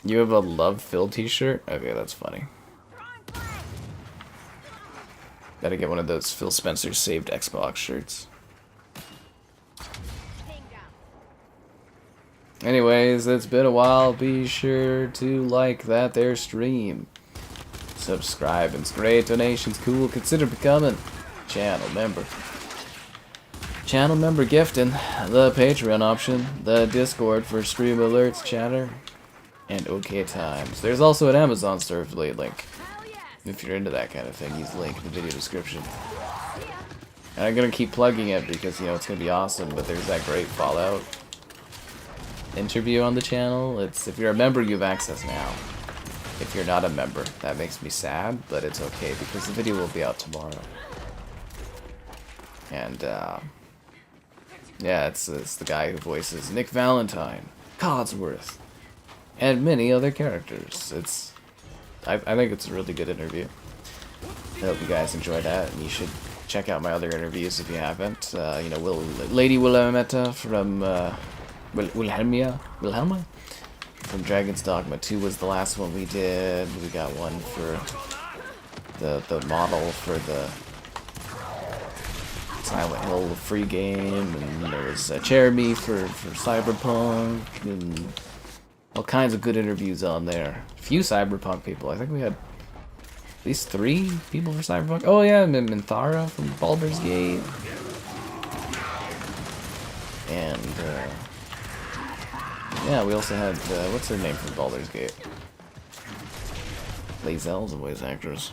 You have a Love Phil t-shirt? Okay, that's funny. Gotta get one of those Phil Spencer saved Xbox shirts. Anyways, it's been a while. Be sure to like that there stream. Subscribe, and great donations cool. Consider becoming channel member. Channel member gifting, the Patreon option, the Discord for stream alerts, chatter, and OK times. There's also an Amazon store affiliate link. If you're into that kind of thing, use the link in the video description. And I'm gonna keep plugging it because, you know, it's gonna be awesome, but there's that great Fallout interview on the channel. It's, if you're a member, you have access now. If you're not a member, that makes me sad, but it's okay because the video will be out tomorrow. And, yeah, it's the guy who voices Nick Valentine, Codsworth, and many other characters. I think it's a really good interview. I hope you guys enjoy that, and you should check out my other interviews if you haven't. You know, Lady Wilhelmetta from Wilhelma from Dragon's Dogma 2 was the last one we did. We got one for the model for the Silent Hill free game, and there was Jeremy for Cyberpunk, and all kinds of good interviews on there. A few Cyberpunk people. I think we had at least 3 people for Cyberpunk. Oh yeah, Minthara from Baldur's Gate. And yeah, we also had what's her name from Baldur's Gate? Lae'zel's a voice actress.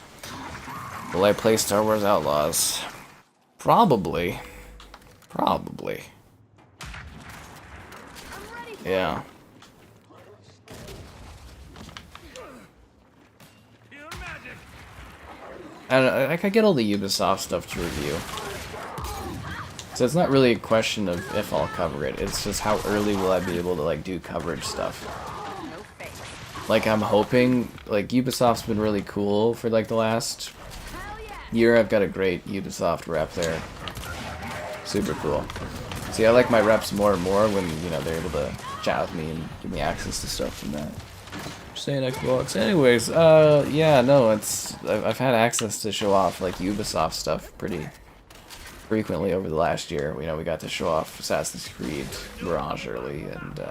Will I play Star Wars Outlaws? Probably. Probably. Yeah. I can get all the Ubisoft stuff to review. So it's not really a question of if I'll cover it, it's just how early will I be able to like do coverage stuff. Like I'm hoping, like Ubisoft's been really cool for like the last year. I've got a great Ubisoft rep there. Super cool. See, I like my reps more and more when, you know, they're able to chat with me and give me access to stuff from that. Saying Xbox. Anyways, yeah, no, I've had access to show off like Ubisoft stuff pretty frequently over the last year. You know, we got to show off Assassin's Creed Mirage early, and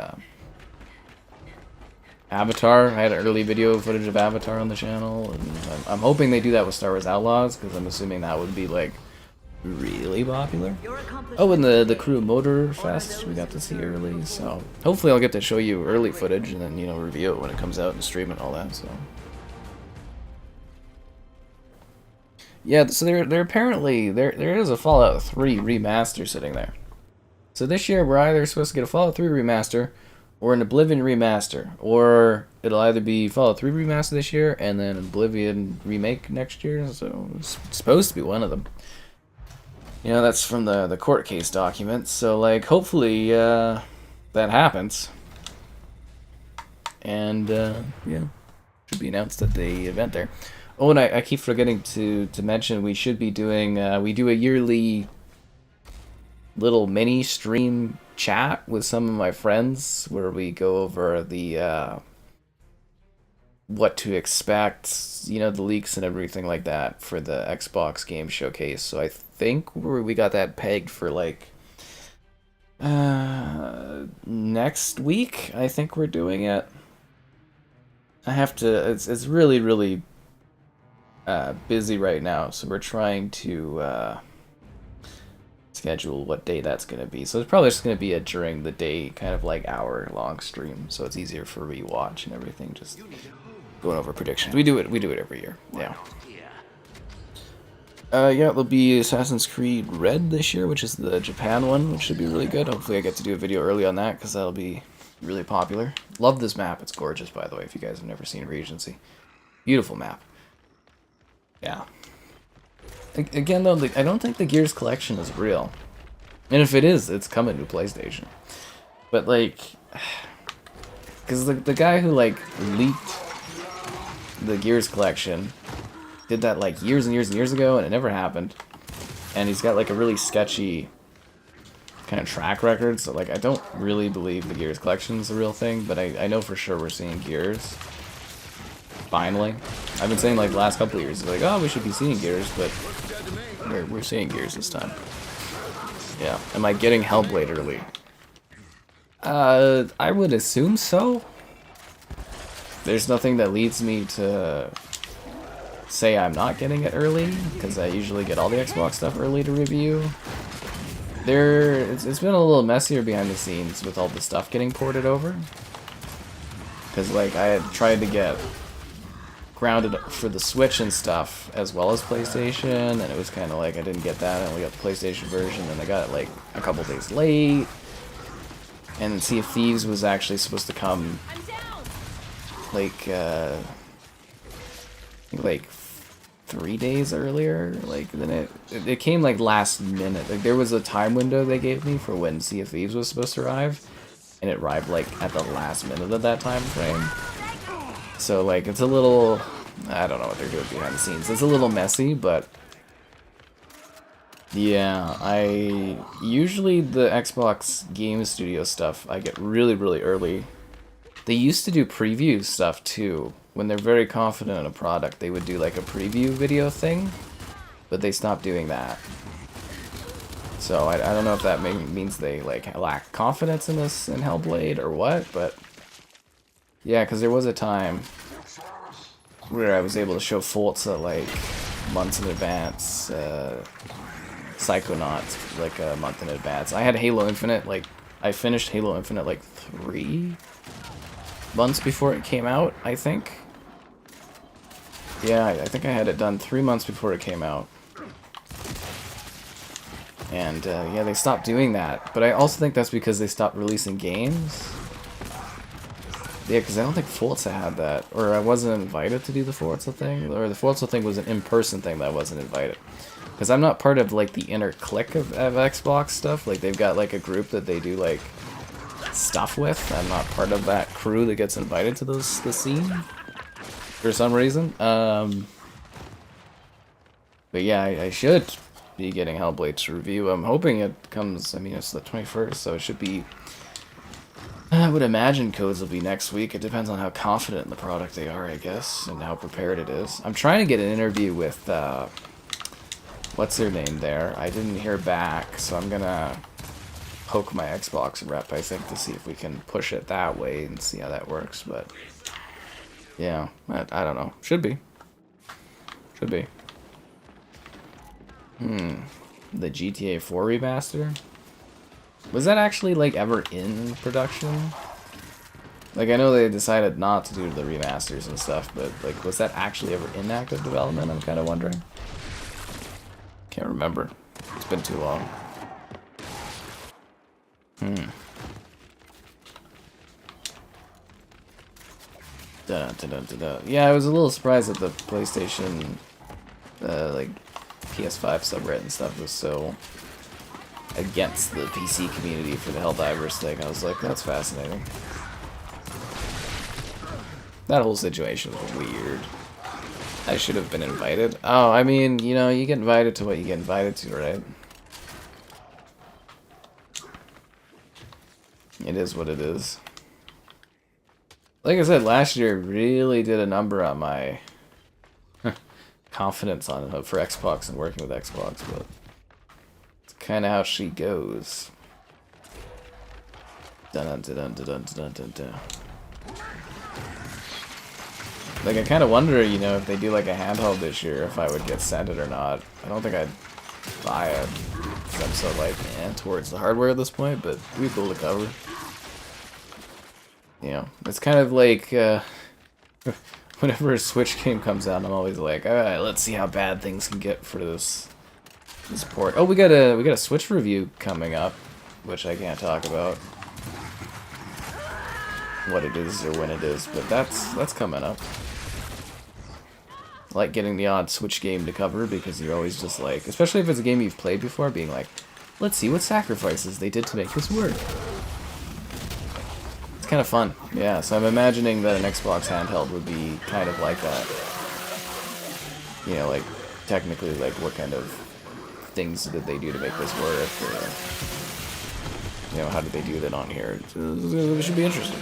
Avatar. I had an early video footage of Avatar on the channel, and I'm hoping they do that with Star Wars Outlaws, because I'm assuming that would be like really popular. Oh, and the Crew Motor Fest we got to see early, so hopefully I'll get to show you early footage and then, you know, review it when it comes out and stream it and all that. So yeah, so there apparently there is a Fallout 3 remaster sitting there. So this year we're either supposed to get a Fallout 3 remaster or an Oblivion remaster, or it'll either be Fallout 3 remaster this year and then Oblivion remake next year. So it's supposed to be one of them. You know, that's from the court case documents, so like hopefully that happens. And yeah, should be announced at the event there. Oh, and I keep forgetting to mention we should be doing we do a yearly little mini stream chat with some of my friends where we go over the what to expect, you know, the leaks and everything like that for the Xbox Game Showcase. So I think we got that pegged for like next week. I think we're doing it. I have to. It's really busy right now, so we're trying to schedule what day that's going to be. So it's probably just going to be a during the day kind of like hour-long stream, so it's easier for rewatch and everything. Just going over predictions. We do it every year. Yeah. Yeah, there'll be Assassin's Creed Red this year, which is the Japan one, which should be really good. Hopefully I get to do a video early on that, because that'll be really popular. Love this map. It's gorgeous, by the way, if you guys have never seen Regency. Beautiful map. Yeah. Again, though, I don't think the Gears collection is real. And if it is, it's coming to PlayStation. But, like... Because the guy who, like, leaked the Gears collection did that, like, years and years and years ago, and it never happened. And he's got, like, a really sketchy kind of track record, so, like, I don't really believe the Gears collection is a real thing, but I know for sure we're seeing Gears. Finally. I've been saying, like, the last couple of years, like, oh, we should be seeing Gears, but we're seeing Gears this time. Yeah. Am I getting Hellblade early? I would assume so. There's nothing that leads me to say I'm not getting it early, because I usually get all the Xbox stuff early to review. It's been a little messier behind the scenes with all the stuff getting ported over. Because, like, I had tried to get grounded for the Switch and stuff, as well as PlayStation, and it was kind of like I didn't get that, and we got the PlayStation version, and I got it, like, a couple days late. And Sea of Thieves was actually supposed to come, like 3 days earlier, like, then it came, like, last minute. Like, there was a time window they gave me for when Sea of Thieves was supposed to arrive, and it arrived, like, at the last minute of that time frame. So, like, it's a little, I don't know what they're doing behind the scenes. It's a little messy, but yeah, usually the Xbox Game Studio stuff, I get really, really early. They used to do preview stuff, too. When they're very confident in a product, they would do, like, a preview video thing, but they stopped doing that. So, I don't know if that means they, like, lack confidence in this, in Hellblade, or what, but yeah, because there was a time where I was able to show Forza, like, months in advance, Psychonauts, like, a month in advance. I had Halo Infinite, like, I finished Halo Infinite, like, 3 months before it came out, I think. Yeah, I think I had it done 3 months before it came out. And, yeah, they stopped doing that. But I also think that's because they stopped releasing games. Yeah, because I don't think Forza had that. Or I wasn't invited to do the Forza thing. Or the Forza thing was an in-person thing that I wasn't invited. Because I'm not part of, like, the inner clique of Xbox stuff. Like, they've got, like, a group that they do, like, stuff with. I'm not part of that crew that gets invited to the scene. For some reason. But yeah, I should be getting Hellblade to review. I'm hoping it comes, I mean, it's the 21st, so it should be, I would imagine codes will be next week. It depends on how confident in the product they are, I guess, and how prepared it is. I'm trying to get an interview with, what's their name there? I didn't hear back, so I'm gonna poke my Xbox rep, I think, to see if we can push it that way and see how that works, but yeah, I don't know. Should be. Should be. The GTA 4 remaster? Was that actually, like, ever in production? Like, I know they decided not to do the remasters and stuff, but, like, was that actually ever in active development? I'm kind of wondering. Can't remember. It's been too long. Yeah, I was a little surprised that the PlayStation, like, PS5 subreddit and stuff was so against the PC community for the Helldivers thing. I was like, that's fascinating. That whole situation was weird. I should have been invited. Oh, I mean, you know, you get invited to what you get invited to, right? It is what it is. Like I said, last year really did a number on my confidence on it for Xbox and working with Xbox, but it's kind of how she goes. Dun dun dun dun dun dun dun. Like, I kind of wonder, you know, if they do like a handheld this year, if I would get sent it or not. I don't think I'd buy it, because I'm so like, towards the hardware at this point, but it'd be cool to cover. You know, it's kind of like, whenever a Switch game comes out, I'm always like, alright, let's see how bad things can get for this port. Oh, we got a Switch review coming up, which I can't talk about what it is or when it is, but that's coming up. I like getting the odd Switch game to cover, because you're always just like, especially if it's a game you've played before, being like, let's see what sacrifices they did to make this work. It's kind of fun, yeah, so I'm imagining that an Xbox handheld would be kind of like that. You know, like, technically, like, what kind of things did they do to make this work, or, you know, how did they do that on here? It should be interesting.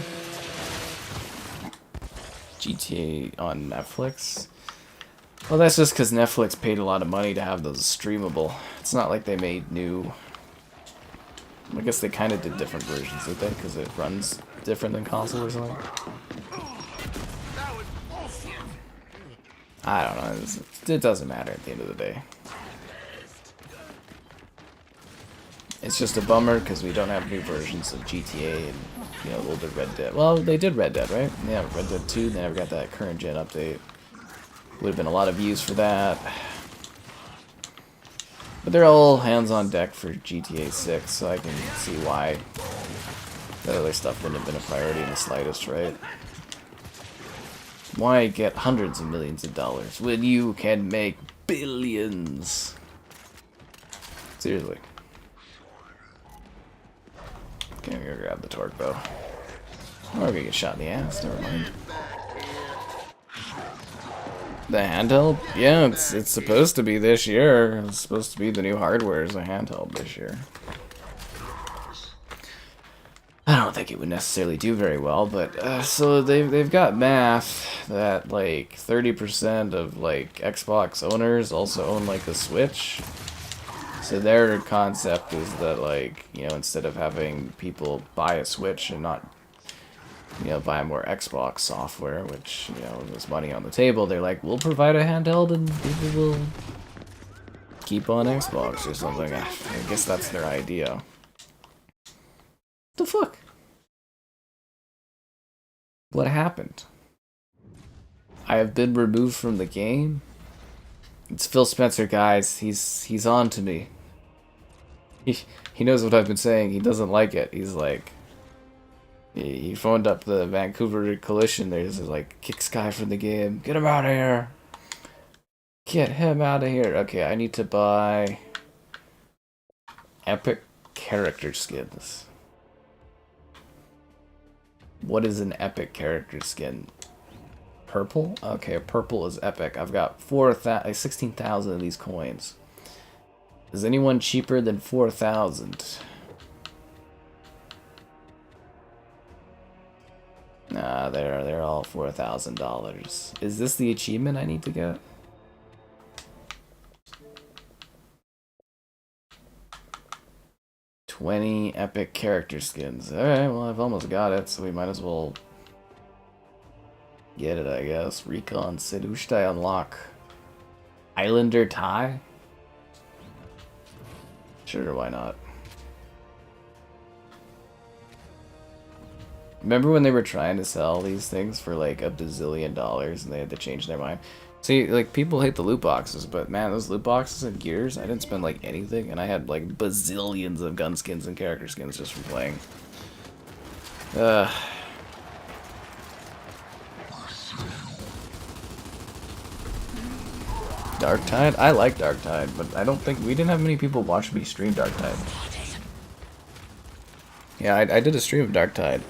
GTA on Netflix? Well, that's just because Netflix paid a lot of money to have those streamable. It's not like they made new... I guess they kind of did different versions, did they? Because it runs different than console or something? I don't know. It doesn't matter at the end of the day. It's just a bummer because we don't have new versions of GTA and, you know, older Red Dead. Well, they did Red Dead, right? Yeah, Red Dead 2. They never got that current gen update. Would have been a lot of views for that. But they're all hands on deck for GTA 6, so I can see why that other stuff wouldn't have been a priority in the slightest, right? Why get hundreds of millions of dollars when you can make billions? Seriously. Okay, I'm gonna grab the torque bow. Oh, we're gonna get shot in the ass, never mind. The handheld? Yeah, it's supposed to be this year. It's supposed to be the new hardware as a handheld this year. I don't think it would necessarily do very well, but so they've got math that like 30% of like Xbox owners also own like a Switch. So their concept is that, like, you know, instead of having people buy a Switch and not, you know, buy more Xbox software, which, you know, is money on the table, they're like, we'll provide a handheld and people will keep on Xbox or something. I guess that's their idea. What the fuck? What happened? I have been removed from the game? It's Phil Spencer, guys. He's on to me. He knows what I've been saying. He doesn't like it. He's like, he phoned up the Vancouver Coalition. There's like, kick Sky from the game. Get him out of here. Get him out of here. Okay, I need to buy epic character skins. What is an epic character skin? Purple? Okay, purple is epic. I've got 16,000 of these coins. Is anyone cheaper than 4,000? Nah, they're all $4,000. Is this the achievement I need to get? $20 epic character skins. Alright, well, I've almost got it, so we might as well get it, I guess. Recon City. Who should I unlock? Islander Ty? Sure, why not? Remember when they were trying to sell these things for like $1 bazillion and they had to change their mind? See, like, people hate the loot boxes, but man, those loot boxes and Gears, I didn't spend like anything, and I had like bazillions of gun skins and character skins just from playing. Darktide? I like Darktide, but I don't think we didn't have many people watch me stream Darktide. Yeah, I did a stream of Darktide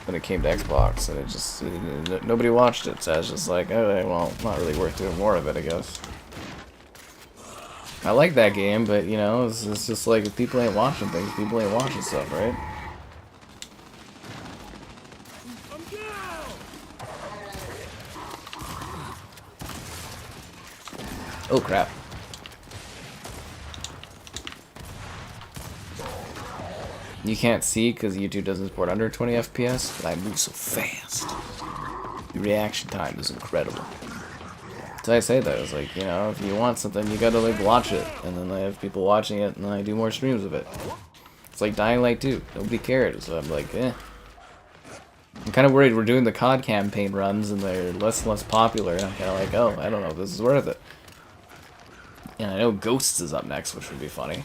when it came to Xbox, and it just nobody watched it. So I was just like, okay, well, not really worth doing more of it, I guess. I like that game, but you know, it's just like if people ain't watching things, people ain't watching stuff, right? Oh crap. You can't see because YouTube doesn't support under 20 FPS, but I move so fast. The reaction time is incredible. So I say that, it's like, you know, if you want something, you gotta like watch it, and then I have people watching it, and then I do more streams of it. It's like Dying Light 2. Nobody cared, so I'm like, eh. I'm kind of worried we're doing the COD campaign runs, and they're less and less popular, and I'm kind of like, oh, I don't know if this is worth it. And I know Ghosts is up next, which would be funny.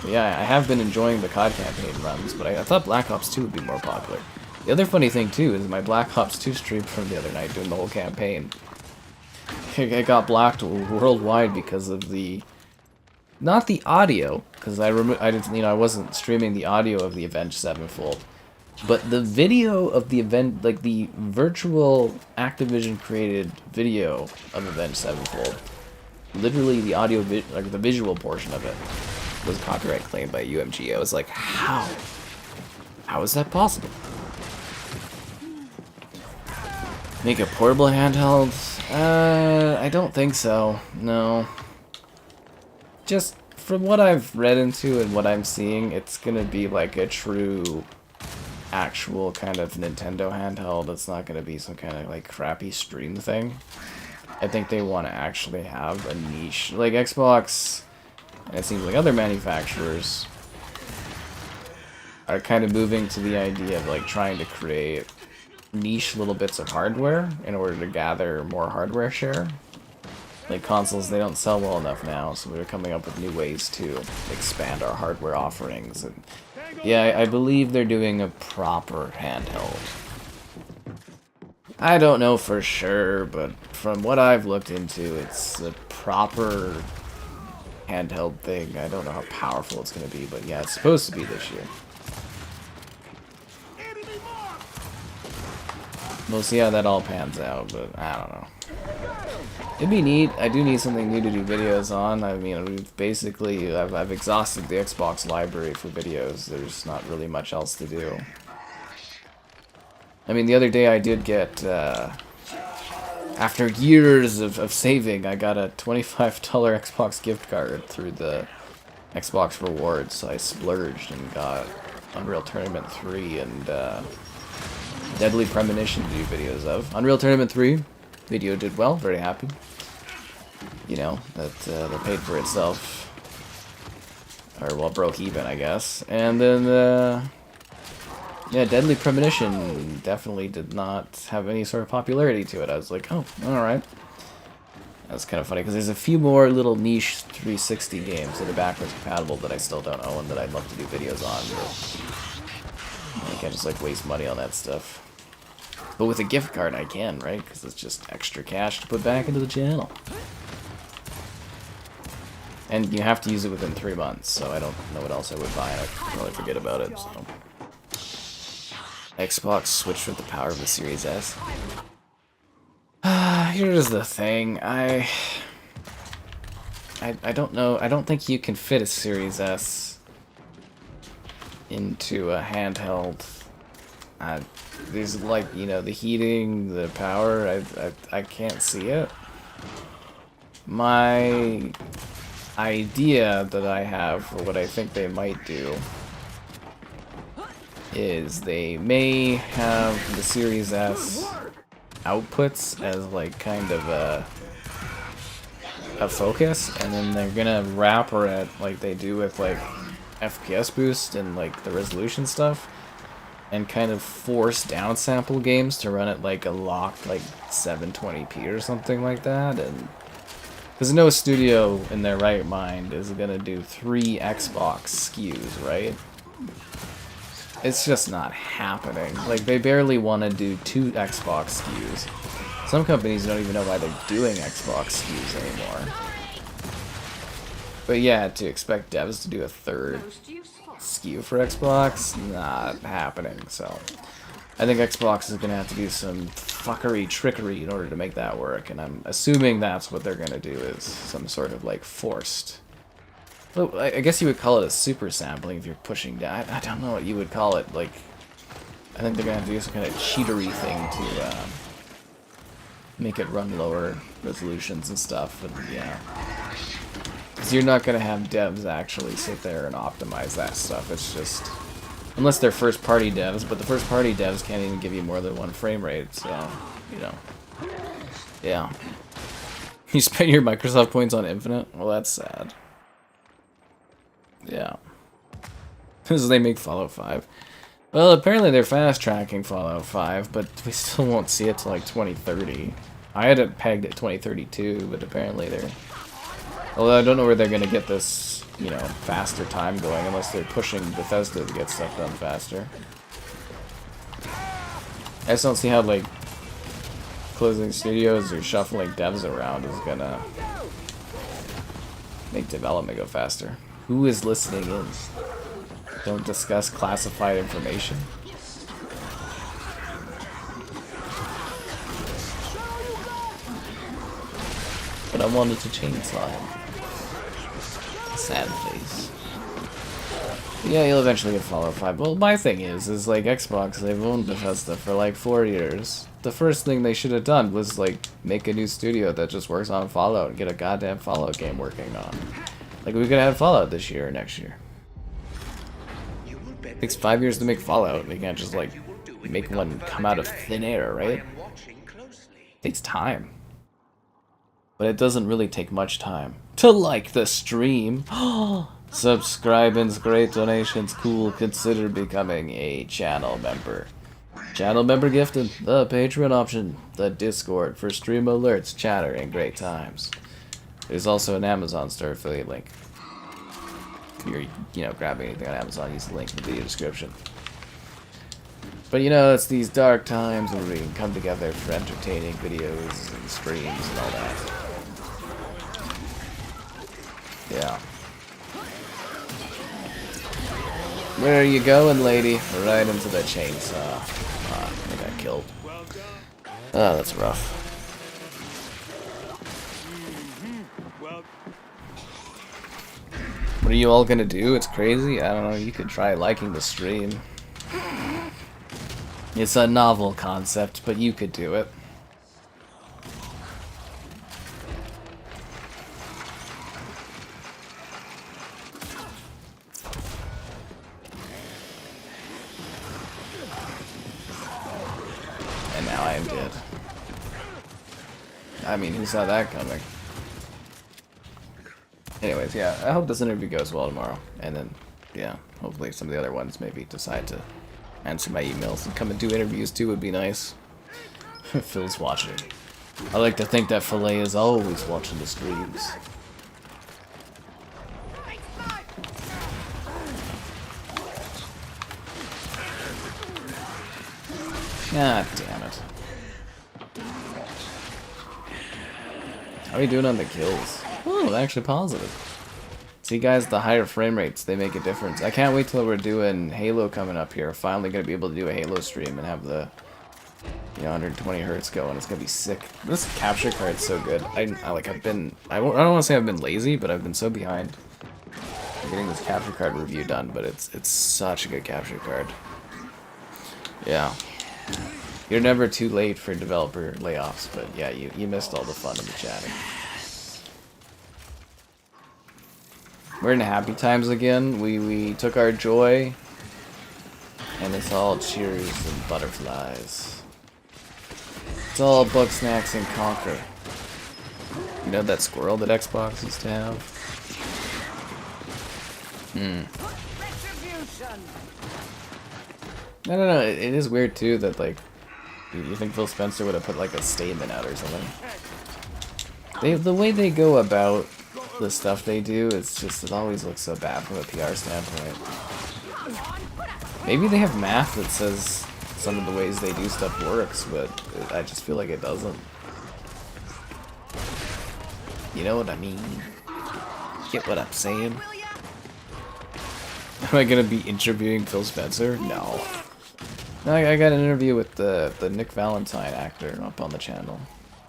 But yeah, I have been enjoying the COD campaign runs, but I thought Black Ops 2 would be more popular. The other funny thing, too, is my Black Ops 2 stream from the other night doing the whole campaign. It got blocked worldwide because of the... Not the audio, because I didn't, you know, I wasn't streaming the audio of the Avenged Sevenfold. But the video of the event, like the virtual Activision created video of Avenged Sevenfold, literally the audio, like the visual portion of it, was copyright claimed by UMG. I was like, how? How is that possible? Make a portable handheld? I don't think so. No. Just from what I've read into and what I'm seeing, it's gonna be like a true actual kind of Nintendo handheld. It's not going to be some kind of like crappy stream thing. I think they want to actually have a niche. Like Xbox, and it seems like other manufacturers are kind of moving to the idea of like trying to create niche little bits of hardware in order to gather more hardware share. Like consoles, they don't sell well enough now, so we're coming up with new ways to expand our hardware offerings. And yeah, I believe they're doing a proper handheld. I don't know for sure, but from what I've looked into, it's a proper handheld thing. I don't know how powerful it's going to be, but yeah, it's supposed to be this year. We'll see how that all pans out, but I don't know. It'd be neat. I do need something new to do videos on. I mean, I've exhausted the Xbox library for videos. There's not really much else to do. I mean, the other day I did get, after years of saving, I got a $25 Xbox gift card through the Xbox Rewards. So I splurged and got Unreal Tournament 3 and Deadly Premonition to do videos of. Unreal Tournament 3 video did well, very happy. You know, that paid for itself. Or, well, broke even, I guess. And then, yeah, Deadly Premonition definitely did not have any sort of popularity to it. I was like, oh, alright. That's kind of funny, because there's a few more little niche 360 games that are backwards compatible that I still don't own that I'd love to do videos on. But I can't just, like, waste money on that stuff. But with a gift card, I can, right? Because it's just extra cash to put back into the channel. And you have to use it within 3 months, so I don't know what else I would buy. I'd probably forget about it, so. Xbox switched with the power of the Series S. Here's the thing. I don't know. I don't think you can fit a Series S into a handheld. There's like, you know, the heating, the power, I can't see it. My idea that I have for what I think they might do is they may have the Series S outputs as like kind of a focus, and then they're gonna wrapper it like they do with like FPS boost and like the resolution stuff, and kind of force downsample games to run at like a locked like 720p or something like that. And because no studio in their right mind is gonna do 3 Xbox SKUs, right? It's just not happening. Like, they barely want to do 2 Xbox SKUs. Some companies don't even know why they're doing Xbox SKUs anymore. But yeah, to expect devs to do a 3rd SKU for Xbox, not happening. So I think Xbox is going to have to do some fuckery, trickery in order to make that work. And I'm assuming that's what they're going to do, is some sort of, like, forced... Well, I guess you would call it a super sampling if you're pushing down. I don't know what you would call it. Like, I think they're gonna have to do some kind of cheatery thing to make it run lower resolutions and stuff. And yeah, because you're not gonna have devs actually sit there and optimize that stuff. It's just, unless they're first-party devs, but the first-party devs can't even give you more than 1 frame rate. So, you know, yeah. You spend your Microsoft points on Infinite? Well, that's sad. Yeah. As they make Fallout 5. Well, apparently they're fast-tracking Fallout 5, but we still won't see it till like 2030. I had it pegged at 2032, but apparently they're... Although I don't know where they're gonna get this, you know, faster time going, unless they're pushing Bethesda to get stuff done faster. I just don't see how, like, closing studios or shuffling devs around is gonna make development go faster. Who is listening in? Don't discuss classified information. But I wanted to chainsaw him. Sad face. But yeah, you'll eventually get Fallout 5. Well, my thing is like Xbox, they've owned Bethesda for like 4 years. The first thing they should have done was like make a new studio that just works on Fallout and get a goddamn Fallout game working on. Like, we could have Fallout this year or next year. You will bet It takes 5 years to make Fallout. They can't just like make one come out of thin air, right? It takes time. But it doesn't really take much time to like the stream. Subscribing's great, donations cool. Consider becoming a channel member. Channel member gifted, the Patreon option, the Discord for stream alerts, chatter, and great times. There's also an Amazon store affiliate link. If you're, grabbing anything on Amazon, use the link in the video description. But it's these dark times where we can come together for entertaining videos and streams and all that. Yeah. Where are you going, lady? Right into the chainsaw. I got killed. Oh, that's rough. What are you all gonna do? It's crazy. I don't know. You could try liking the stream. It's a novel concept, but you could do it. And now I am dead. I mean, who saw that coming? Anyways, yeah, I hope this interview goes well tomorrow. And then, yeah, hopefully some of the other ones maybe decide to answer my emails and come and do interviews too would be nice. Phil's watching. I like to think that Filet is always watching the streams. God damn it. How are you doing on the kills? Oh, actually positive. See guys, the higher frame rates, they make a difference. I can't wait till we're doing Halo coming up here. Finally gonna be able to do a Halo stream and have the 120 hertz going. It's gonna be sick. This capture card's so good. I don't want to say I've been lazy, but I've been so behind getting this capture card review done, but it's such a good capture card. Yeah. You're never too late for developer layoffs, but yeah, you missed all the fun of the chatting. We're in happy times again. We took our joy, and it's all cheers and butterflies. It's all bug snacks and conquer. You know that squirrel that Xbox used to have? I don't know. It is weird too that like you think Phil Spencer would have put like a statement out or something. The way they go about the stuff they do, it always looks so bad from a PR standpoint. Maybe they have math that says some of the ways they do stuff works, but I just feel like it doesn't. You know what I mean? Get what I'm saying? Am I gonna be interviewing Phil Spencer? No. I got an interview with the Nick Valentine actor up on the channel.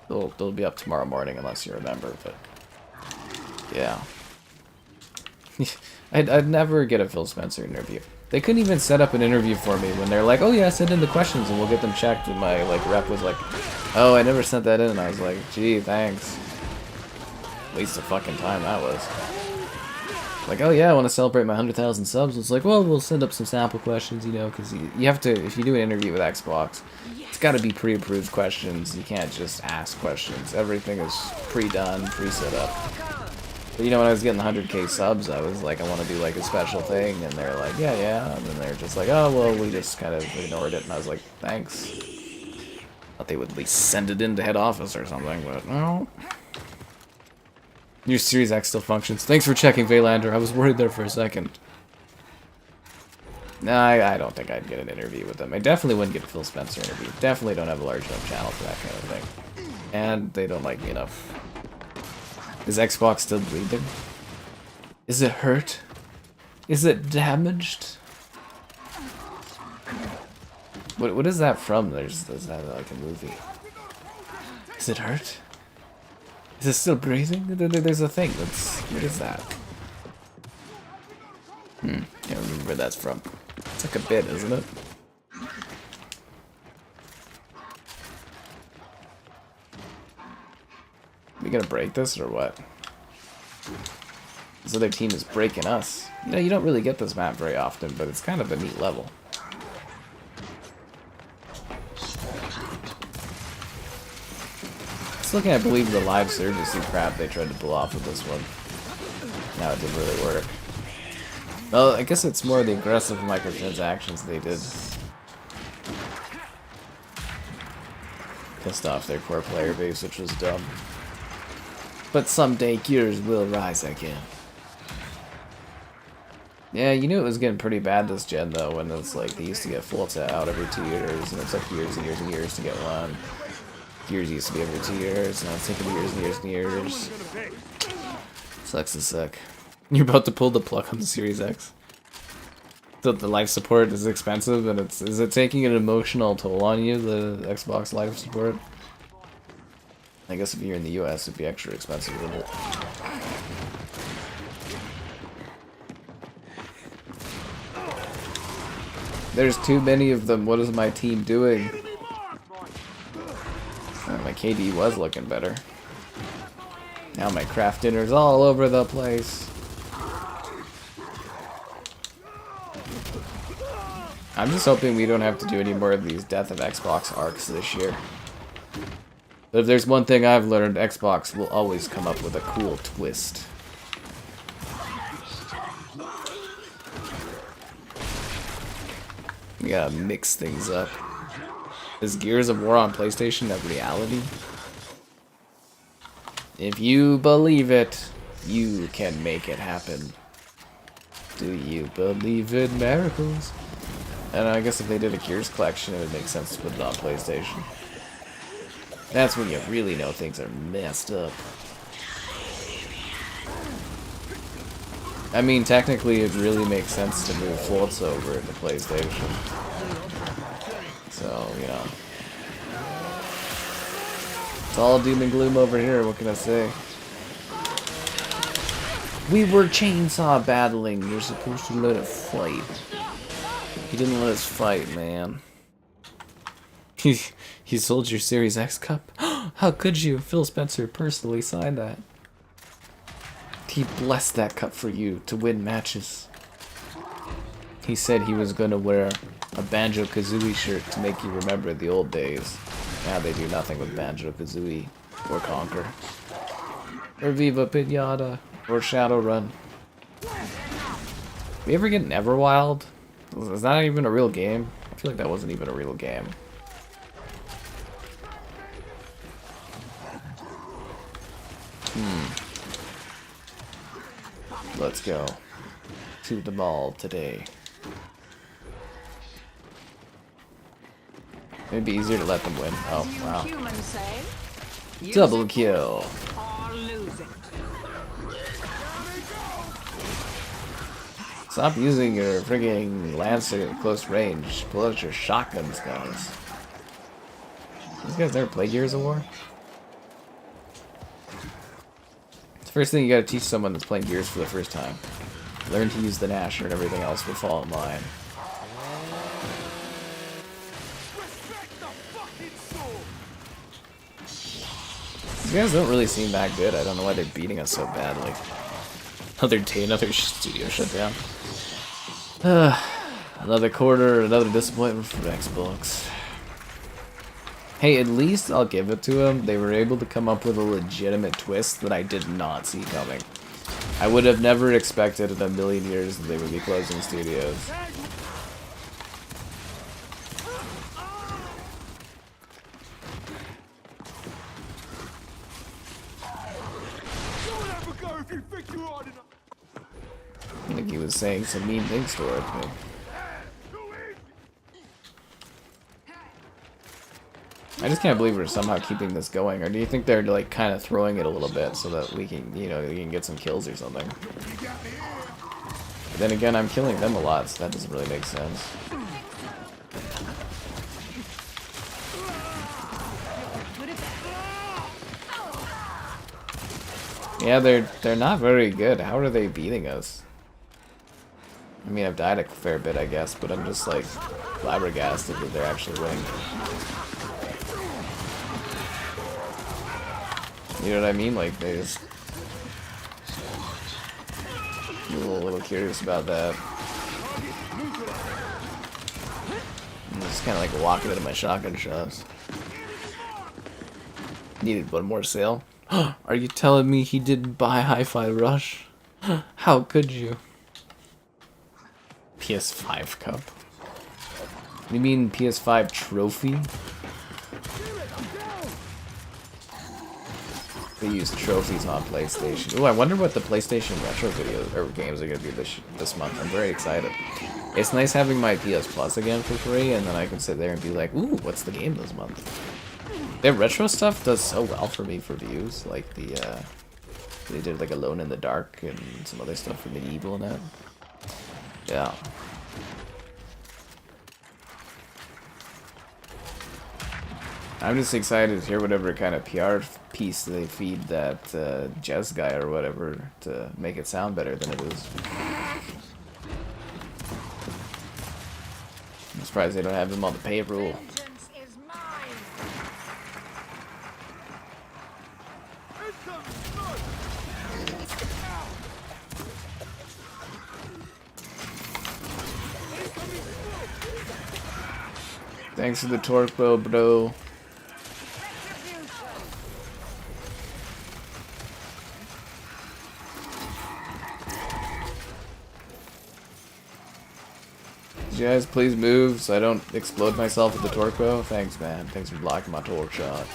They'll be up tomorrow morning unless you remember, but yeah. I'd never get a Phil Spencer interview. They couldn't even set up an interview for me when they're like, oh yeah, send in the questions and we'll get them checked. And my rep was like, oh, I never sent that in. And I was like, gee, thanks. Waste of fucking time that was. Like, oh yeah, I want to celebrate my 100,000 subs. It's like, well, we'll send up some sample questions, because you have to, if you do an interview with Xbox, it's got to be pre-approved questions. You can't just ask questions. Everything is pre-done, pre-set up. But when I was getting 100k subs, I was like, I want to do like a special thing, and they're like, yeah, and then they're just like, oh, well, we just kind of ignored it, and I was like, thanks. Thought they would at least send it into head office or something, but no. Your Series X still functions. Thanks for checking, Valander. I was worried there for a second. Nah, I don't think I'd get an interview with them. I definitely wouldn't get a Phil Spencer interview. Definitely don't have a large enough channel for that kind of thing. And they don't like me enough. Is Xbox still breathing? Is it hurt? Is it damaged? What is that from? Is that like a movie? Is it hurt? Is it still breathing? There's a thing. What is that? Can't remember where that's from. It's like a bit, isn't it? We gonna break this or what? This other team is breaking us. You know, you don't really get this map very often, but it's kind of a neat level. Still can't believe the live surgency crap they tried to pull off with this one. Now it didn't really work. Well, I guess it's more the aggressive microtransactions they did. Pissed off their core player base, which was dumb. But someday gears will rise again. Yeah, you knew it was getting pretty bad this gen though, when it's like they used to get Fulta out every 2 years, and it took years and years and years to get one. Gears used to be every 2 years, now it's taking years and years and years. Sucks to suck. You're about to pull the plug on the Series X. So the life support is expensive, and is it taking an emotional toll on you, the Xbox life support? I guess if you're in the US, it'd be extra expensive, wouldn't it? There's too many of them. What is my team doing? My KD was looking better. Now my craft dinner's all over the place. I'm just hoping we don't have to do any more of these Death of Xbox arcs this year. But if there's one thing I've learned, Xbox will always come up with a cool twist. We gotta mix things up. Is Gears of War on PlayStation a reality? If you believe it, you can make it happen. Do you believe in miracles? And I guess if they did a Gears collection, it would make sense to put it on PlayStation. That's when you really know things are messed up. I mean, technically, it really makes sense to move Forza over to PlayStation. So, you know. It's all doom and gloom over here, what can I say? We were chainsaw battling, you're supposed to let it fight. You didn't let us fight, man. You sold your Series X cup? How could you? Phil Spencer personally signed that. He blessed that cup for you to win matches. He said he was gonna wear a Banjo-Kazooie shirt to make you remember the old days. Now they do nothing with Banjo-Kazooie or Conquer. Or Viva Pinata. Or Shadowrun. We ever get Neverwild? Is that even a real game? I feel like that wasn't even a real game. Let's go to the mall today. It'd be easier to let them win. Oh, wow. Double kill. Stop using your frigging Lancer at close range. Pull out your shotguns, guys. These guys never played Gears of War? It's the first thing you gotta teach someone that's playing Gears for the first time. Learn to use the Nasher and everything else will fall in line. These guys don't really seem that good. I don't know why they're beating us so badly. Another day, another studio shut down. Another quarter, another disappointment for Xbox. Hey, at least I'll give it to them. They were able to come up with a legitimate twist that I did not see coming. I would have never expected in a million years that they would be closing studios. I think he was saying some mean things towards me. I just can't believe we're somehow keeping this going. Or do you think they're like kind of throwing it a little bit so that we can, you know, we can get some kills or something? But then again, I'm killing them a lot, so that doesn't really make sense. Yeah, they're not very good. How are they beating us? I mean, I've died a fair bit, I guess, but I'm just like flabbergasted that they're actually winning. You know what I mean? Like, they just... a little curious about that. I'm just kind of like walking into my shotgun shops. Needed one more sale. Are you telling me he didn't buy Hi-Fi Rush? How could you? PS5 cup. You mean PS5 trophy? They use trophies on PlayStation. Ooh, I wonder what the PlayStation Retro videos or games are gonna be this month. I'm very excited. It's nice having my PS Plus again for free, and then I can sit there and be like, ooh, what's the game this month? Their retro stuff does so well for me for views, like they did like Alone in the Dark and some other stuff for Medieval and that. Yeah. I'm just excited to hear whatever kind of PR piece they feed that Jez guy or whatever to make it sound better than it is. I'm surprised they don't have him on the payroll. Thanks for the torque, bro. Could you guys please move so I don't explode myself with the torque bow? Thanks, man. Thanks for blocking my torque shot.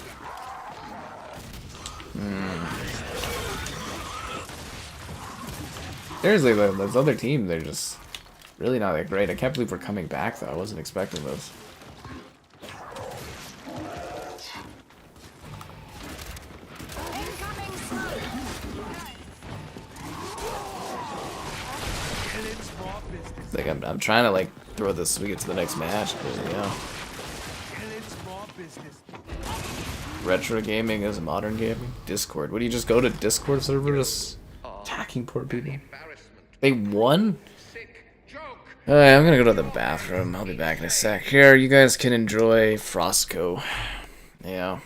Seriously, though, those other teams, they're just really not that great. I can't believe we're coming back, though. I wasn't expecting this. Like I'm trying to like throw this so we get to the next match, but yeah. Retro gaming is modern gaming. Discord. What do you just go to Discord server just attacking poor people? They won? Alright, I'm gonna go to the bathroom. I'll be back in a sec. Here, you guys can enjoy Frostco. Yeah.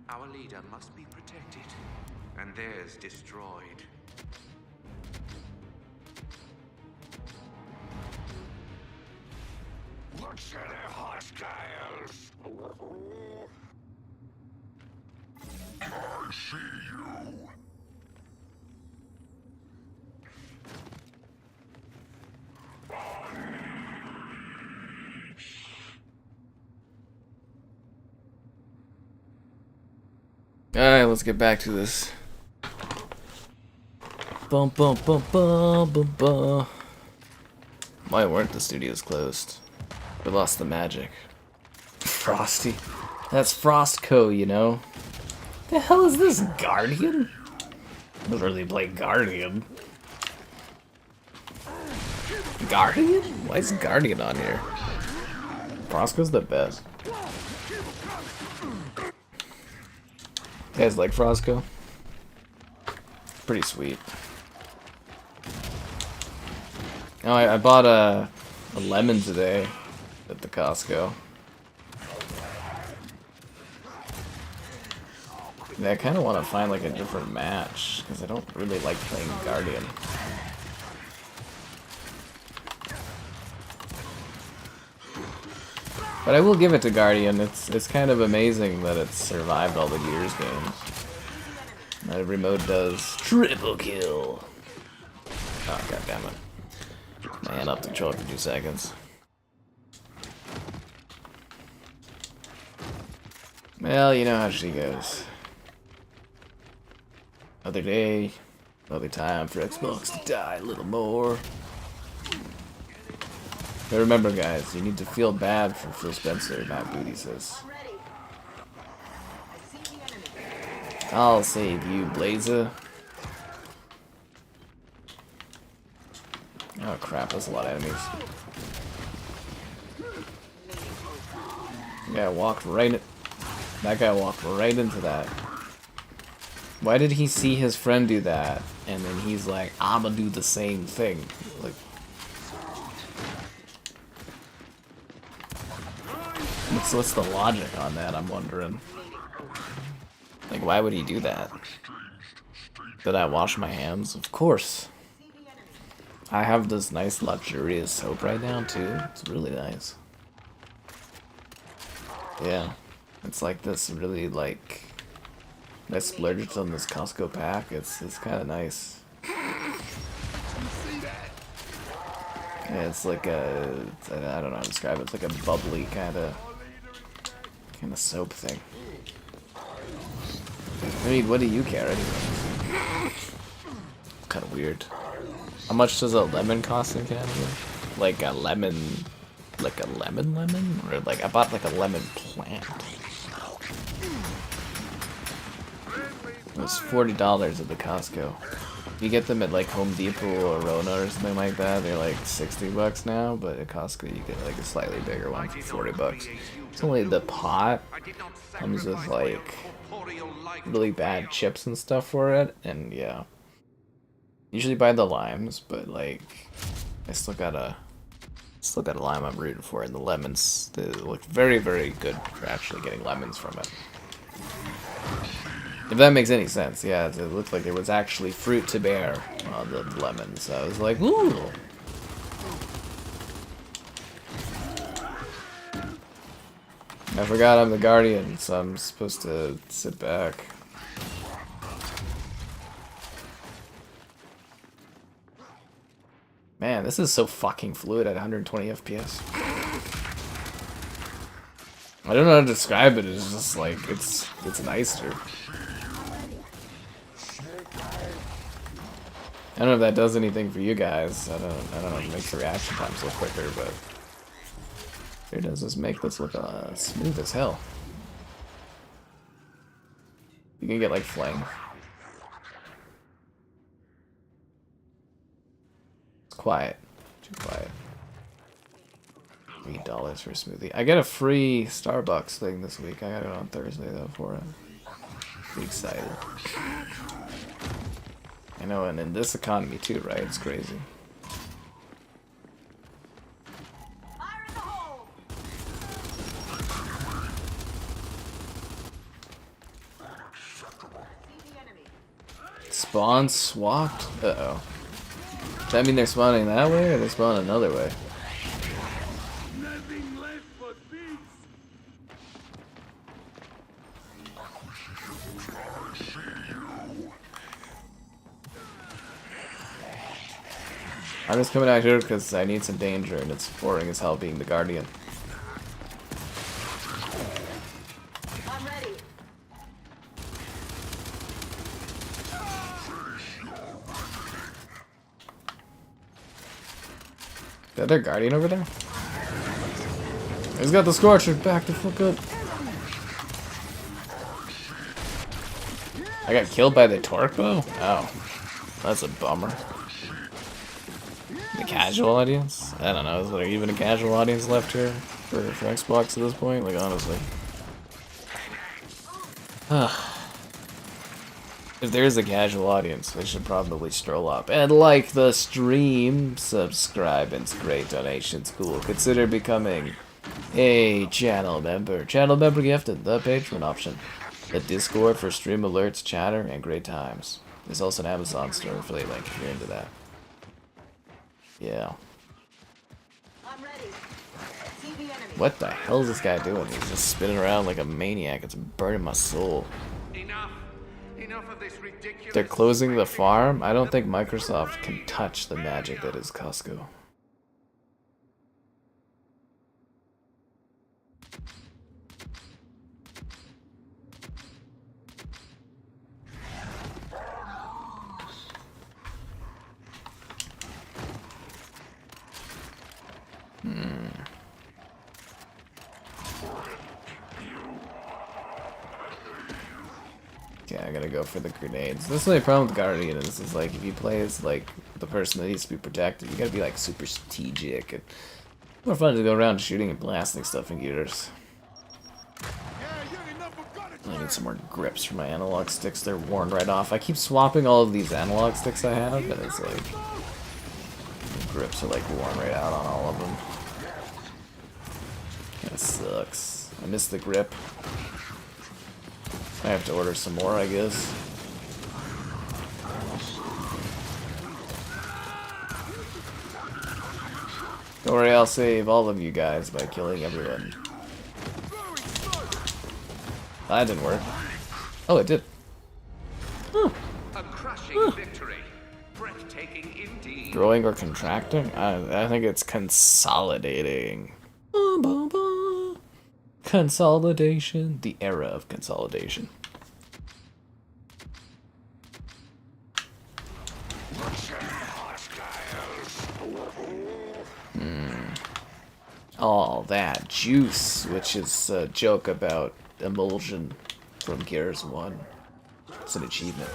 Our leader must be protected, and theirs destroyed. Look at the hostiles! I see you! Alright, let's get back to this. Bum bum bum bum bum bum. Why weren't the studios closed? We lost the magic. Frosty. That's Frostco, you know. The hell is this, Guardian? Literally play Guardian. Guardian? Why is Guardian on here? Frostco's the best. You guys like Frostco? Pretty sweet. Oh, I bought a lemon today at the Costco. Yeah, I kind of want to find like a different match because I don't really like playing Guardian. But I will give it to Guardian. It's kind of amazing that it's survived all the Gears games. Every mode does triple kill. Oh god damn it! My hand up to control for 2 seconds. Well, you know how she goes. Another day, another time for Xbox to die a little more. But remember, guys, you need to feel bad for Phil Spencer, not Booty says. I'll save you, Blazer. Oh crap, that's a lot of enemies. Yeah, that guy walked right into that. Why did he see his friend do that, and then he's like, I'ma do the same thing? Like, what's the logic on that, I'm wondering? Like, why would he do that? Did I wash my hands? Of course. I have this nice luxurious soap right now, too. It's really nice. Yeah. It's like this really, like... I splurged on this Costco pack. It's kind of nice. Yeah, it's like a... I don't know how to describe it. It's like a bubbly kind of soap thing. I mean, what do you care anyway? Kind of weird. How much does a lemon cost in Canada? Like a lemon... Like a lemon? Or like, I bought like a lemon plant. It was $40 at the Costco. You get them at like Home Depot or Rona or something like that, they're like $60 now, but at Costco you get like a slightly bigger one for $40. It's only the pot comes with like really bad chips and stuff for it, and yeah. Usually buy the limes, but like I still got a lime I'm rooting for, and the lemons, they look very, very good for actually getting lemons from it. If that makes any sense, yeah, it looked like it was actually fruit to bear on the lemons. So I was like, ooh! I forgot I'm the Guardian, so I'm supposed to sit back. Man, this is so fucking fluid at 120 FPS. I don't know how to describe it, it's just like, it's nicer. I don't know if that does anything for you guys. I don't know if it makes the reaction times look quicker, but it does just make this look smooth as hell. You can get like flame. It's quiet. Too quiet. $8 for a smoothie. I get a free Starbucks thing this week. I got it on Thursday though for it. Pretty excited. I know, and in this economy too, right? It's crazy. Fire in the hole! Spawn swapped? Uh-oh. Does that mean they're spawning that way, or they're spawning another way? I'm just coming out here because I need some danger, and it's boring as hell being the Guardian. I'm ready. Is that their Guardian over there? He's got the Scorcher. Back the fuck up. I got killed by the torque bow? Oh. That's a bummer. The casual audience? I don't know. Is there even a casual audience left here for Xbox at this point? Like, honestly. If there is a casual audience, they should probably stroll up and like the stream, subscribe, and great donations. Cool. Consider becoming a channel member. Channel member gifted, the Patreon option. The Discord for stream alerts, chatter, and great times. There's also an Amazon store affiliate link if you're into that. Yeah. I'm ready. See the enemy. What the hell is this guy doing? He's just spinning around like a maniac. It's burning my soul. Enough. Enough of this ridiculous. They're closing the farm? I don't think Microsoft can touch the magic that is Costco. Yeah, I gotta go for the grenades. This is the only problem with Guardian is like if you play as like the person that needs to be protected, you gotta be like super strategic and more fun to go around shooting and blasting stuff in gears. I need some more grips for my analog sticks. They're worn right off. I keep swapping all of these analog sticks I have, and it's like the grips are like worn right out on all of them. Kinda sucks. I miss the grip. I have to order some more, I guess. Don't worry, I'll save all of you guys by killing everyone. That didn't work. Oh, it did. Huh. A crushing victory. Breathtaking indeed. Growing or contracting? I think it's consolidating. Consolidation. The era of consolidation. All that juice, which is a joke about emulsion from Gears 1. It's an achievement.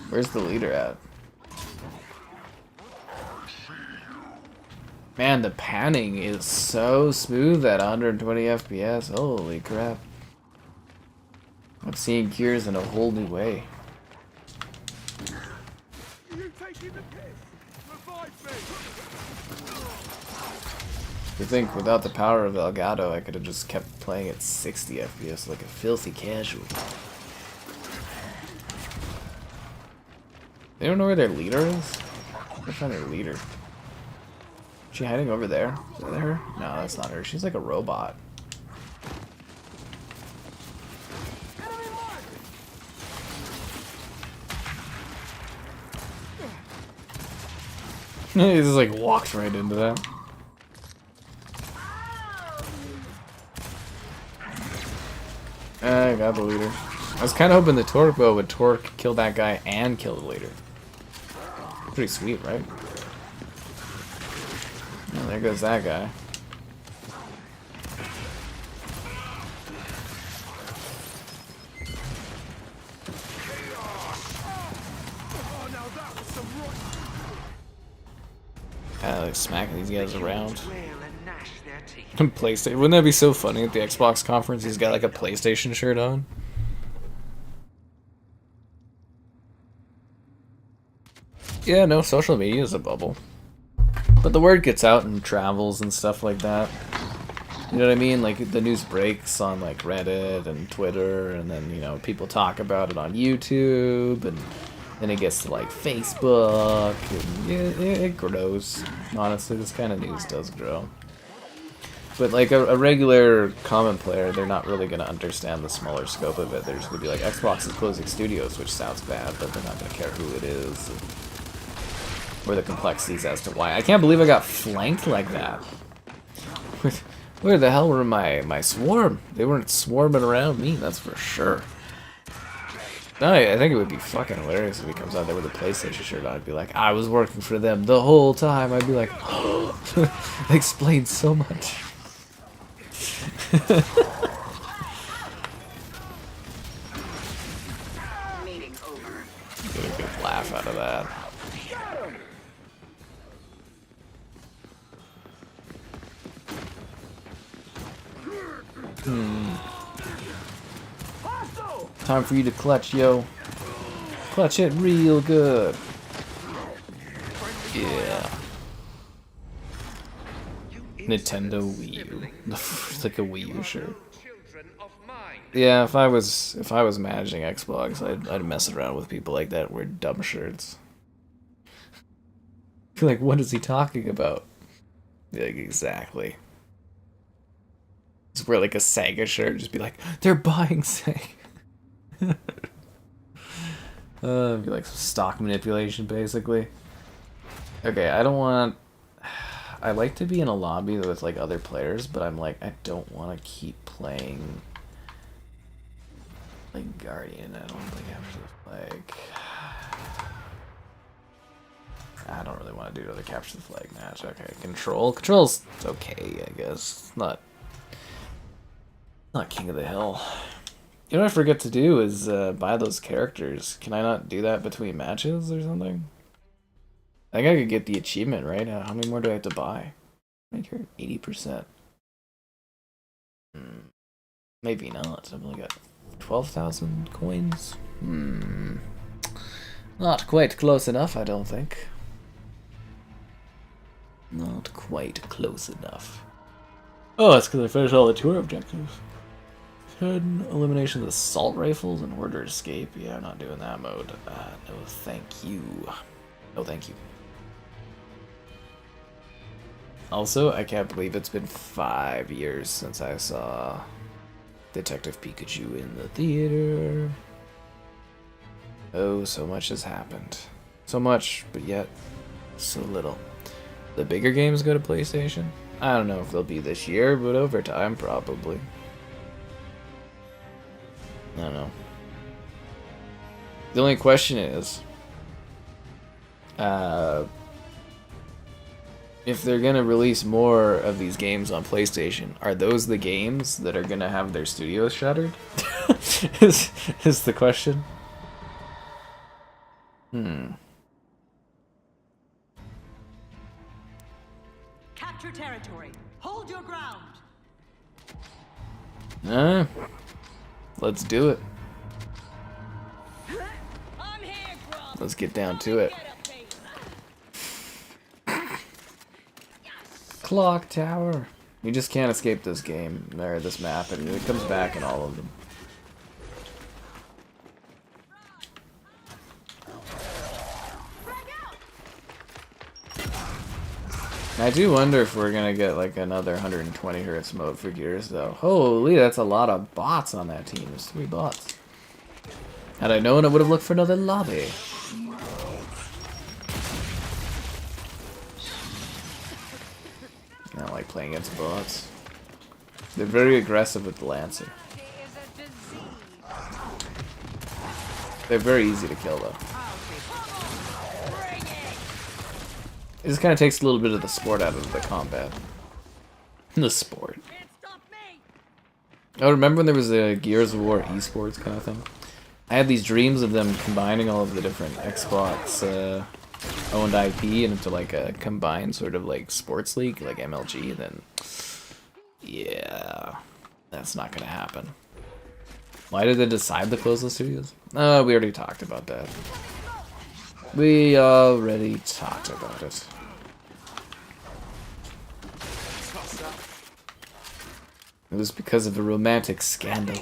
Where's the leader at? Man, the panning is so smooth at 120 FPS. Holy crap. I'm seeing Gears in a whole new way. You think without the power of Elgato, I could have just kept playing at 60 FPS like a filthy casual. They don't know where their leader is? They're find their leader. Is she hiding over there? Is that her? No, that's not her. She's like a robot. He just like walks right into that. I got the leader. I was kind of hoping the torque bow would kill that guy and kill the leader. Pretty sweet, right? Oh, there goes that guy. Like smacking these guys around. PlayStation. Wouldn't that be so funny at the Xbox conference? He's got like a PlayStation shirt on. Yeah, no, social media is a bubble. But the word gets out and travels and stuff like that. You know what I mean? Like, the news breaks on, like, Reddit and Twitter, and then, you know, people talk about it on YouTube, and then it gets to, like, Facebook, and it grows. Honestly, this kind of news does grow. But, like, a regular common player, they're not really going to understand the smaller scope of it. They're just going to be like, Xbox is closing studios, which sounds bad, but they're not going to care who it is. Or the complexities as to why. I can't believe I got flanked like that. Where the hell were my swarm? They weren't swarming around me, that's for sure. No, I think it would be fucking hilarious if he comes out there with a PlayStation shirt on. I'd be like, I was working for them the whole time. I'd be like, oh, that explains so much. Get a good laugh out of that. Time for you to clutch, yo. Clutch it real good. Yeah. Nintendo Wii U. It's like a Wii U shirt. Yeah, if I was managing Xbox, I'd mess around with people like that, wear dumb shirts. You're like, what is he talking about? Like, exactly. Just wear like a Sega shirt, just be like, they're buying Sega. Be like some stock manipulation, basically. Okay, I don't want... I like to be in a lobby with like other players, but I'm like, I don't want to keep playing like Guardian. I don't really have to like... I don't really want to do another capture the flag match. Okay, Control's okay, I guess. Not King of the Hill. You know what I forget to do is buy those characters. Can I not do that between matches or something? I think I could get the achievement, right? How many more do I have to buy? I think you're 80%. Maybe not. I've only got 12,000 coins. Not quite close enough, I don't think. Not quite close enough. Oh, that's because I finished all the tour objectives. 10 elimination of assault rifles and order escape. Yeah, I'm not doing that mode. No, thank you. No, thank you. Also, I can't believe it's been 5 years since I saw Detective Pikachu in the theater. Oh, so much has happened. So much, but yet so little. The bigger games go to PlayStation? I don't know if they'll be this year, but over time, probably. I don't know. The only question is, if they're gonna release more of these games on PlayStation, are those the games that are gonna have their studios shuttered? is the question. Capture territory. Hold your ground. Let's do it. I'm here, Grub. Let's get down to it. Clocktower. You just can't escape this game, or this map, and it comes back in all of them. I do wonder if we're gonna get like another 120 Hz mode for Gears, though. Holy, that's a lot of bots on that team. There's 3 bots. Had I known, I would have looked for another lobby. I don't like playing against bots. They're very aggressive with the Lancer. They're very easy to kill, though. It just kind of takes a little bit of the sport out of the combat. The sport. Oh, remember when there was a Gears of War esports kind of thing? I had these dreams of them combining all of the different Xbox owned IP into like a combined sort of like sports league, like MLG, and then yeah, that's not gonna happen. Why did they decide to close the studios? We already talked about that. We already talked about it. It was because of a romantic scandal.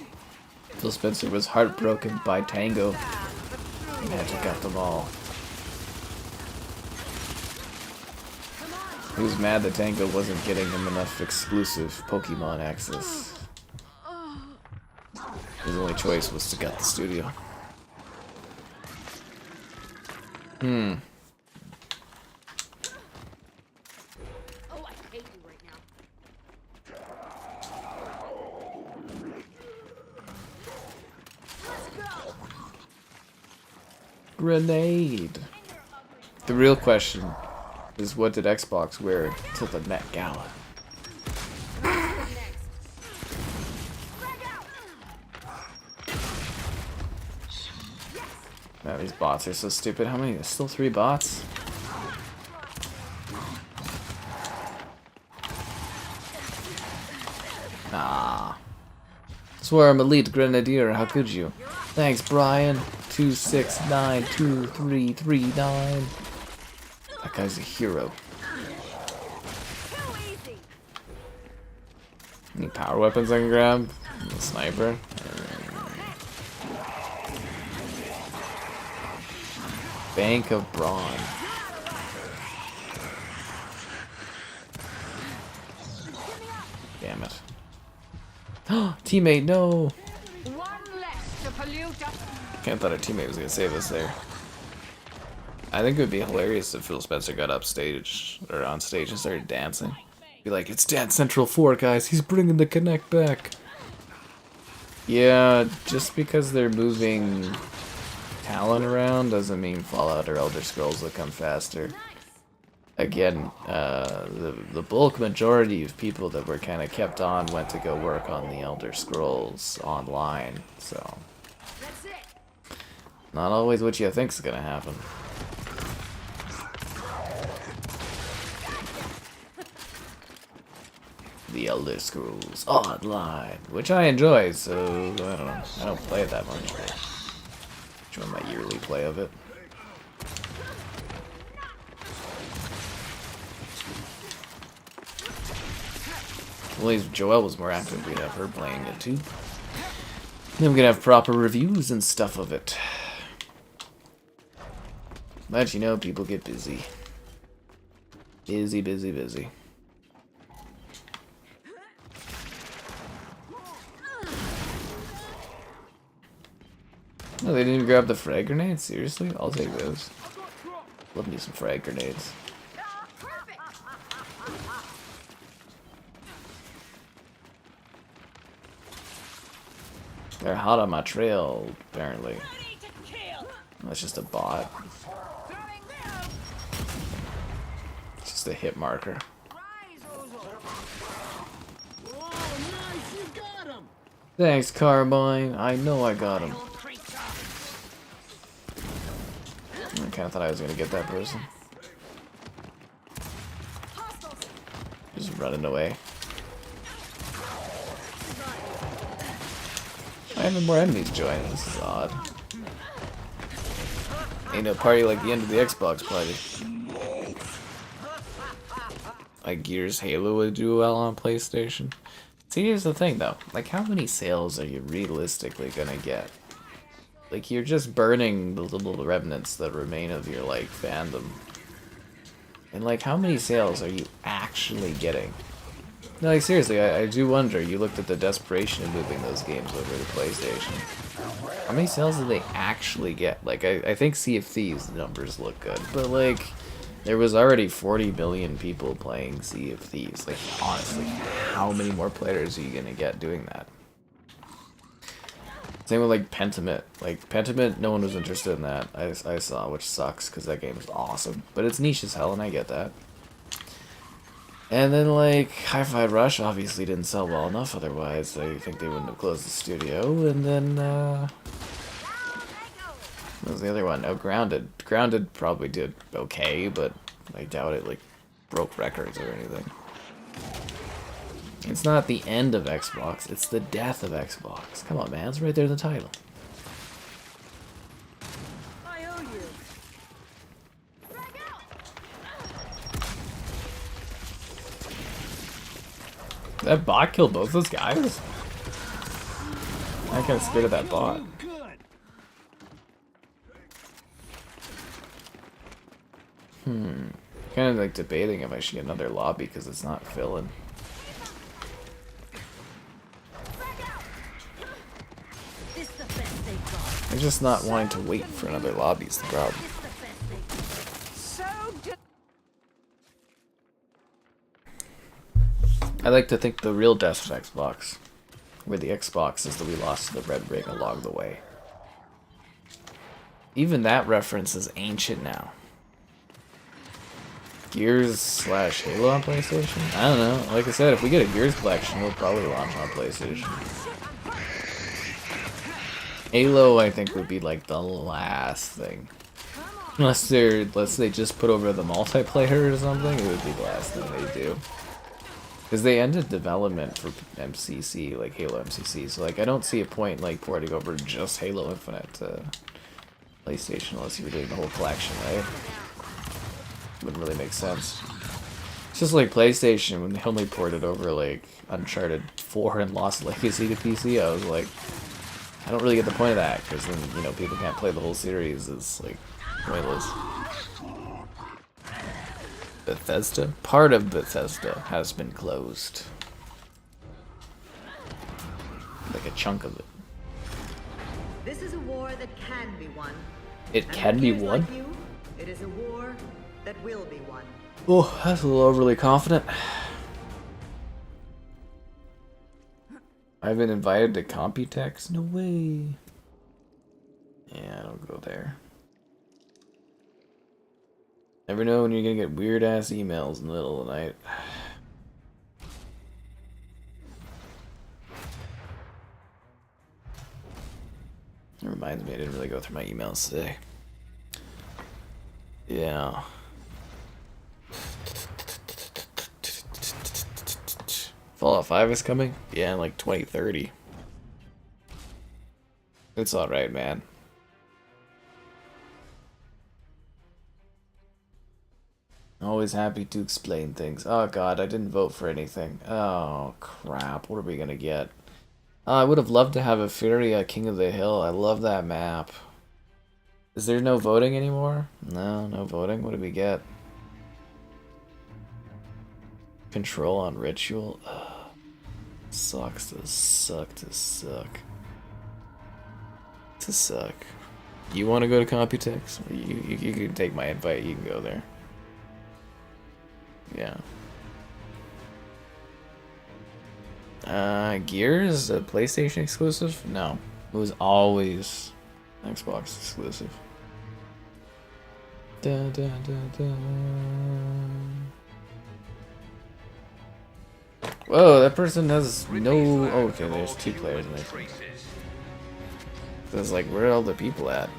Phil Spencer was heartbroken by Tango and had to gut them all. He was mad that Tango wasn't getting him enough exclusive Pokemon access. His only choice was to gut the studio. Grenade. The real question is, what did Xbox wear to the Met Gala? Man, these bots are so stupid. How many? There's still 3 bots? Nah. Just Swarm Elite Grenadier, how could you? Thanks, Brian. 2692339. That guy's a hero. Any power weapons I can grab? A sniper. Bank of Brawn. Damn it. Teammate, no! Can't thought our teammate was gonna save us there. I think it would be hilarious if Phil Spencer got up stage, or on stage and started dancing. Be like, it's Dance Central 4, guys, he's bringing the Connect back. Yeah, just because they're moving talent around doesn't mean Fallout or Elder Scrolls will come faster. Again, the bulk majority of people that were kind of kept on went to go work on the Elder Scrolls online, so not always what you think's gonna happen. The Elder Scrolls Online, which I enjoy, so I don't know. I don't play it that much, but join my yearly play of it. Well, if Joelle was more active, we'd have her playing it too. Then we could have proper reviews and stuff of it. But you know, people get busy. Busy, busy, busy. Oh, they didn't even grab the frag grenades? Seriously? I'll take those. Love me some frag grenades. They're hot on my trail, apparently. That's just a bot. It's just a hit marker. Thanks, Carbine. I know I got him. I kind of thought I was going to get that person. Just running away. I have more enemies joining. This is odd. Ain't no party like the end of the Xbox party. Like Gears Halo would do well on PlayStation. See, here's the thing though. Like, how many sales are you realistically gonna get? Like, you're just burning the little remnants that remain of your, like, fandom. And, like, how many sales are you actually getting? No, like, seriously, I do wonder. You looked at the desperation of moving those games over to PlayStation. How many sales did they actually get? Like, I think Sea of Thieves numbers look good, but, like, there was already 40 million people playing Sea of Thieves. Like, honestly, how many more players are you gonna get doing that? Same with, like, Pentiment. Like, Pentiment, no one was interested in that. I saw, which sucks, because that game is awesome. But it's niche as hell, and I get that. And then, like, Hi-Fi Rush obviously didn't sell well enough, otherwise I think they wouldn't have closed the studio. And then, what was the other one? Oh, Grounded. Grounded probably did okay, but I doubt it, like, broke records or anything. It's not the end of Xbox, it's the death of Xbox. Come on, man, it's right there in the title. I owe you. That bot killed both those guys? I'm kind of scared of that bot. Kind of like debating if I should get another lobby because it's not filling. I'm just not wanting to wait for another lobby is the problem. I like to think the real death of Xbox, where the Xbox is that we lost the red ring along the way. Even that reference is ancient now. Gears/Halo on PlayStation? I don't know. Like I said, if we get a Gears collection, we'll probably launch on PlayStation. Halo, I think, would be like the last thing. Unless they just put over the multiplayer or something, it would be the last thing they do. Because they ended development for MCC, like Halo MCC, so like I don't see a point like porting over just Halo Infinite to PlayStation unless you were doing the whole collection, right? Wouldn't really make sense. It's just like PlayStation, when they only ported over like Uncharted 4 and Lost Legacy to PC, I was like, I don't really get the point of that, because then, you know, people can't play the whole series, it's like pointless. Bethesda? Part of Bethesda has been closed. Like a chunk of it. This is a war that can be won. It can be won? Like you, it is a war that will be won. Oh, that's a little overly confident. I've been invited to Computex? No way. Yeah, I don't go there. Never know when you're gonna get weird ass emails in the middle of the night. It reminds me I didn't really go through my emails today. Yeah. Fallout 5 is coming? Yeah, in like 2030. It's alright, man. Always happy to explain things. Oh god, I didn't vote for anything. Oh crap, what are we gonna get? I would have loved to have a Furia King of the Hill. I love that map. Is there no voting anymore? No, no voting. What did we get? Control on Ritual? Ugh. Sucks to suck to suck. To suck. You want to go to Computex? You can take my invite, you can go there. Yeah. Gears, a PlayStation exclusive? No. It was always Xbox exclusive. Da, da, da, da. Whoa, that person has no... Oh, okay, there's two players in there. So it's like, where are all the people at?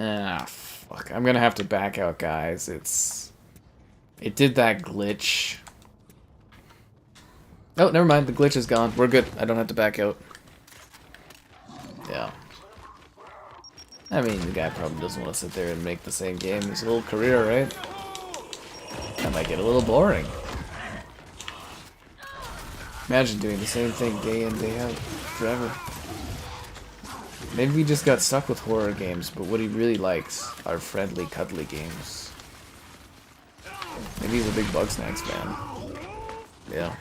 Ah, fuck. I'm gonna have to back out, guys. It did that glitch. Oh, never mind. The glitch is gone. We're good. I don't have to back out. Yeah. I mean, the guy probably doesn't want to sit there and make the same game his whole career, right? That might get a little boring. Imagine doing the same thing day in, day out, forever. Maybe he just got stuck with horror games, but what he really likes are friendly, cuddly games. Maybe he's a big Bugsnax fan. Yeah.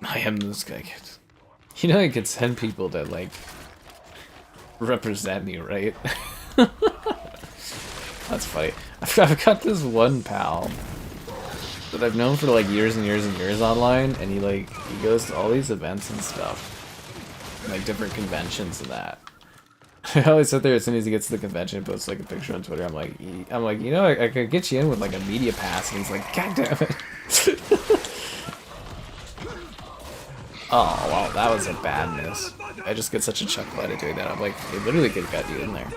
I am this guy. You know I could send people that, like, represent me, right? That's funny. I've got this one pal that I've known for, like, years and years and years online, and he goes to all these events and stuff. Like, different conventions and that. I always sit there as soon as he gets to the convention and posts like a picture on Twitter. I'm like, you know, I could get you in with like a media pass, and he's like, God damn it. Oh, wow, that was a bad miss. I just get such a chuckle out of doing that. I'm like, it literally could have got you in there.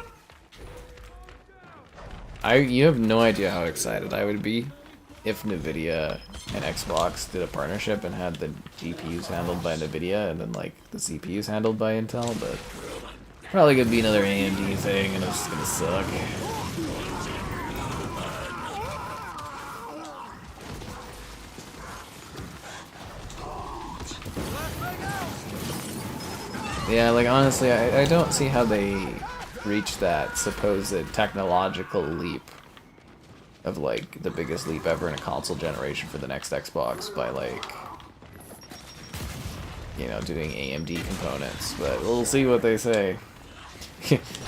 You have no idea how excited I would be if NVIDIA and Xbox did a partnership and had the GPUs handled by NVIDIA and then like the CPUs handled by Intel, but probably gonna be another AMD thing and it's gonna suck. Yeah, like honestly, I don't see how they reached that supposed technological leap of like the biggest leap ever in a console generation for the next Xbox by like, you know, doing AMD components, but we'll see what they say.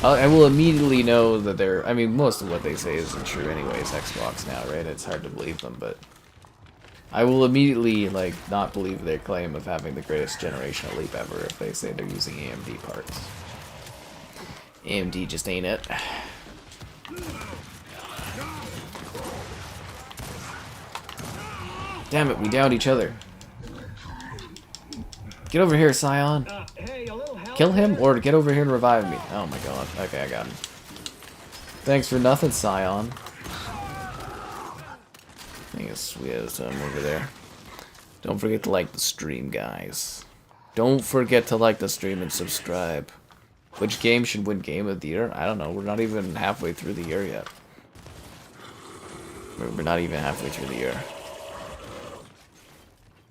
I will immediately know that I mean, most of what they say isn't true anyways, Xbox now, right? It's hard to believe them, but I will immediately, like, not believe their claim of having the greatest generational leap ever if they say they're using AMD parts. AMD just ain't it. Damn it, we downed each other. Get over here, Scion. Kill him or get over here and revive me. Oh my god. Okay, I got him. Thanks for nothing, Scion. I guess we have some over there. Don't forget to like the stream, guys. Don't forget to like the stream and subscribe. Which game should win Game of the Year? I don't know. We're not even halfway through the year yet. We're not even halfway through the year.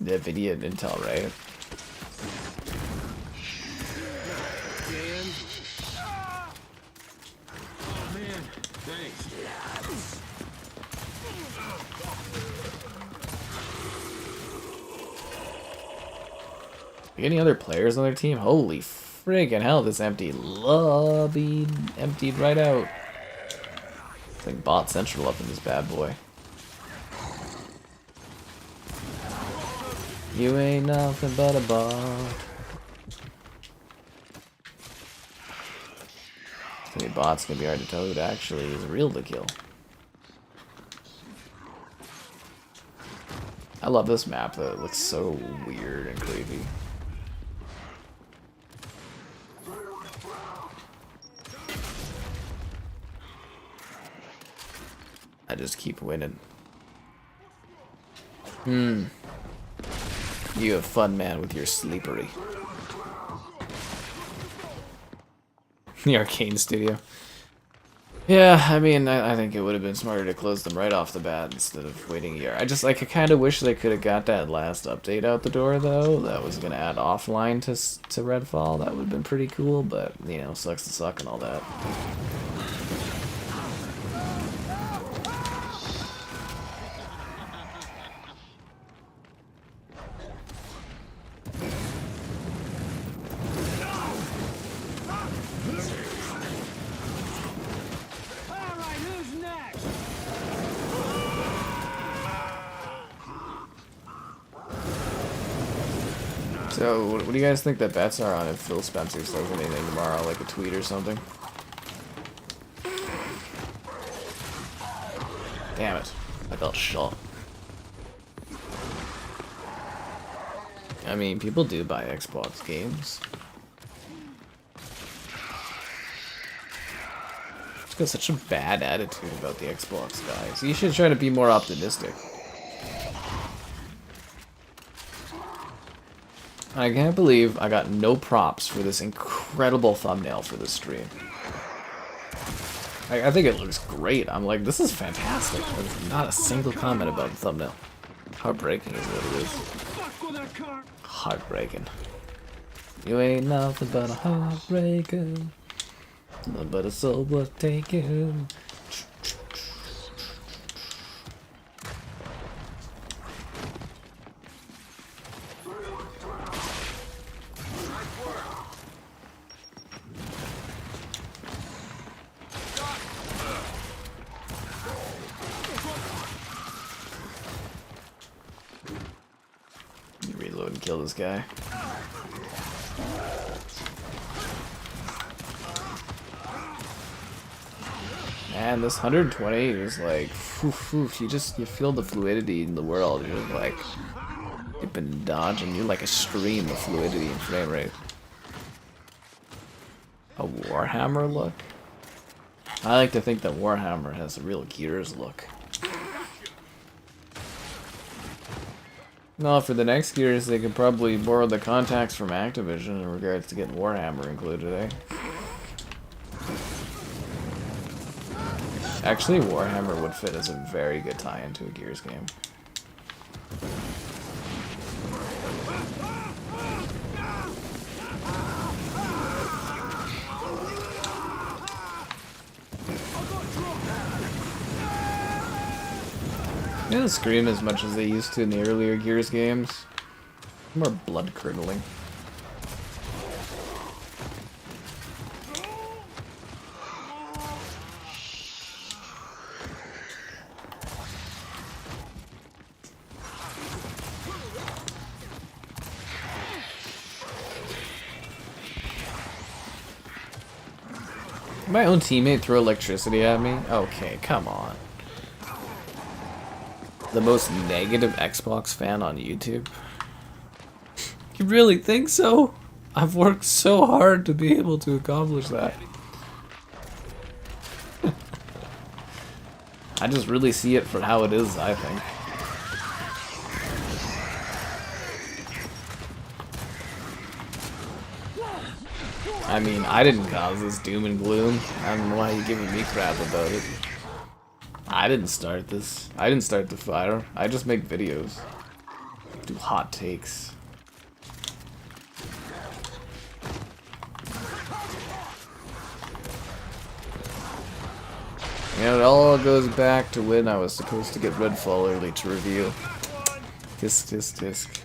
NVIDIA and Intel, right? Any other players on their team? Holy friggin' hell, this empty lobby emptied right out. It's like bot central up in this bad boy. You ain't nothing but a bot. Any bots gonna be hard to tell who actually is real to kill. I love this map though, it looks so weird and creepy. I just keep winning. You have fun, man, with your sleepery. The Arkane Studio. Yeah, I mean, I think it would have been smarter to close them right off the bat instead of waiting a year. I kind of wish they could have got that last update out the door, though. That was going to add offline to Redfall. That would have been pretty cool, but, you know, sucks to suck and all that. So, what do you guys think the bets are on if Phil Spencer says anything tomorrow, like a tweet or something? Damn it. I felt shot. I mean, people do buy Xbox games. Just got such a bad attitude about the Xbox guys. You should try to be more optimistic. I can't believe I got no props for this incredible thumbnail for this stream. I think it looks great. I'm like, this is fantastic. There's not a single comment about the thumbnail. Heartbreaking is what it is. Heartbreaking. You ain't nothing but a heartbreaker. Nothing but a soul worth taking. Reload and kill this guy. Man, this 120 is like, you feel the fluidity in the world. You're just like, dip and dodge, and you're like a stream of fluidity and frame rate. A Warhammer look? I like to think that Warhammer has a real Gears look. No, for the next Gears, they could probably borrow the contacts from Activision in regards to getting Warhammer included, eh? Actually, Warhammer would fit as a very good tie-in to a Gears game. They don't scream as much as they used to in the earlier Gears games. More blood-curdling. My own teammate threw electricity at me? Okay, come on. The most negative Xbox fan on YouTube? You really think so? I've worked so hard to be able to accomplish that. I just really see it for how it is, I think. I mean, I didn't cause this doom and gloom. I don't know why you're giving me crap about it. I didn't start this. I didn't start the fire. I just make videos. Do hot takes. And it all goes back to when I was supposed to get Redfall early to review. Tisk, tisk, tisk.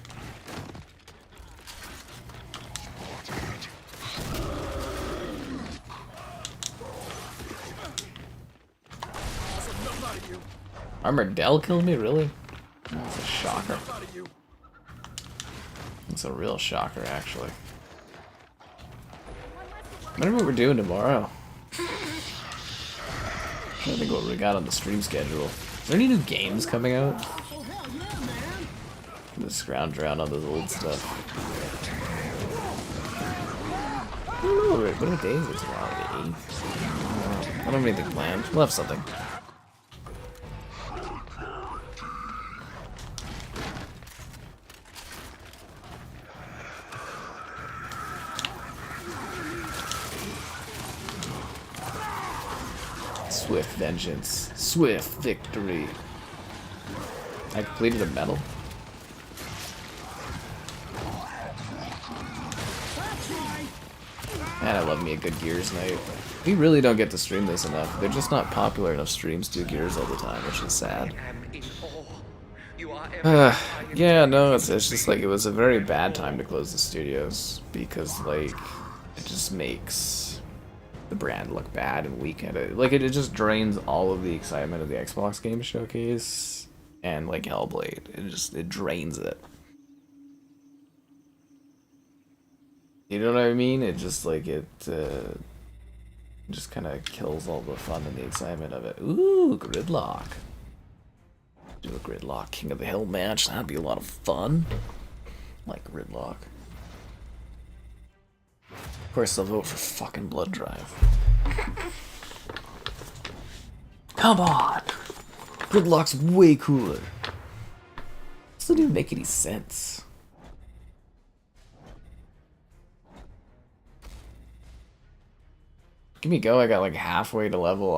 Armored Dell killed me, really? That's a shocker. It's a real shocker, actually. I wonder what we're doing tomorrow. I don't think what we got on the stream schedule. Is there any new games coming out? Just scrounge around on this old stuff. Ooh, what day is it tomorrow? The 8th? I don't have anything planned. We'll have something. Swift vengeance. Swift victory. I completed a medal. Man, I love me a good Gears night. We really don't get to stream this enough. They're just not popular enough streams to do Gears all the time, which is sad. Yeah, no, it's just like it was a very bad time to close the studios because like it just makes the brand look bad and weak at it. Like it just drains all of the excitement of the Xbox Game Showcase and like Hellblade. It drains it. You know what I mean? It just like it just kind of kills all the fun and the excitement of it. Ooh, Gridlock. Do a Gridlock King of the Hill match. That'd be a lot of fun. I like Gridlock. Of course, I'll vote for fucking Blood Drive. Come on! Gridlock's way cooler. This doesn't even make any sense. Give me a go. I got like halfway to level,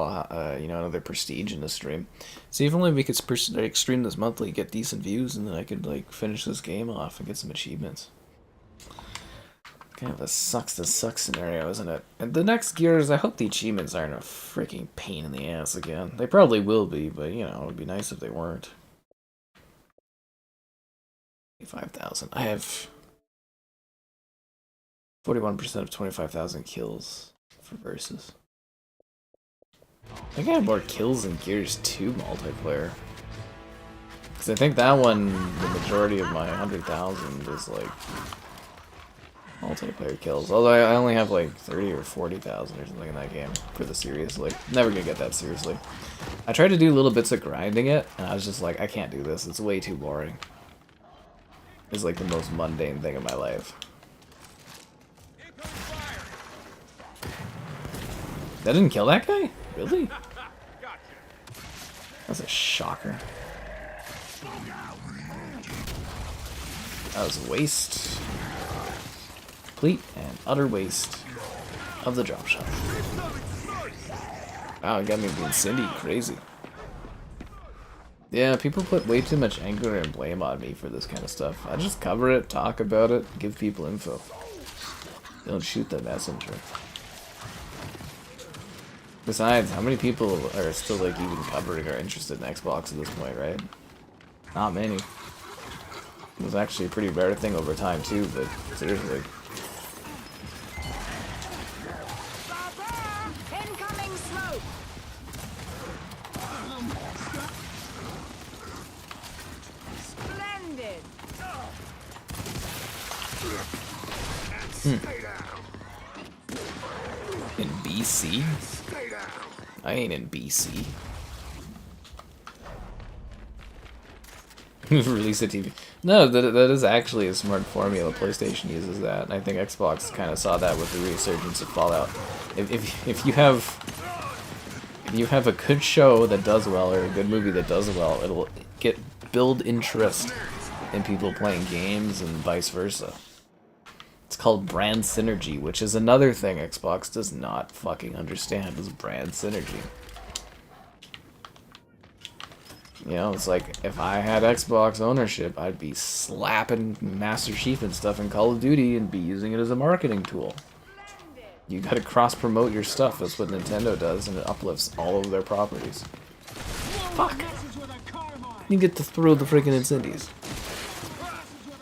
you know, another prestige in the stream. See if only we could like, stream this monthly, get decent views, and then I could like finish this game off and get some achievements. Kind of a sucks to suck scenario, isn't it? And the next Gears, I hope the achievements aren't a freaking pain in the ass again. They probably will be, but you know, it would be nice if they weren't. 25,000. I have 41% of 25,000 kills for versus. I think I have more kills in Gears 2 multiplayer. Because I think that one, the majority of my 100,000 is like multiplayer kills. Although I only have like 30 or 40,000 or something in that game for the series. Like, never gonna get that seriously. I tried to do little bits of grinding it, and I was just like, I can't do this. It's way too boring. It's like the most mundane thing in my life. That didn't kill that guy? Really? That's a shocker. That was a waste. Complete and utter waste of the drop shot. Wow, it got me being Cindy. Crazy. Yeah, people put way too much anger and blame on me for this kind of stuff. I just cover it, talk about it, give people info. Don't shoot the messenger. Besides, how many people are still like even covering or interested in Xbox at this point, right? Not many. It was actually a pretty rare thing over time too, but seriously. Incoming smoke. Splendid. In BC? I ain't in BC. Release a TV. No, that is actually a smart formula. PlayStation uses that. And I think Xbox kind of saw that with the resurgence of Fallout. If you have a good show that does well or a good movie that does well, it'll build interest in people playing games and vice versa. It's called brand synergy, which is another thing Xbox does not fucking understand, is brand synergy. You know, it's like, if I had Xbox ownership, I'd be slapping Master Chief and stuff in Call of Duty and be using it as a marketing tool. You gotta cross-promote your stuff, that's what Nintendo does, and it uplifts all of their properties. Fuck! You get to throw the freaking incendies.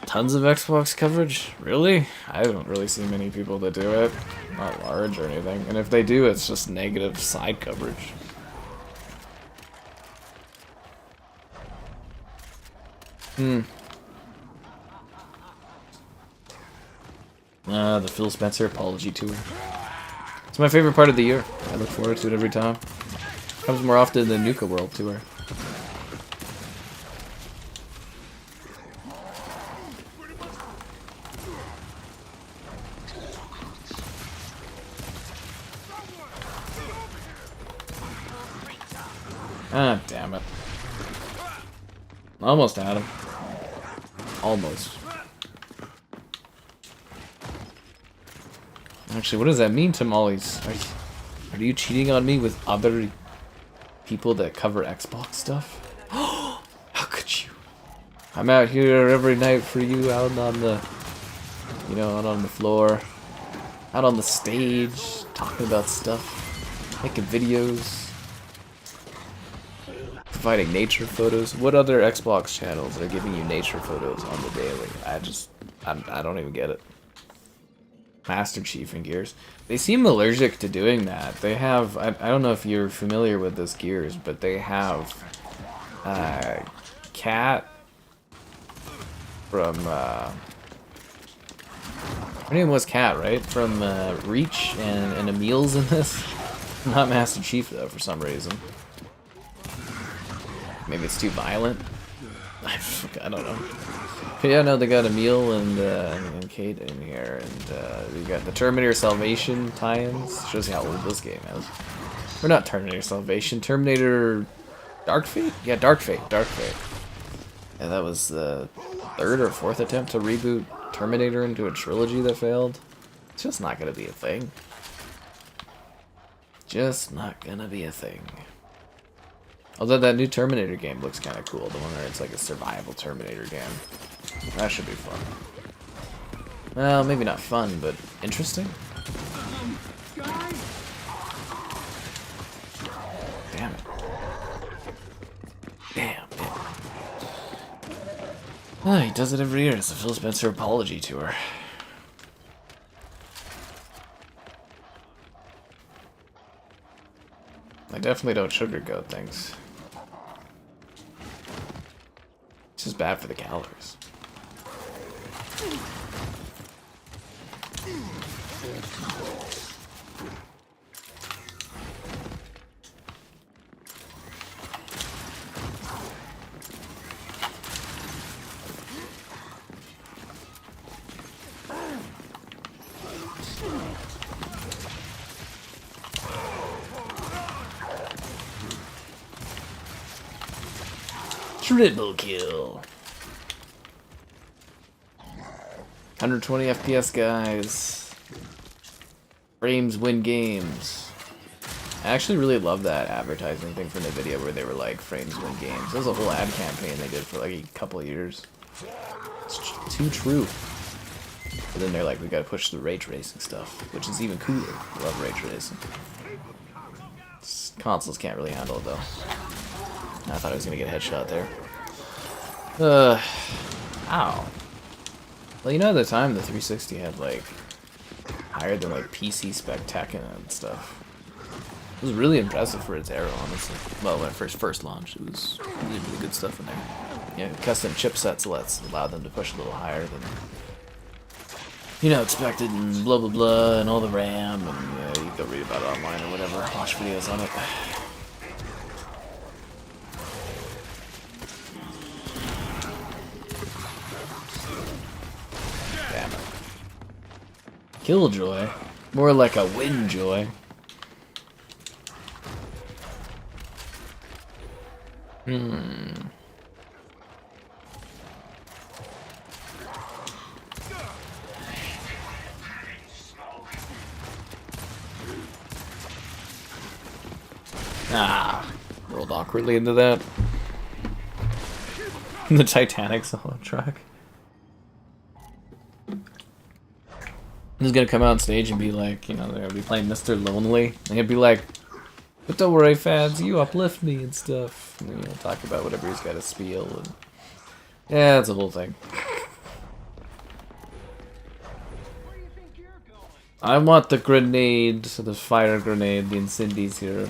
Tons of Xbox coverage? Really? I don't really see many people that do it. Not large or anything. And if they do, it's just negative side coverage. The Phil Spencer Apology Tour. It's my favorite part of the year. I look forward to it every time. Comes more often than Nuka World Tour. Ah, damn it. Almost had him. Almost. Actually, what does that mean, Tamales? Are you cheating on me with other people that cover Xbox stuff? How could you? I'm out here every night for you, out on the, you know, out on the floor, out on the stage, talking about stuff, making videos. Providing nature photos. What other Xbox channels are giving you nature photos on the daily? I don't even get it. Master Chief and Gears. They seem allergic to doing that. They have, I don't know if you're familiar with this Gears, but they have Cat from her name was Cat, right? From Reach and Emil's in this. Not Master Chief though, for some reason. Maybe it's too violent. I don't know. But yeah, no, they got Emil and Kate in here, and we got the Terminator Salvation tie-ins. Shows you how old this game is. Or not Terminator Salvation, Terminator Dark Fate? Yeah, Dark Fate. And that was the third or fourth attempt to reboot Terminator into a trilogy that failed. It's just not gonna be a thing. Just not gonna be a thing. Although that new Terminator game looks kind of cool, the one where it's like a survival Terminator game. That should be fun. Well, maybe not fun, but interesting. Damn it. Damn. Oh, he does it every year. It's the Phil Spencer Apology Tour. I definitely don't sugarcoat things. It's just bad for the calories. Triple kill. 120 FPS, guys. Frames win games. I actually really love that advertising thing from the video where they were like, frames win games. That was a whole ad campaign they did for like a couple of years. It's too true. But then they're like, we gotta push the ray tracing stuff, which is even cooler. I love ray tracing. Consoles can't really handle it though. I thought I was gonna get a headshot there. Ow. Well, you know, at the time, the 360 had, like, higher than, like, PC spec tech in it and stuff. It was really impressive for its era, honestly. Well, when it first launched, it was really, really good stuff in there. Yeah, custom chipsets allow them to push a little higher than, you know, expected, and blah, blah, blah, and all the RAM, and you can go read about it online or whatever, watch videos on it. Killjoy? More like a Windjoy. Ah, rolled awkwardly into that. The Titanic solo track. He's gonna come out on stage and be like, you know, they're gonna be playing Mr. Lonely, and he'll be like, "But don't worry, fans, you uplift me and stuff." And then, you know, talk about whatever he's got to spiel, and yeah, that's a whole thing. I want the grenade, the fire grenade, the incendies here.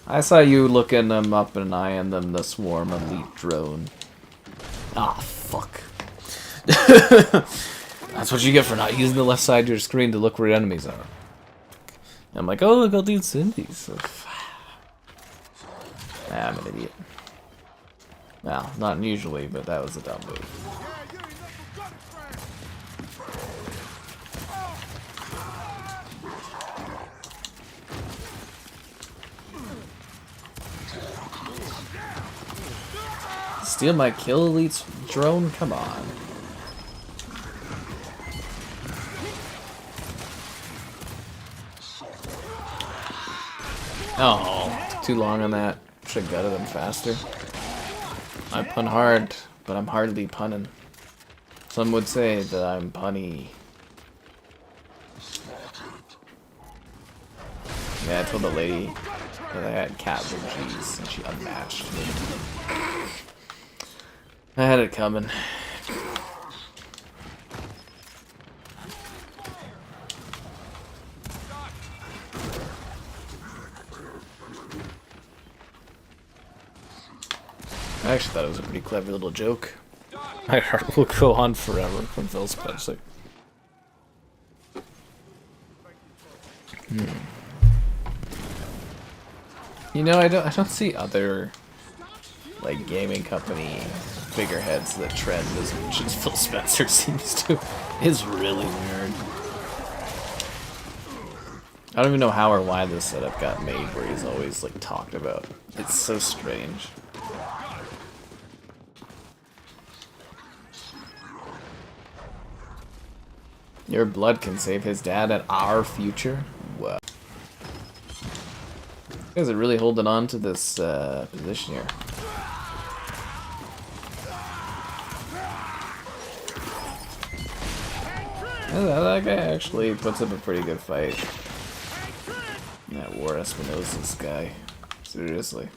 I saw you looking them up and eyeing them, the swarm elite drone. Ah, fuck. That's what you get for not using the left side of your screen to look where your enemies are. And I'm like, oh, look, all the incendies. Nah, I'm an idiot. Well, not usually, but that was a dumb move. Steal my kill elite's drone? Come on. Oh, took too long on that. Should have gutted him faster. I pun hard, but I'm hardly punning. Some would say that I'm punny. Yeah, I told the lady that I had cat Bungies, and she unmatched me. I had it coming. I actually thought it was a pretty clever little joke. My heart will go on forever from Phil Spencer. You know, I don't see other like gaming company figureheads that trend as much as Phil Spencer seems to. It's really weird. I don't even know how or why this setup got made where he's always like talked about. It's so strange. Your blood can save his dad and our future? Wow. You guys are really holding on to this position here. That guy actually puts up a pretty good fight. That War Espinosa's guy. Seriously.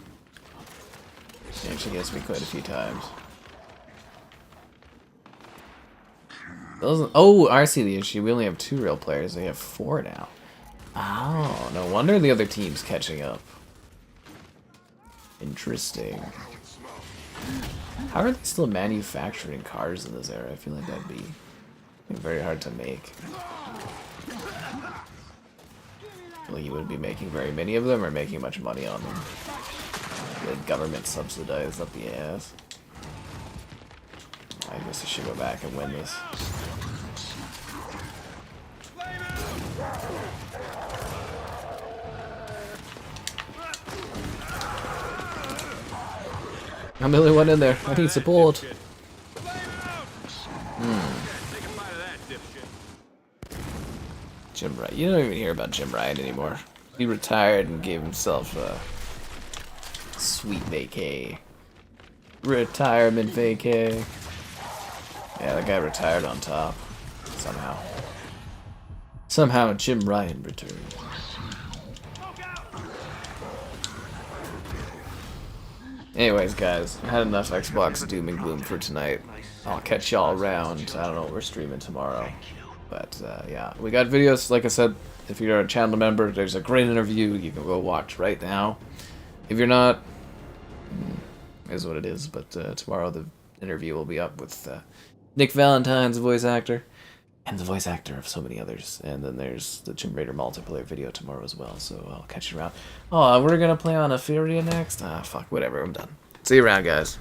He actually gets me quite a few times. Oh, I see the issue. We only have 2 real players. We have 4 now. Oh, no wonder the other team's catching up. Interesting. How are they still manufacturing cars in this era? I feel like that'd be very hard to make. Well, you wouldn't be making very many of them or making much money on them. The government subsidized up the ass. I guess I should go back and win this. I'm the only one in there. I need support. Jim Ryan. You don't even hear about Jim Ryan anymore. He retired and gave himself a sweet vacay. Retirement vacay. Yeah, that guy retired on top. Somehow. Somehow Jim Ryan returned. Anyways, guys, I had enough Xbox doom and gloom for tonight. I'll catch y'all around. I don't know what we're streaming tomorrow. But, yeah. We got videos, like I said, if you're a channel member, there's a great interview you can go watch right now. If you're not, is what it is. But tomorrow the interview will be up with Nick Valentine's voice actor, and the voice actor of so many others. And then there's the Tomb Raider multiplayer video tomorrow as well, so I'll catch you around. Oh, we're gonna play on Etheria next? Ah, fuck, whatever, I'm done. See you around, guys.